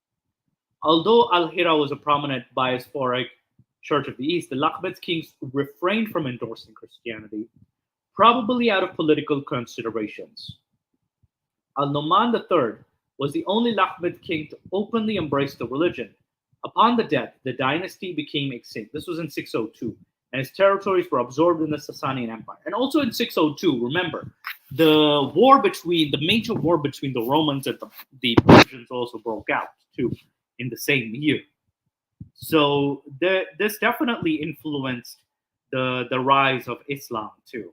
Although Al-Hira was a prominent diasporic Church of the East, the Lakhmid kings refrained from endorsing Christianity, probably out of political considerations. Al-Numan III was the only Lakhmid king to openly embrace the religion. Upon the death, the dynasty became extinct. This was in 602, and his territories were absorbed in the Sasanian Empire. And also in 602, remember, the major war between the Romans and the Persians also broke out too in the same year. So this definitely influenced the rise of Islam too.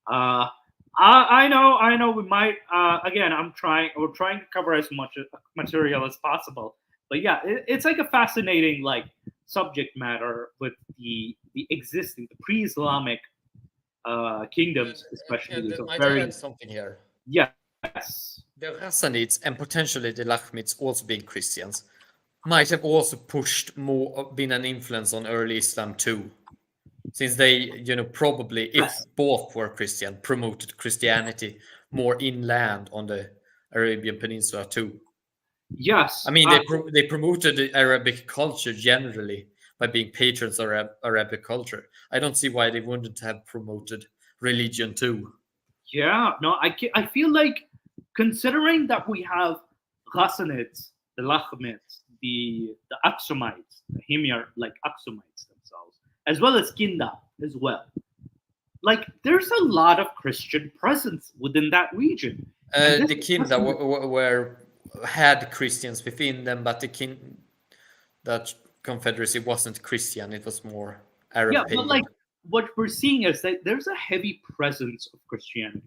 I know we might again we're trying to cover as much material as possible, but yeah, it's like a fascinating subject matter with the pre-Islamic kingdoms, especially. Might I add something here? Yes. The Hassanids and potentially the Lakhmids also being Christians might have also been an influence on early Islam too, since they, probably, if both were Christian, promoted Christianity more inland on the Arabian Peninsula too. Yes. I mean, they promoted the Arabic culture generally by being patrons of Arabic culture. I don't see why they wouldn't have promoted religion too. Yeah, no, I feel like, considering that we have Ghassanids, the Lakhmids, the Aksumites, the Himyar, Aksumites themselves, as well as Kinda as well. There's a lot of Christian presence within that region. The Kinda had Christians within them, but that confederacy wasn't Christian; it was more Arab Yeah, pagan. but like what we're seeing is that there's a heavy presence of Christianity.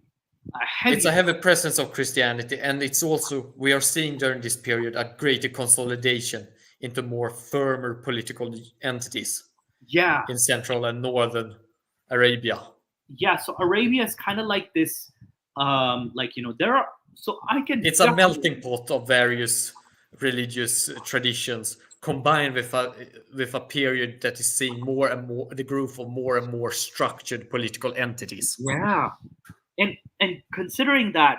It's a heavy presence of Christianity, and it's also, we are seeing during this period a greater consolidation into more firmer political entities Yeah, in Central and Northern Arabia. yeah. So Arabia is kind of like this, like there are. So I can. It's a melting pot of various religious traditions combined with a period that is seeing more and more the growth of more and more structured political entities. Yeah, and considering that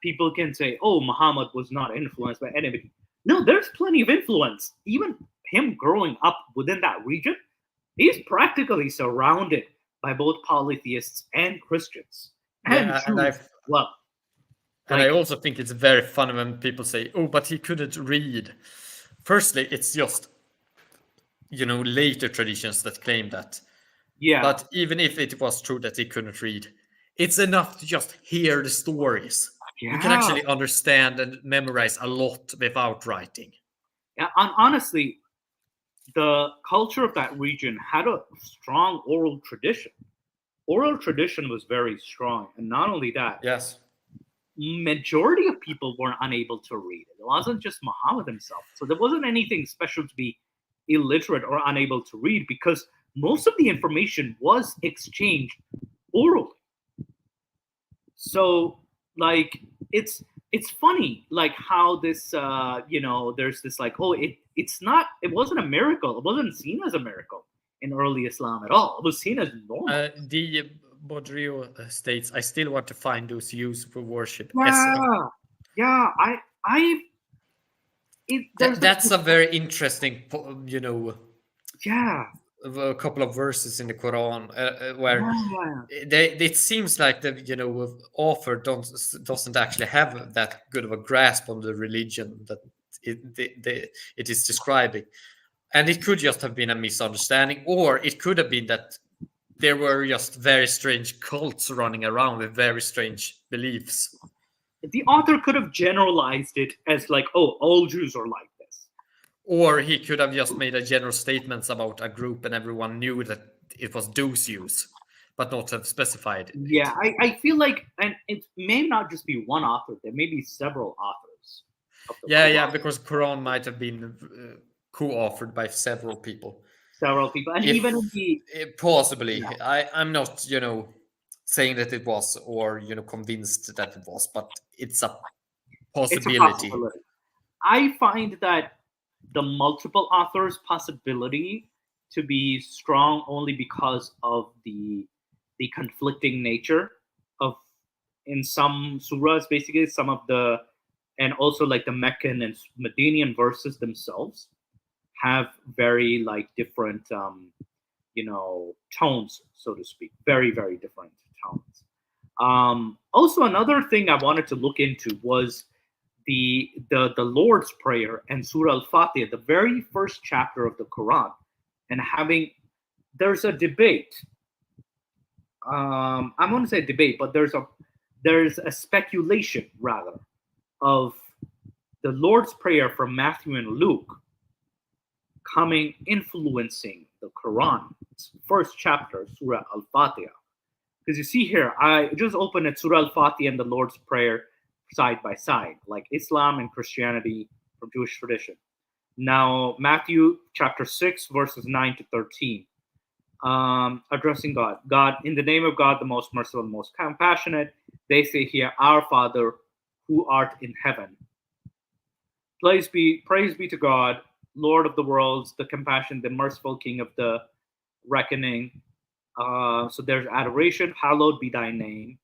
people can say, "Oh, Muhammad was not influenced by anybody." No, there's plenty of influence. Even him growing up within that region, he's practically surrounded by both polytheists and Christians and Yeah, Jews as well. And I also think it's very funny when people say, "Oh, but he couldn't read." Firstly, it's just later traditions that claim that. Yeah, But even if it was true that he couldn't read, it's enough to just hear the stories. You can yeah. actually understand and memorize a lot without writing. Yeah, and honestly, the culture of that region had a strong oral tradition. Oral tradition was very strong, and not only that, Yes. majority of people were unable to read. It wasn't just Muhammad himself. So there wasn't anything special to be illiterate or unable to read, because most of the information was exchanged orally. So like it's funny like how this there's this like, oh, it wasn't a miracle. It wasn't seen as a miracle in early Islam at all. It was seen as normal. The Baudrillard states, "I still want to find those used for worship." Yeah, That's a very interesting, yeah. a couple of verses in the Quran where Yeah. it seems like the author doesn't actually have that good of a grasp on the religion that it is describing, and it could just have been a misunderstanding, or it could have been that there were just very strange cults running around with very strange beliefs. The author could have generalized it as like, oh, all Jews are like this. Or he could have just made a general statements about a group and everyone knew that it was those Jews, but not have specified it. Yeah, I feel like, and it may not just be one author, there may be several authors. Yeah, because Quran might have been co-authored by several people. And even in the possibly, I'm not saying that it was, or convinced that it was, but it's a possibility. I find that the multiple authors possibility to be strong only because of the conflicting nature of, in some surahs, basically some of the, and also like the Meccan and Medinian verses themselves have very like different tones, so to speak, very, very different tones. Also, another thing I wanted to look into was the Lord's Prayer and Surah Al-Fatiha, the very first chapter of the Quran, and there's a debate. I'm going to say debate, but there's a speculation rather of the Lord's Prayer from Matthew and Luke influencing the Quran, first chapter, Surah Al-Fatiha. Because you see here, I just opened it, Surah Al-Fatiha and the Lord's Prayer side by side, like Islam and Christianity from Jewish tradition. Now, Matthew chapter 6, verses 9 to 13, addressing God. God, in the name of God, the most merciful and most compassionate, they say here, Our Father, who art in heaven. Praise be to God, Lord of the worlds, the compassionate, the merciful King of the reckoning. So there's adoration. Hallowed be thy name.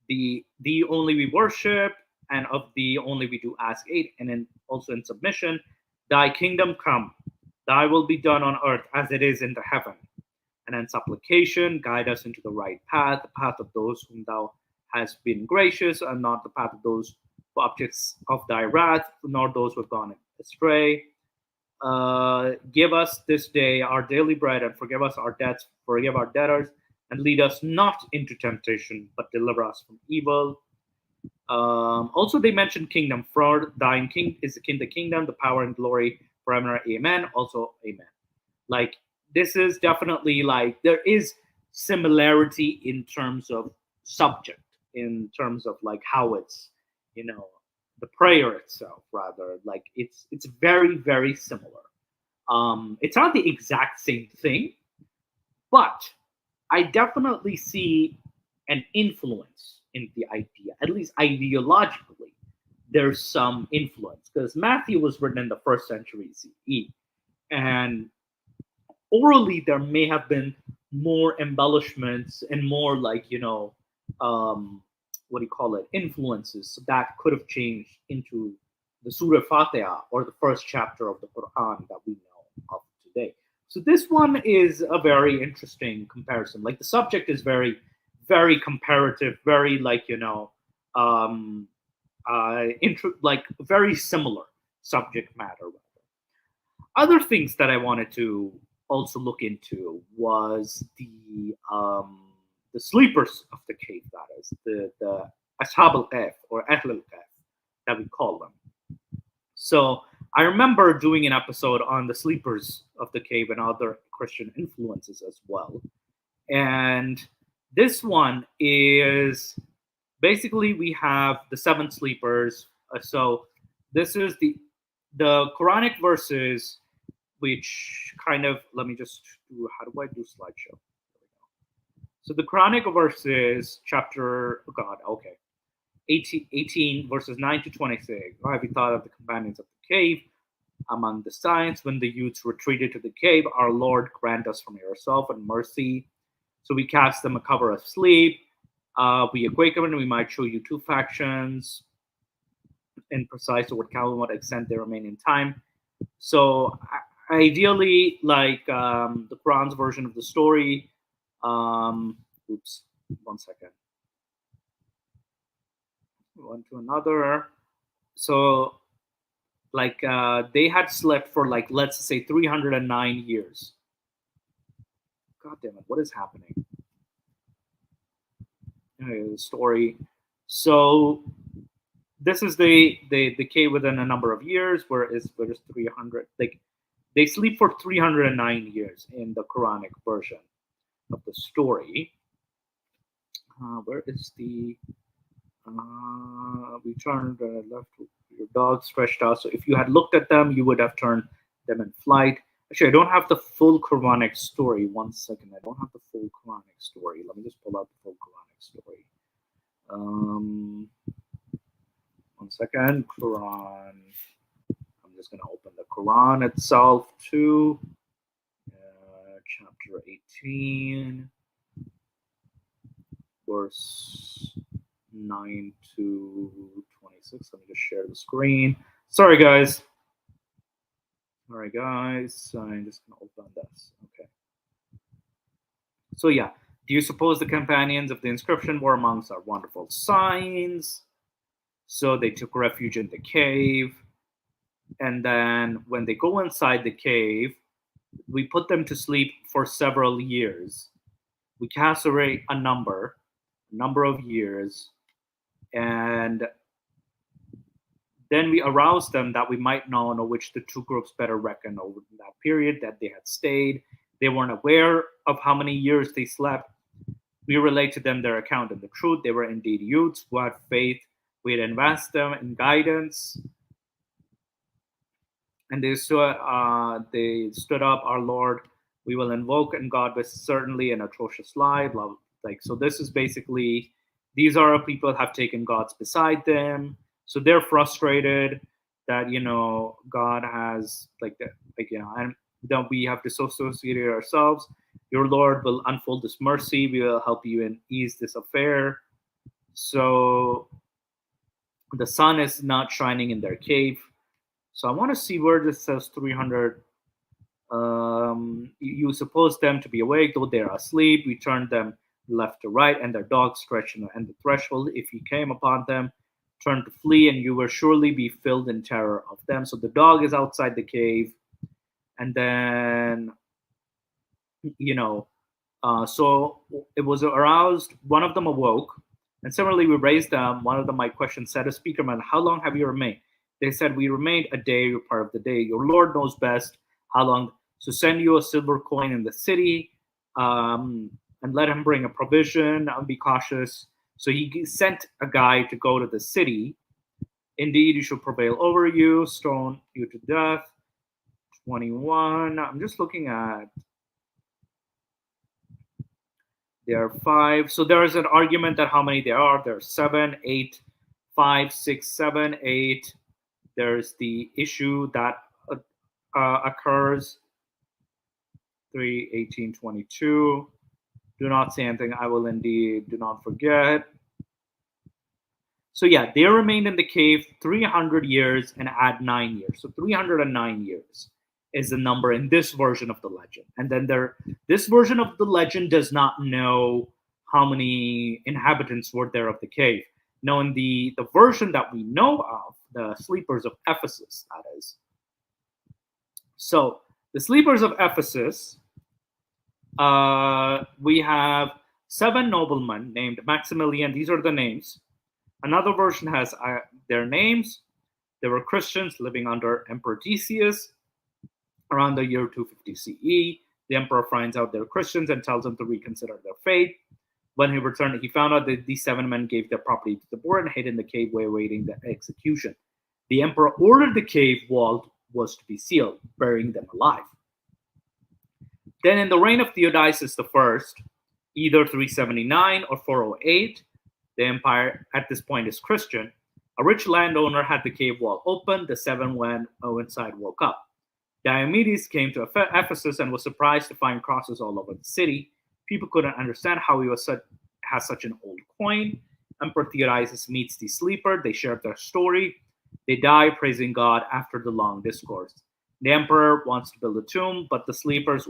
Thee only we worship, and of thee only we do ask aid. And then also in submission, thy kingdom come, thy will be done on earth as it is in the heaven. And then supplication, guide us into the right path, the path of those whom thou hast been gracious, and not the path of those who are objects of thy wrath, nor those who have gone astray. Give us this day our daily bread, and forgive us our debts, forgive our debtors, and lead us not into temptation, but deliver us from evil. Also, they mentioned kingdom. For thine king is the kingdom, the power and glory Parameter amen, also amen. Like this is definitely like there is similarity in terms of subject, in terms of like how it's, you know, the prayer itself rather, like it's very, very similar. It's not the exact same thing, but I definitely see an influence in the idea, at least ideologically. There's some influence because Matthew was written in the first century CE, and orally there may have been more embellishments and more like, you know, what do you call it, influences that could have changed into the Surah Fatiha or the first chapter of the Quran that we know of today. So this one is a very interesting comparison. Like the subject is very, very comparative, very like, you know, like very similar subject matter. Other things that I wanted to also look into was the sleepers of the cave, that is the Ashab al-Kahf or Ahl al-Kahf that we call them. So I remember doing an episode on the sleepers of the cave and other Christian influences as well. And this one is basically we have the seven sleepers. So this is the Quranic verses, which kind of, let me just do, how do I do slideshow? So the Quranic verses, chapter, oh God, okay, 18 verses 9 to 26. Or have you thought of the companions of the cave? Among the signs, when the youths retreated to the cave, our Lord grant us from yourself and mercy. So we cast them a cover of sleep. We awake them and we might show you two factions in precise to what count, what extent they remain in time. So ideally, like the Quran's version of the story. Oops, 1 second. One to another. So like they had slept for like, let's say 309 years. God damn it, what is happening? Anyway, the story. So this is the cave within a number of years, where is 300, like they sleep for 309 years in the Quranic version of the story. Where is the we turned left, your dog stretched out. So if you had looked at them, you would have turned them in flight. Actually, I don't have the full Quranic story. 1 second, I don't have the full Quranic story. Let me just pull out the full Quranic story. 1 second, Quran. I'm just gonna open the Quran itself too. Chapter 18, verse 9 to 26. Let me just share the screen. Sorry, guys. I'm just gonna open this. Okay. So yeah, do you suppose the companions of the inscription were amongst our wonderful signs? So they took refuge in the cave, and then when they go inside the cave, we put them to sleep for several years. We cast away a number of years, and then we aroused them that we might know which the two groups better reckon over that period that they had stayed. They weren't aware of how many years they slept. We relate to them their account of the truth. They were indeed youths who had faith. We had advanced them in guidance. And they stood up, our Lord, we will invoke in God with certainly an atrocious lie. Like, so this is basically, these are people who have taken gods beside them. So they're frustrated that, you know, God has and that we have disassociated ourselves. Your Lord will unfold this mercy. We will help you and ease this affair. So the sun is not shining in their cave. So I want to see where this says 300. You suppose them to be awake, though they are asleep. We turned them left to right, and their dogs stretched and the threshold. If you came upon them, turn to flee, and you will surely be filled in terror of them. So the dog is outside the cave, and then, you know, so it was aroused. One of them awoke, and similarly we raised them. One of them, my question said, "A speaker man, how long have you remained?" they said, we remained a day, you're part of the day. Your Lord knows best how long. So send you a silver coin in the city, and let him bring a provision. I'll be cautious. So he sent a guy to go to the city. Indeed, you shall prevail over you, stone you to death. 21. I'm just looking at. There are 5. So there is an argument that how many there are. There are 7, 8, 5, 6, 7, 8. There's the issue that occurs. 3, 18, 22. Do not say anything. I will indeed. Do not forget. So yeah, they remained in the cave 300 years and add 9 years. So 309 years is the number in this version of the legend. And then this version of the legend does not know how many inhabitants were there of the cave. Now, in the version that we know of, the Sleepers of Ephesus, that is. So the Sleepers of Ephesus, we have 7 noblemen named Maximilian. These are the names. Another version has their names. They were Christians living under Emperor Decius around the year 250 CE. The emperor finds out they're Christians and tells them to reconsider their faith. When he returned, he found out that these 7 men gave their property to the poor and hid in the cave while awaiting the execution. The emperor ordered the cave wall was to be sealed, burying them alive. Then in the reign of Theodosius I, either 379 or 408, the empire at this point is Christian. A rich landowner had the cave wall open. The 7 went inside, woke up. Diomedes came to Ephesus and was surprised to find crosses all over the city. People couldn't understand how he has such an old coin. Emperor Theodosius meets the sleeper. They share their story. They die praising God after the long discourse. The emperor wants to build a tomb, but the sleepers,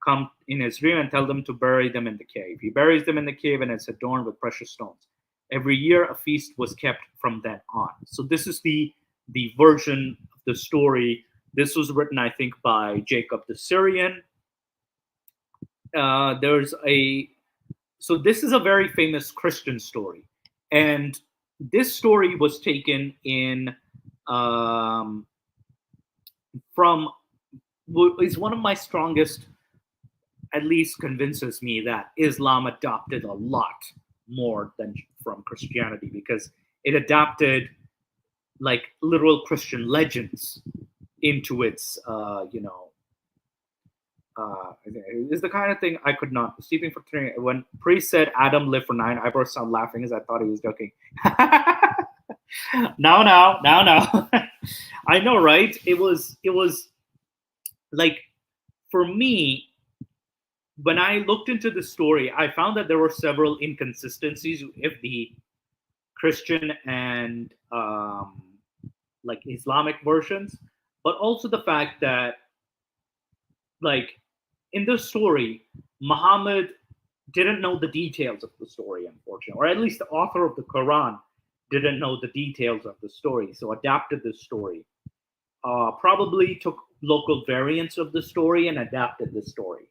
come in his dream and tell them to bury them in the cave. He buries them in the cave and it's adorned with precious stones. Every year a feast was kept from then on. So this is the version of the story. This was written, I think, by Jacob the Syrian. So this is a very famous Christian story. And this story was taken in is one of my strongest, at least convinces me that Islam adopted a lot more than from Christianity, because it adapted like literal Christian legends into its, is the kind of thing I could not. Sleeping for 3. When priest said Adam lived for 9, I burst out laughing as I thought he was joking. Now. I know, right? It was like, for me, when I looked into the story, I found that there were several inconsistencies with the Christian and like Islamic versions, but also the fact that, like, in the story, Muhammad didn't know the details of the story, unfortunately, or at least the author of the Quran didn't know the details of the story, so adapted the story. Probably took local variants of the story and adapted the story.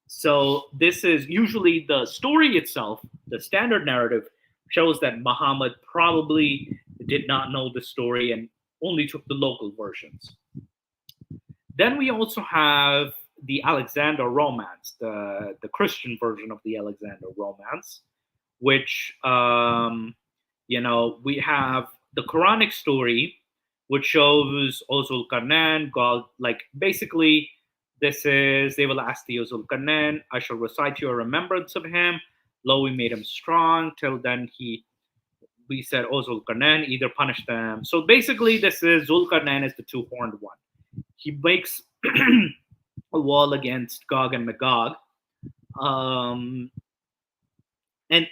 So this is usually the story itself, the standard narrative shows that Muhammad probably did not know the story and only took the local versions. Then we also have the Alexander Romance, the Christian version of the Alexander Romance, which, we have the Quranic story, which shows Zulqarnain, God, like basically this is, they will ask the Zulqarnain, I shall recite you a remembrance of him. Lo, we made him strong. Till then we said, Zulqarnain, either punish them. So basically this is, Zulqarnain is the 2-horned one. He makes a wall against Gog and Magog. And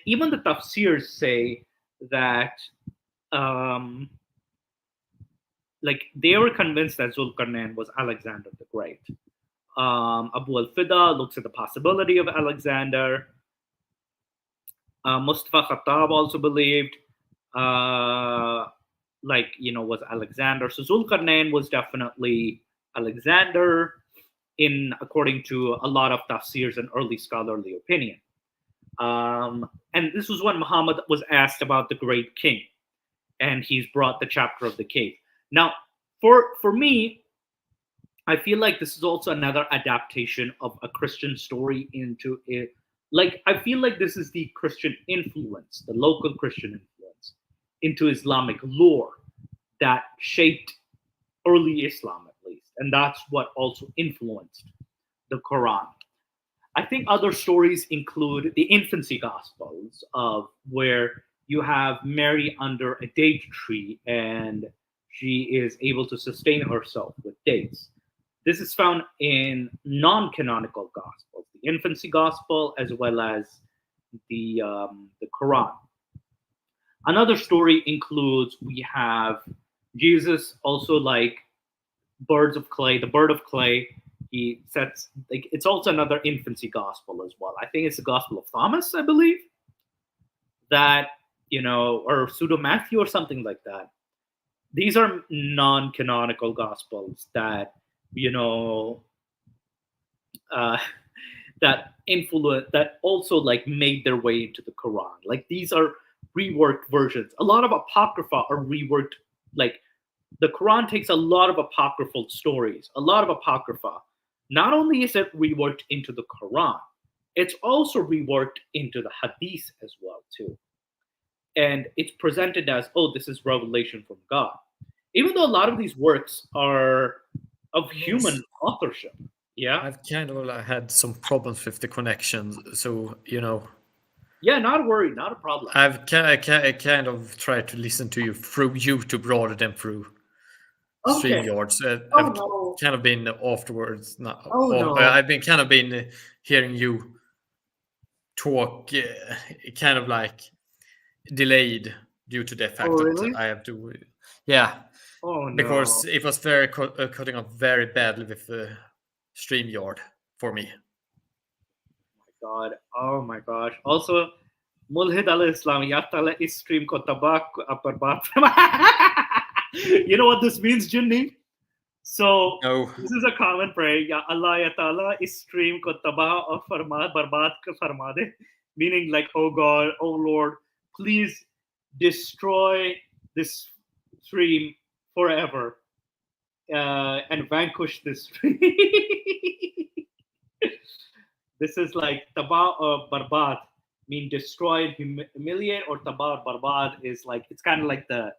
even the tafsirs say that like they were convinced that Zulqarnain was Alexander the Great. Abu al-Fida looks at the possibility of Alexander. Mustafa Khattab also believed was Alexander. So Zulqarnain was definitely Alexander, according to a lot of tafsirs and early scholarly opinion. And this was when Muhammad was asked about the great king. and he's brought the chapter of the cave. Now, for me, I feel like this is also another adaptation of a Christian story into it. Like, I feel like this is the Christian influence, the local Christian influence into Islamic lore that shaped early Islam, at least. And that's what also influenced the Quran. I think other stories include the infancy gospels, of where you have Mary under a date tree and she is able to sustain herself with dates. This is found in non-canonical gospels, the infancy gospel as well as the Quran. Another story includes, we have Jesus also like birds of clay, the bird of clay. He sets, like, it's also another infancy gospel as well. I think it's the Gospel of Thomas, I believe, that, or Pseudo Matthew or something like that. These are non-canonical gospels that, that influence, that also like made their way into the Quran. Like, these are reworked versions. A lot of apocrypha are reworked. Like, the Quran takes a lot of apocryphal stories, a lot of apocrypha. Not only is it reworked into the Quran, it's also reworked into the Hadith as well too. And it's presented as, oh, this is revelation from God. Even though a lot of these works are of human authorship. Yeah. I've kind of had some problems with the connection, so Yeah, not a worry, not a problem. I kind of tried to listen to you through YouTube rather than through StreamYard. So I've kind of been afterwards. I've been kind of been hearing you talk, kind of like delayed due to the fact that I have to. Yeah. Oh no. Because it was very cutting off very badly with StreamYard for me. God. Oh my gosh. Also, Mulhid al-Islam yatala is stream ko tabak aparbat. You know what this means, Jinni? So this is a common prayer. Ya Allah ya Ta'ala is stream ko tabah aur farma barbat ka farma de. Meaning like, oh God, oh Lord, please destroy this stream forever and vanquish this stream. This is like tabah or barbad, mean destroy and humiliate, or tabah or barbad is like, it's kind of like the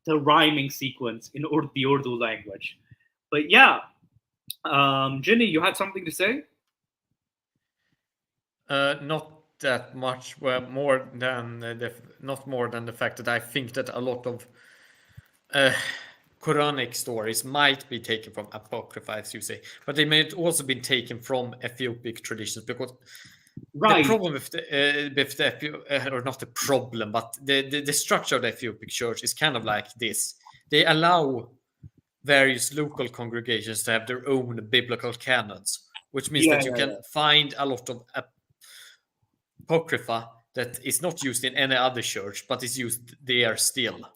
rhyming sequence in the Urdu language. But yeah, Jinni, you had something to say? Not that much. Well, more than not more than the fact that I think that a lot of Quranic stories might be taken from Apocrypha, as you say, but they may have also been taken from Ethiopic traditions, because the problem with the or not the problem, but the structure of the Ethiopic church is kind of like this. They allow various local congregations to have their own biblical canons, which means that you can find a lot of Apocrypha that is not used in any other church, but is used there still.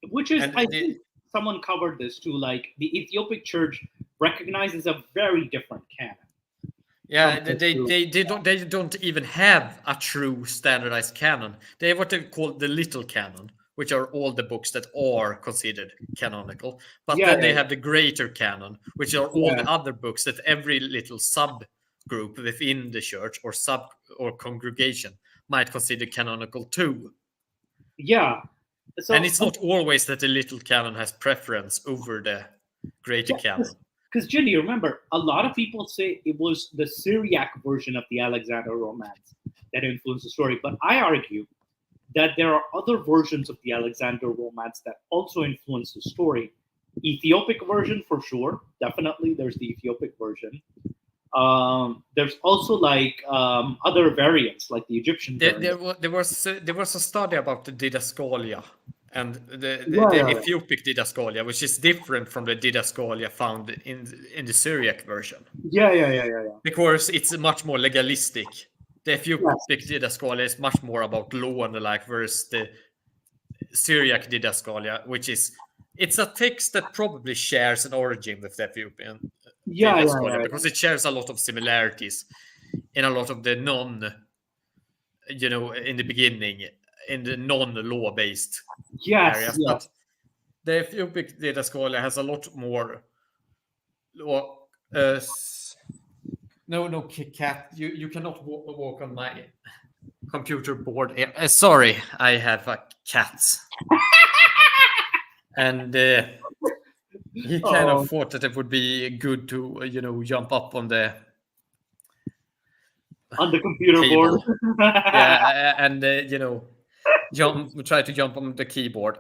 Which is, I think someone covered this too, like the Ethiopic church recognizes a very different canon. Yeah, they don't even have a true standardized canon. They have what they call the little canon, which are all the books that are considered canonical. But then they have the greater canon, which are all the other books that every little subgroup within the church or congregation might consider canonical too. Yeah. So, and it's not always that the little canon has preference over the greater canon. Because Jinni, remember, a lot of people say it was the Syriac version of the Alexander Romance that influenced the story. But I argue that there are other versions of the Alexander Romance that also influence the story. Ethiopic version, for sure. Definitely, there's the Ethiopic version. There's also like other variants, like the Egyptian variant. There was a study about the Didascalia and the Ethiopic Didascalia, which is different from the Didascalia found in the Syriac version. Yeah. Because it's much more legalistic. The Ethiopic Didascalia is much more about law and the like, versus the Syriac Didascalia, which is it's a text that probably shares an origin with the Ethiopian. Because it shares a lot of similarities in a lot of the in the beginning, in the non-law based Yes, areas. yes. But the Ethiopic Didascalia has a lot more law. No, cat, you cannot walk on my computer board here. Sorry, I have a cat. And he kind Oh. of thought that it would be good to, jump up on the On the computer board. yeah, and try to jump on the keyboard.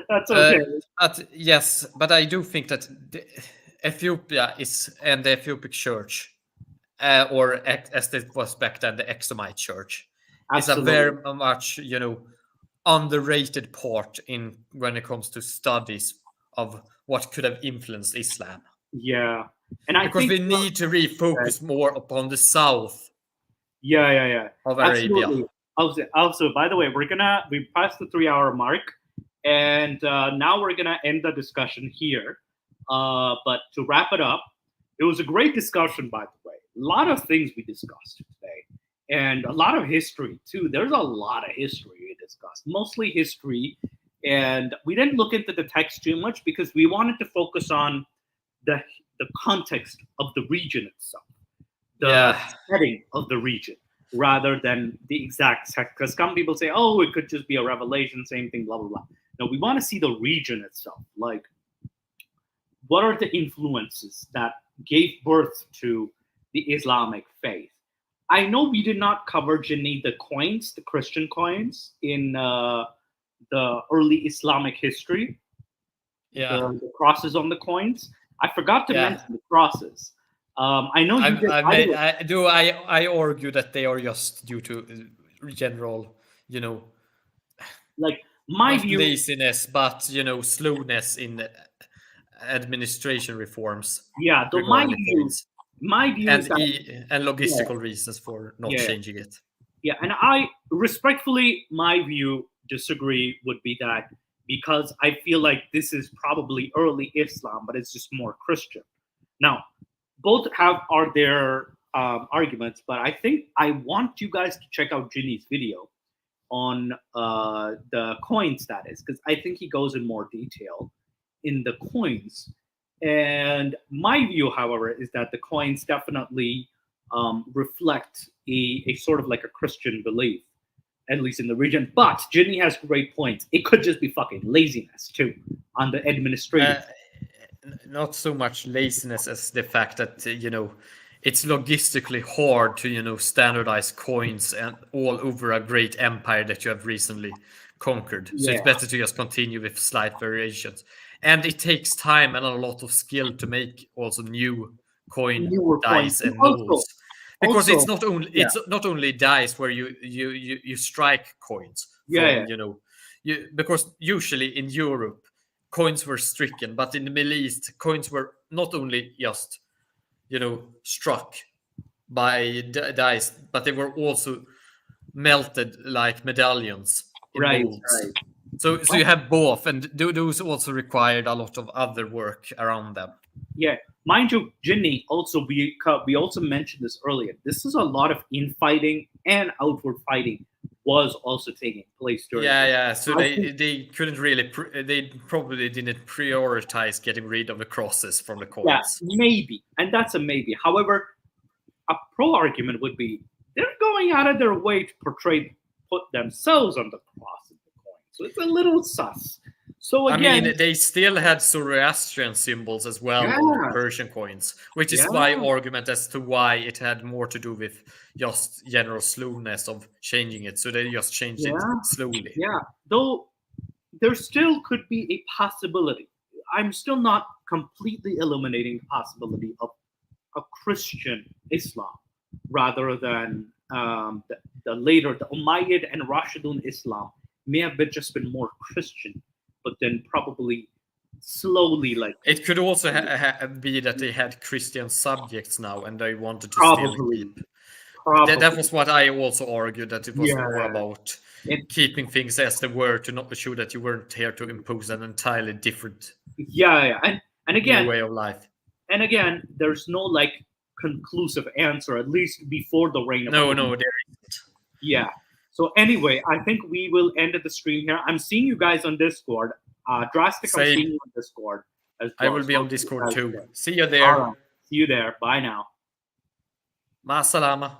That's okay. But yes, but I do think that Ethiopia and the Ethiopic Church, or as it was back then, the Exomite Church, is a Absolutely. very much underrated part in when it comes to studies of what could have influenced Islam. Yeah. And I Because think we need to refocus more upon the south yeah. of Arabia. Absolutely. Also, by the way, we passed the 3-hour mark, and now we're gonna end the discussion here. But to wrap it up, it was a great discussion, by the way. A lot of things we discussed today, and a lot of history too. There's a lot of history we discussed, mostly history, and we didn't look into the text too much because we wanted to focus on the context of the region itself, the setting of the region, rather than the exact text. Because some people say, oh, it could just be a revelation, same thing, blah, blah, blah. No, we want to see the region itself. Like, what are the influences that gave birth to the Islamic faith? I know we did not cover, Ginny, the coins, the Christian coins in the early Islamic history. Yeah. The crosses on the coins. I forgot to mention the crosses. I know you did. I argue that they are just due to general, like my view, laziness, but slowness in administration reforms. Yeah, so my view and is that, and logistical reasons for not changing it. Yeah, and I respectfully, my view disagree would be that, because I feel like this is probably early Islam, but it's just more Christian. Now, both are their arguments, but I think I want you guys to check out Ginny's video on the coin status, because I think he goes in more detail in the coins. And my view, however, is that the coins definitely reflect a sort of like a Christian belief, at least in the region. But Ginny has great points. It could just be fucking laziness too on the administrative. Not so much laziness as the fact that it's logistically hard to standardize coins and all over a great empire that you have recently conquered. So it's better to just continue with slight variations. And it takes time and a lot of skill to make also new dice and molds. Because it's not only dice where you strike coins. Because usually in Europe coins were stricken, but in the Middle East coins were not only just struck by dice, but they were also melted like medallions in molds. So you have both, and those also required a lot of other work around them. Yeah, mind you, Ginny, also we also mentioned this earlier. This is a lot of infighting and outward fighting was also taking place during. So they couldn't really. They probably didn't prioritize getting rid of the crosses from the coins. Yeah, maybe, and that's a maybe. However, a pro argument would be they're going out of their way to put themselves on the cross of the coin. So it's a little sus. So again, they still had Zoroastrian symbols as well on the Persian coins, which is my argument as to why it had more to do with just general slowness of changing it. So they just changed it slowly. Yeah, though there still could be a possibility. I'm still not completely eliminating the possibility of a Christian Islam rather than the Umayyad and Rashidun Islam may have just been more Christian, but then probably slowly it could also be that they had Christian subjects now and they wanted to still keep. That was what I also argued, that it was more about keeping things as they were, to not show that you weren't here to impose an entirely different and again way of life. And again, there's no conclusive answer, at least before the reign of no there isn't. Yeah. So anyway, I think we will end the stream here. I'm seeing you guys on Discord. Drastic, I'm Same. seeing you on Discord as I well. will be So on Discord guys too. there. See you All there. right. See you there. Bye now. Ma salama.